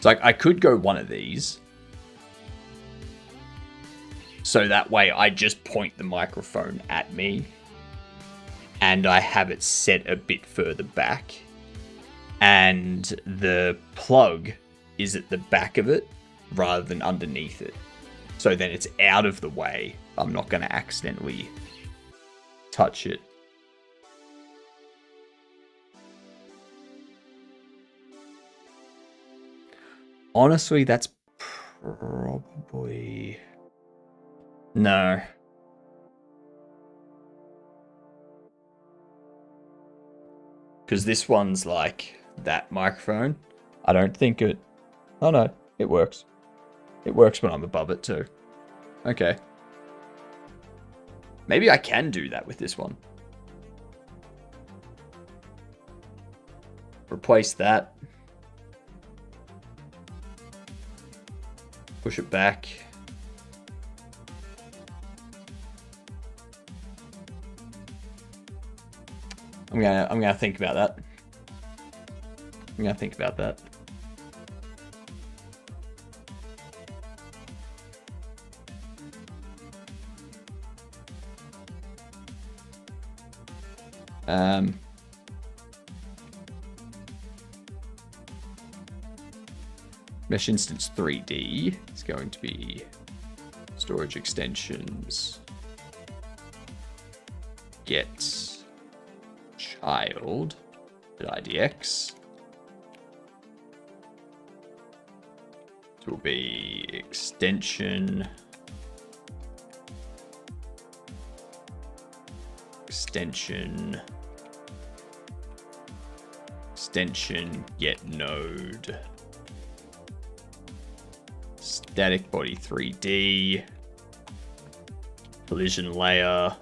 [SPEAKER 1] So I could go one of these. So that way I just point the microphone at me. And I have it set a bit further back. And the plug is at the back of it rather than underneath it. So then it's out of the way. I'm not going to accidentally touch it. Honestly, that's probably... No. Because this one's like that microphone. I don't think it... Oh no, it works. It works when I'm above it too. Okay. Maybe I can do that with this one. Replace that. Push it back. I'm gonna think about that. I'm gonna think about that. Mesh Instance 3D is going to be storage extensions. Get child .idx. It will be extension. Extension get node. Static body 3D. Collision layer.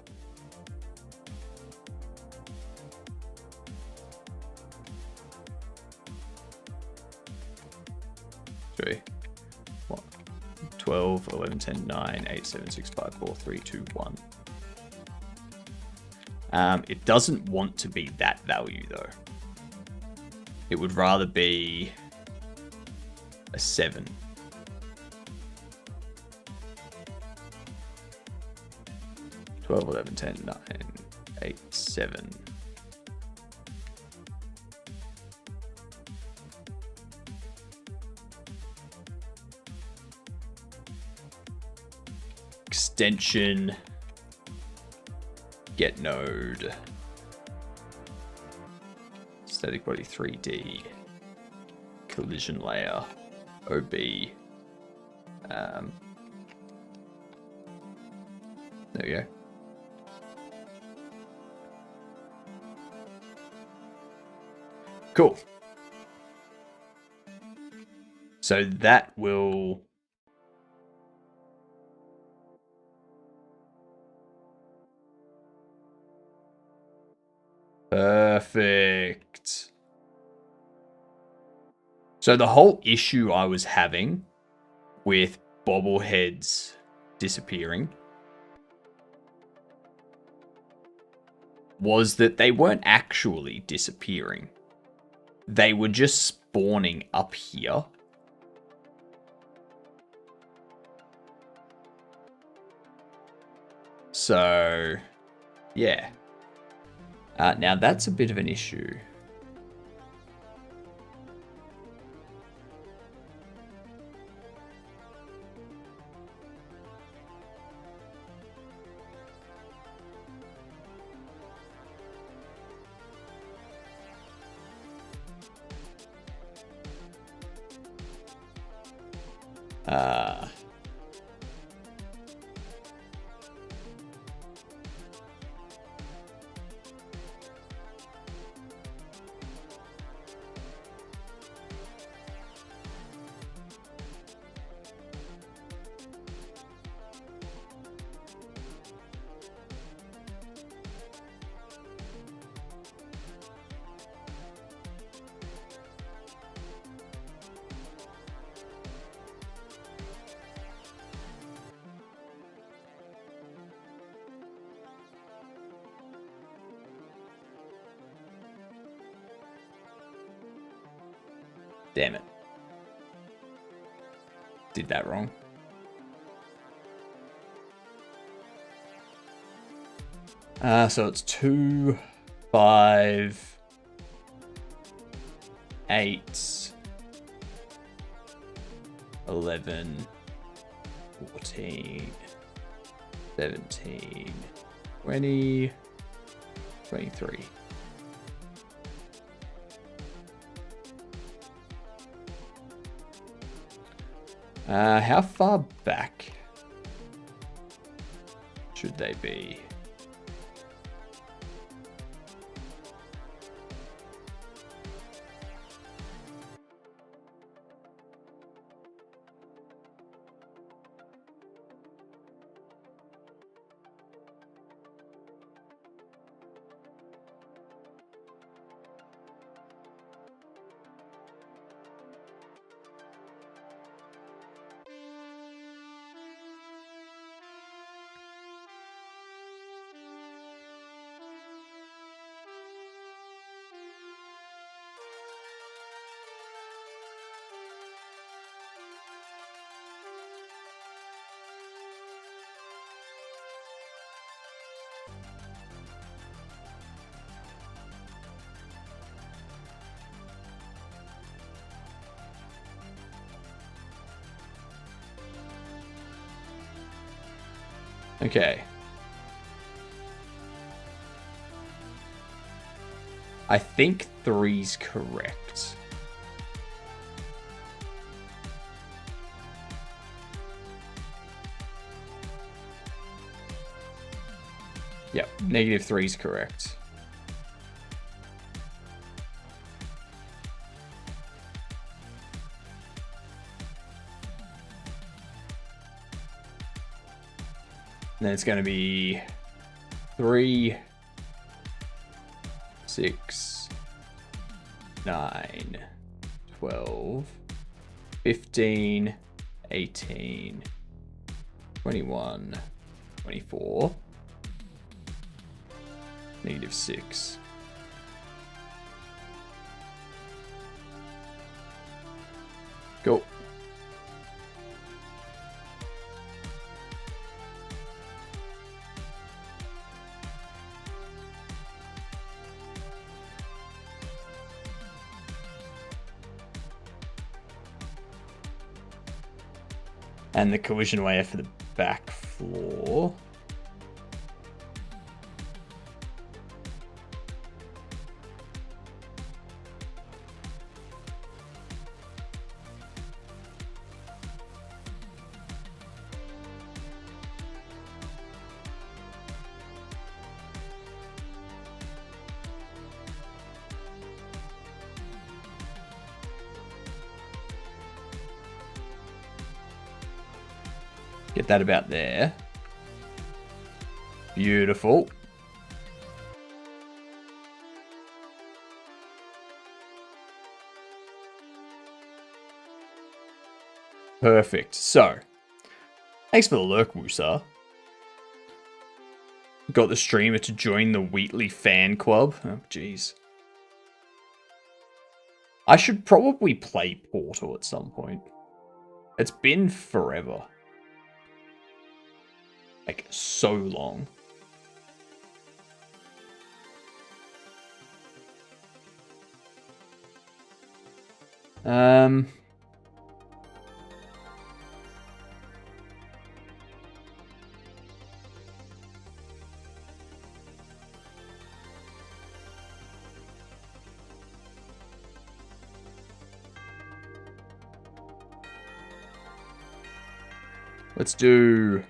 [SPEAKER 1] Sorry. What? 12, 11, 10, 9, 8, 7, 6, 5, 4, 3, 2, 1. It doesn't want to be that value though. It would rather be a 7. Twelve, 11, 10, 9, 8, 7. Extension get node. Static body 3D. Collision layer. OB. There we go. Cool. So that will... Perfect. So the whole issue I was having with bobbleheads disappearing was that they weren't actually disappearing. They were just spawning up here. So, yeah. Now that's a bit of an issue. Damn it. Did that wrong. So it's 2, 5, 8, 11, 14, 17, 20, 23. How far back should they be? Okay. I think 3's correct. Yep, -3's correct. And then it's going to be 3, 6, 9, 12, 15, 18, 21, 24, -6. Go. And the collision wire for the back floor. Get that about there. Beautiful. Perfect. So, thanks for the lurk, Woosa. Got the streamer to join the Wheatley fan club. Oh, jeez. I should probably play Portal at some point. It's been forever. Like, so long. Let's do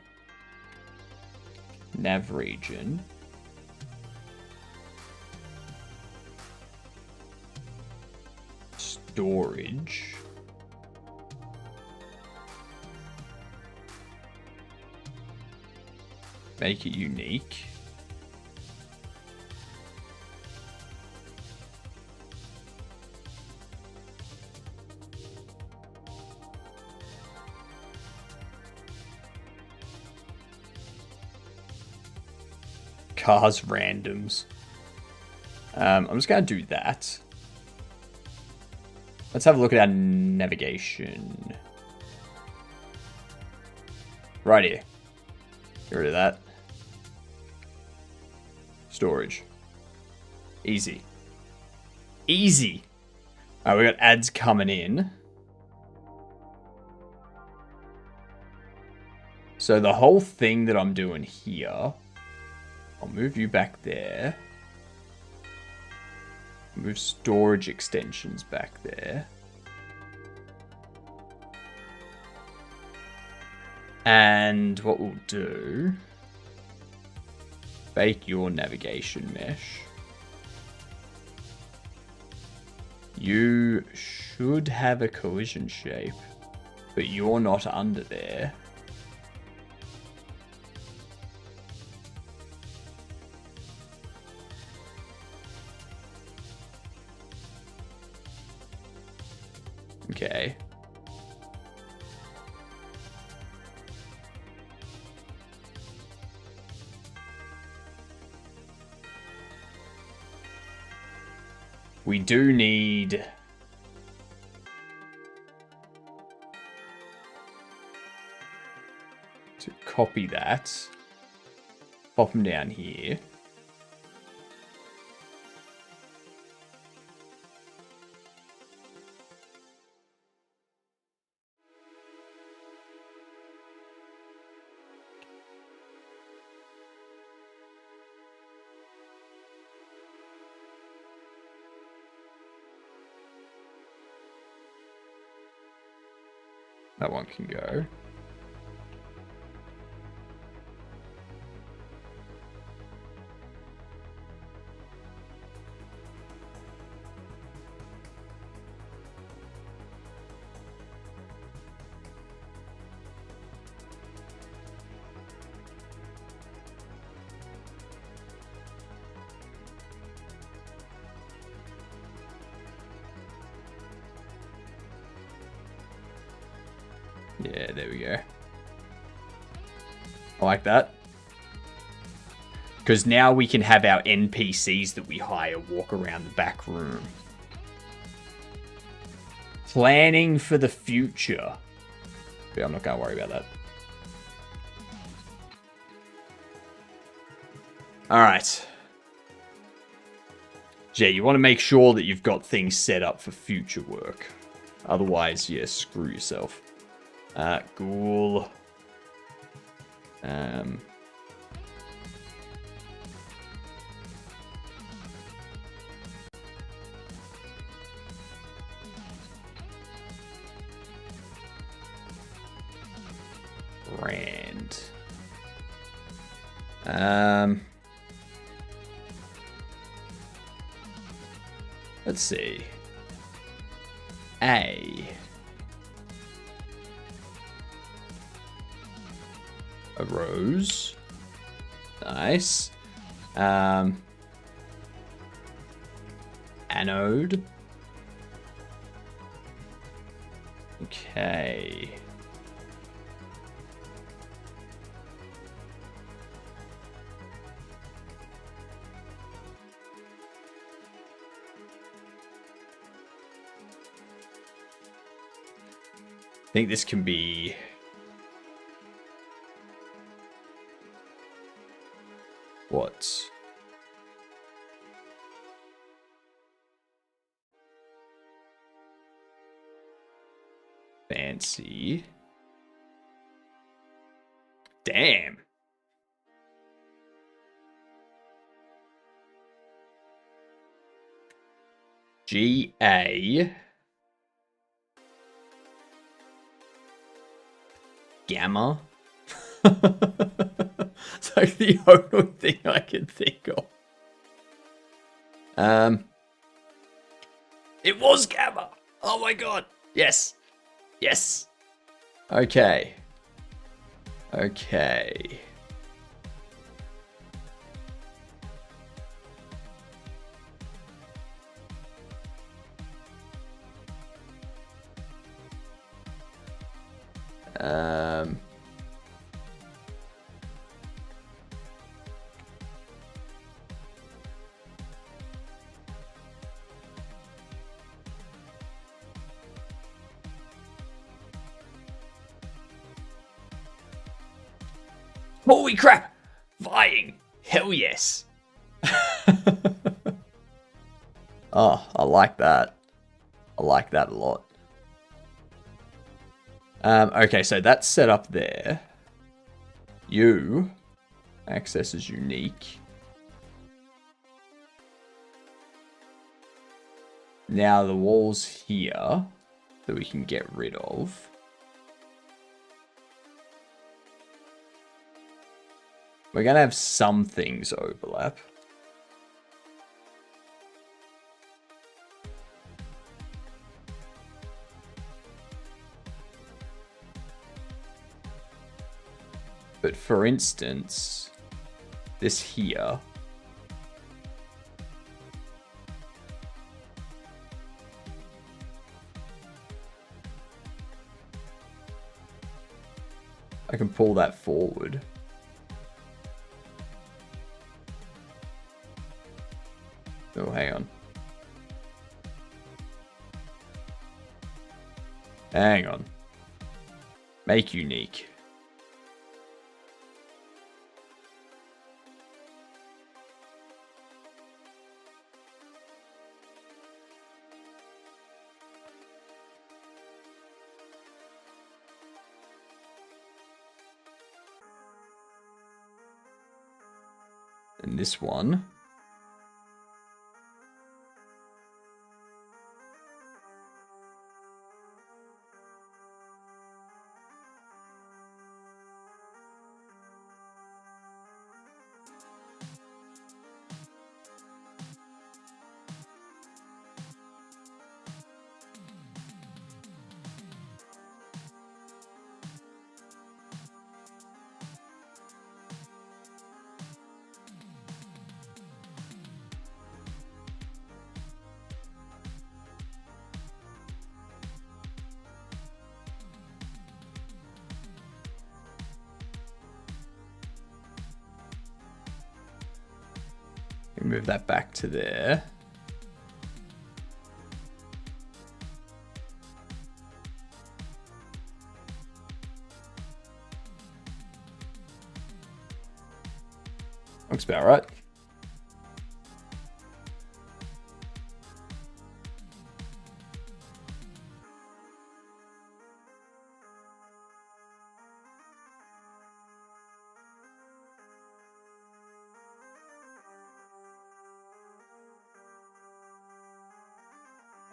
[SPEAKER 1] nav region. Storage. Make it unique. Cars randoms. I'm just going to do that. Let's have a look at our navigation. Right here. Get rid of that. Storage. Easy. Easy. Alright, we got ads coming in. So the whole thing that I'm doing here, I'll move you back there. Move storage extensions back there. And what we'll do, bake your navigation mesh. You should have a collision shape, but you're not under there. Okay. We do need to copy that. Pop them down here. That one can go. Yeah, there we go. I like that. Because now we can have our NPCs that we hire walk around the back room. Planning for the future. Yeah, I'm not going to worry about that. Alright. Yeah, you want to make sure that you've got things set up for future work. Otherwise, yeah, screw yourself. Ghoul. Rand. Let's see. A. A rose. Nice. Anode. Okay. I think this can be... What? Fancy. Damn. GA. Gamma. It's like the only thing I can think of. It was Gamma. Oh my god. Yes. Yes. Okay. Okay. Holy crap! Vying! Hell yes! Oh, I like that. I like that a lot. Okay, so that's set up there. Access is unique. Now the walls here that we can get rid of. We're going to have some things overlap. But for instance, this here. I can pull that forward. Oh, hang on. Hang on. Make unique. And this one. Move that back to there. Looks about right.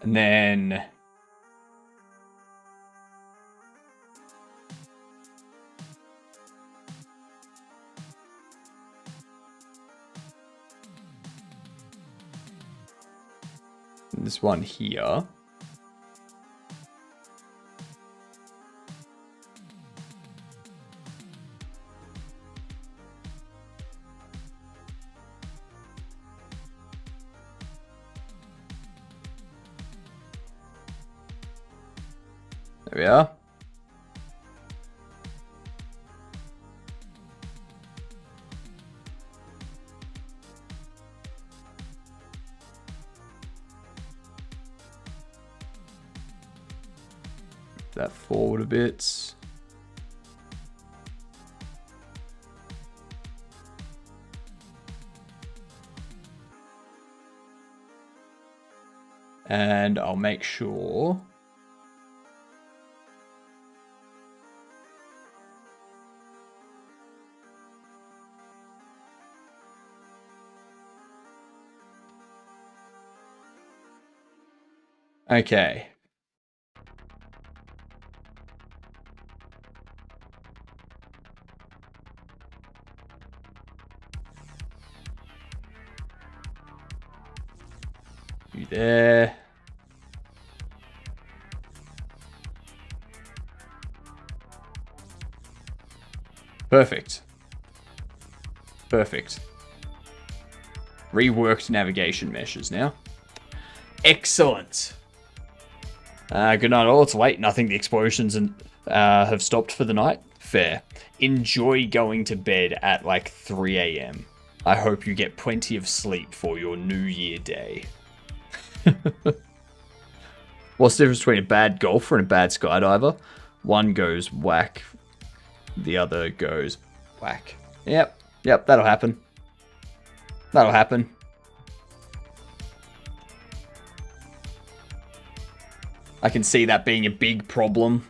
[SPEAKER 1] And then this one here. There we are. That forward a bit. And I'll make sure okay. You there. Perfect. Perfect. Reworked navigation meshes now. Excellent. Good night all. It's late and I think the explosions have stopped for the night. Fair. Enjoy going to bed at like 3 a.m. I hope you get plenty of sleep for your New Year day. What's the difference between a bad golfer and a bad skydiver? One goes whack. The other goes whack. Yep, that'll happen. That'll happen. I can see that being a big problem.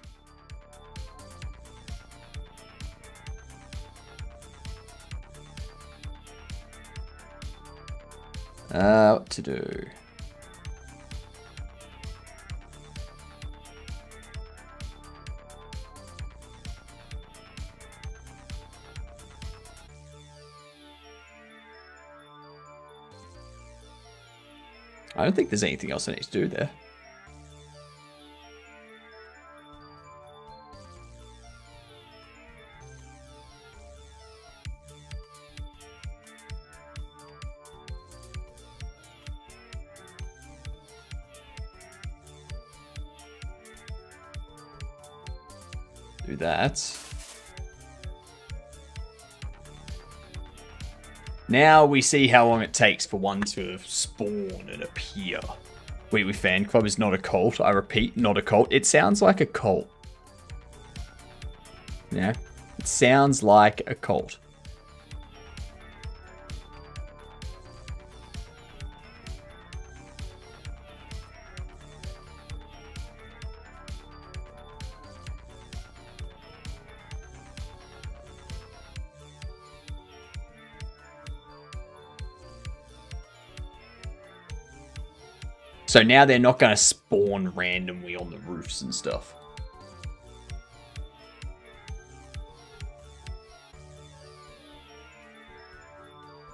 [SPEAKER 1] What to do? I don't think there's anything else I need to do there. Do that. Now we see how long it takes for one to spawn and appear. Wheatley Fan Club is not a cult. I repeat, not a cult. It sounds like a cult. Yeah, it sounds like a cult. So now they're not going to spawn randomly on the roofs and stuff.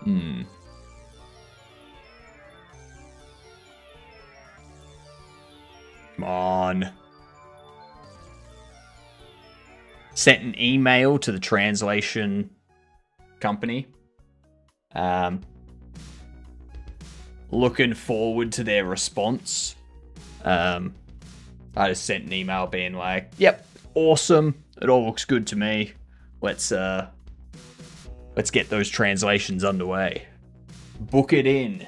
[SPEAKER 1] Come on. Sent an email to the translation company. Looking forward to their response. I just sent an email being like, yep, awesome. It all looks good to me. Let's get those translations underway. Book it in.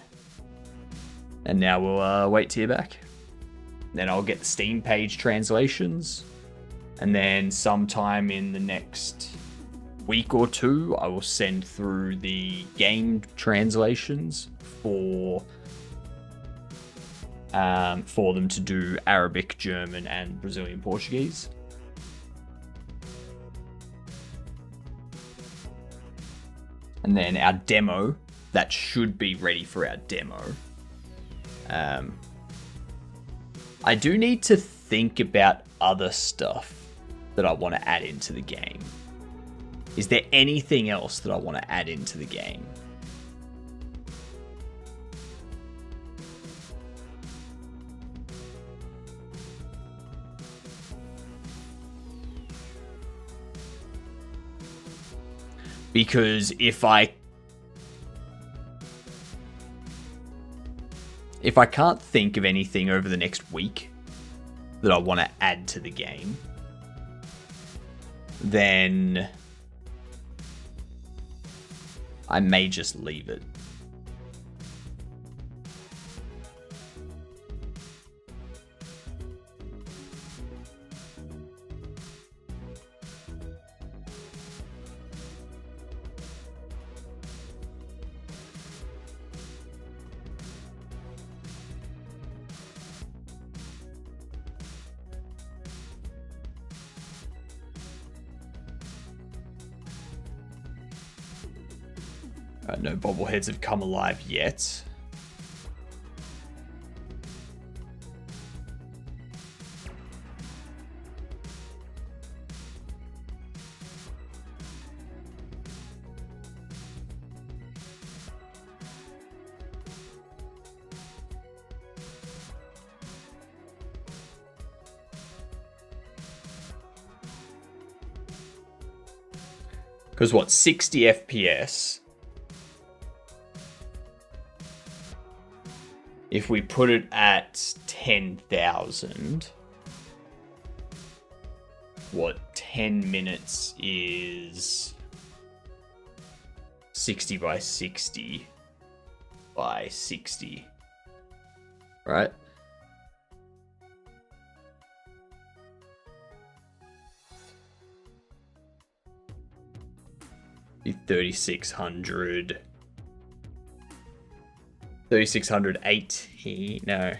[SPEAKER 1] And now we'll wait to hear back. Then I'll get the Steam page translations. And then sometime in the next week or two, I will send through the game translations for them to do Arabic, German, and Brazilian Portuguese. And then our demo, that should be ready for our demo. I do need to think about other stuff that I want to add into the game. Is there anything else that I want to add into the game? Because if I can't think of anything over the next week, that I want to add to the game, then I may just leave it. No bobbleheads have come alive yet. Because what, 60 FPS? If we put it at 10,000, what, 10 minutes is 60 by 60 by 60, right? Be 3,600. 3,680, no. How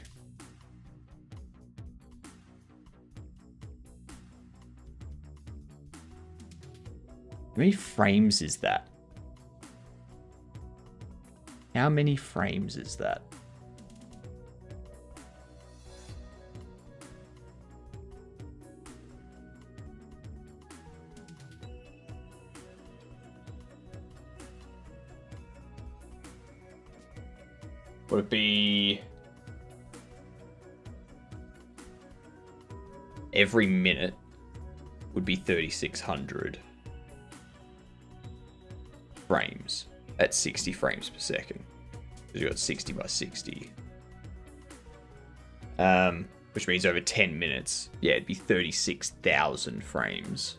[SPEAKER 1] many frames is that? How many frames is that? Would it be every minute would be 3,600 frames at 60 frames per second. Because you got 60 by 60. Which means over 10 minutes, yeah, it'd be 36,000 frames.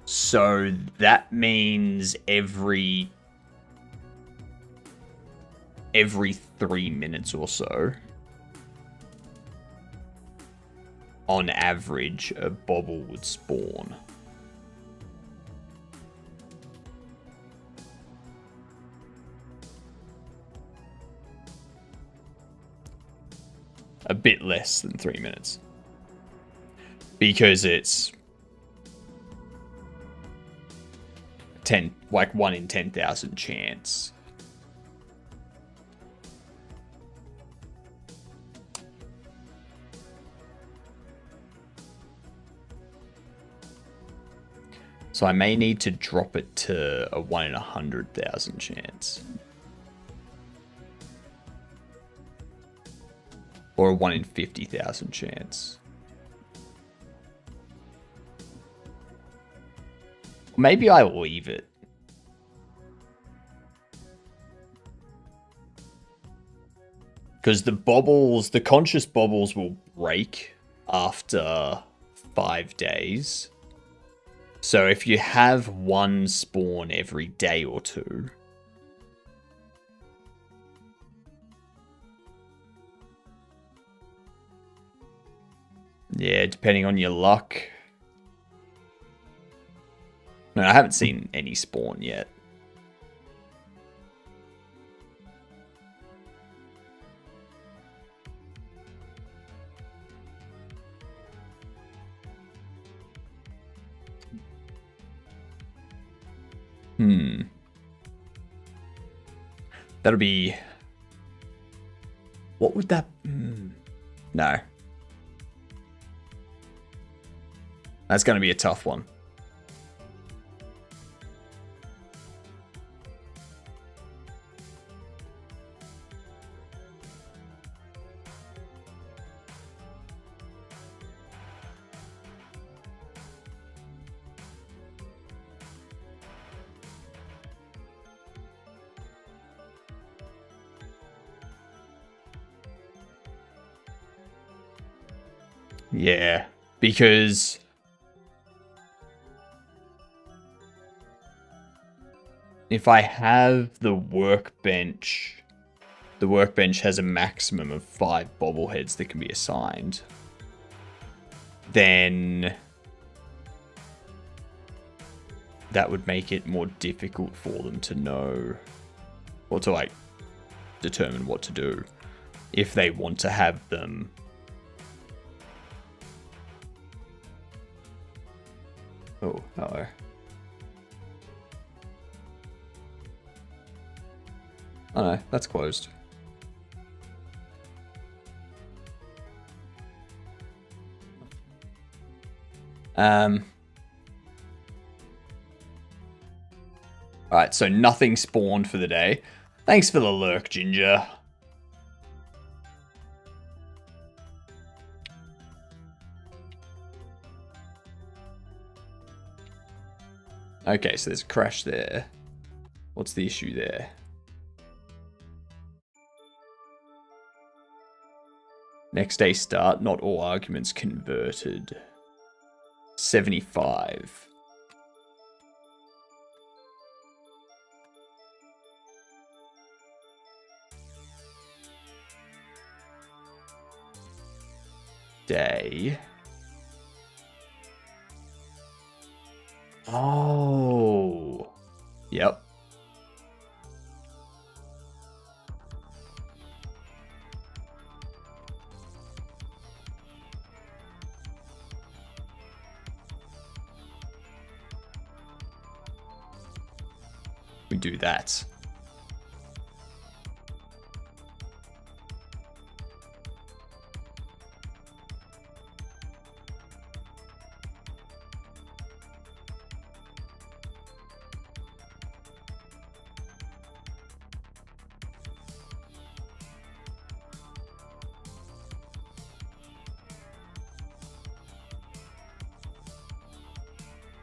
[SPEAKER 1] So that means every 3 minutes or so, on average, a bobble would spawn. A bit less than 3 minutes. Because it's 1 in 10,000 chance. So I may need to drop it to a 1 in 100,000 chance. Or a 1 in 50,000 chance. Maybe I leave it. Because the conscious bobbles will break after 5 days. So if you have one spawn every day or two, yeah, depending on your luck. No, I haven't seen any spawn yet. That'll be... What would that... No. That's going to be a tough one. Yeah, because if I have the workbench has a maximum of 5 bobbleheads that can be assigned. Then that would make it more difficult for them to know, or to like determine what to do if they want to have them. Oh, hello. Oh no, that's closed. Alright, so nothing spawned for the day. Thanks for the lurk, Ginger. Okay, so there's a crash there. What's the issue there? Next day start, not all arguments converted. 75. Day. Oh. Yep. We do that.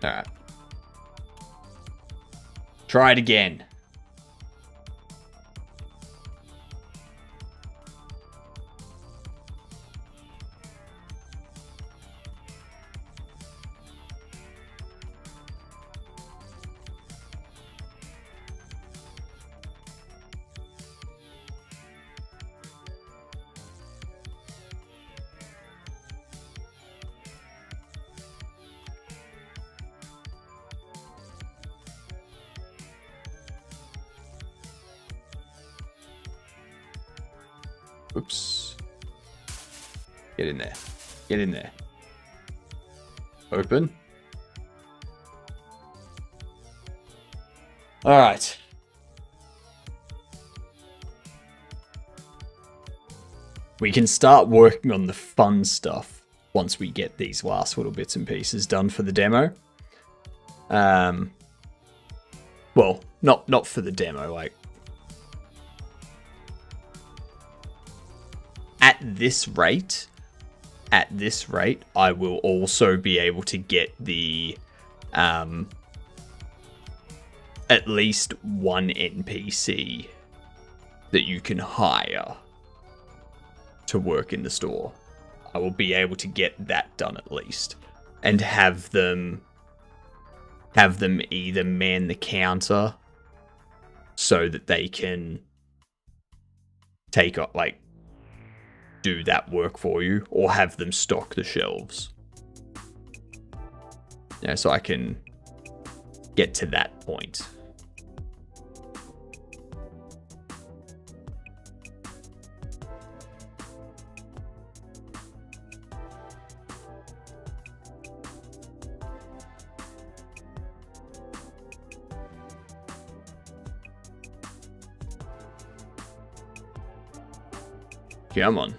[SPEAKER 1] All right. Try it again. Oops. Get in there. Get in there. Open. All right. We can start working on the fun stuff once we get these last little bits and pieces done for the demo. Well, not for the demo, like at this rate, I will also be able to get the at least one NPC that you can hire to work in the store. I will be able to get that done at least, and have them either man the counter so that they can take up, like, do that work for you, or have them stock the shelves. Yeah, so I can get to that point. Come on.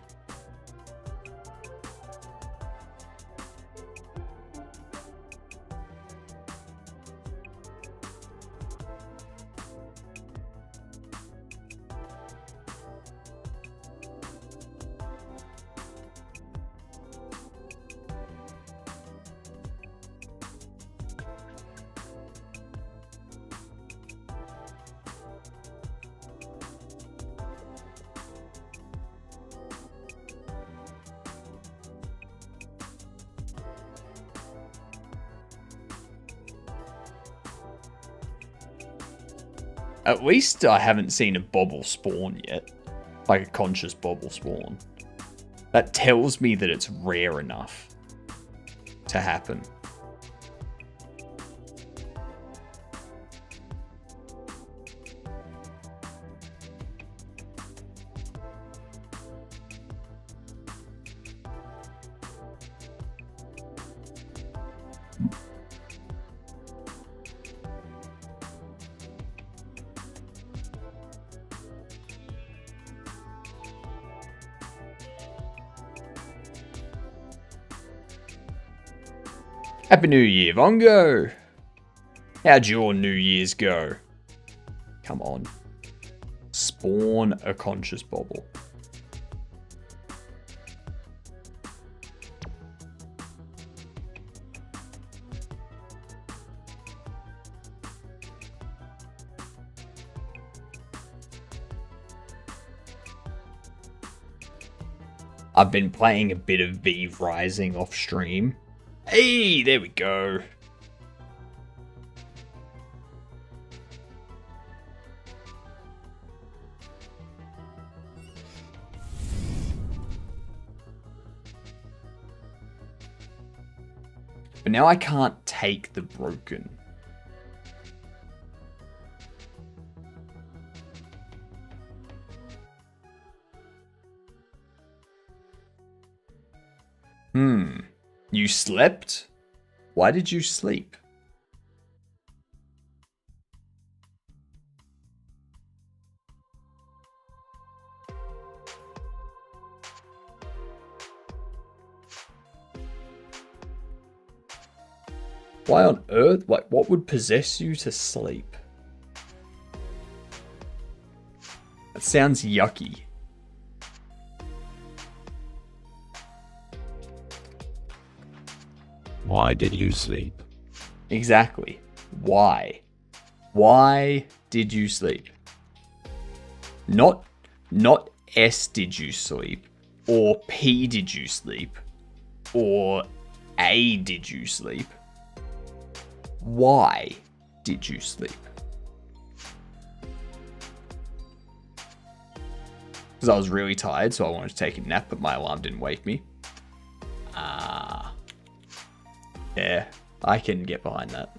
[SPEAKER 1] At least I haven't seen a bobble spawn yet. Like a conscious bobble spawn. That tells me that it's rare enough to happen. Happy New Year, Vongo! How'd your New Year's go? Come on. Spawn a conscious bobble. I've been playing a bit of V Rising off stream. Hey, there we go. But now I can't take the broken. You slept? Why did you sleep? Why on earth? What would possess you to sleep? That sounds yucky.
[SPEAKER 2] Why did you sleep?
[SPEAKER 1] Exactly. Why? Why did you sleep? Not S did you sleep, or P did you sleep, or A did you sleep. Why did you sleep? Because I was really tired, so I wanted to take a nap, but my alarm didn't wake me. Yeah, I can get behind that.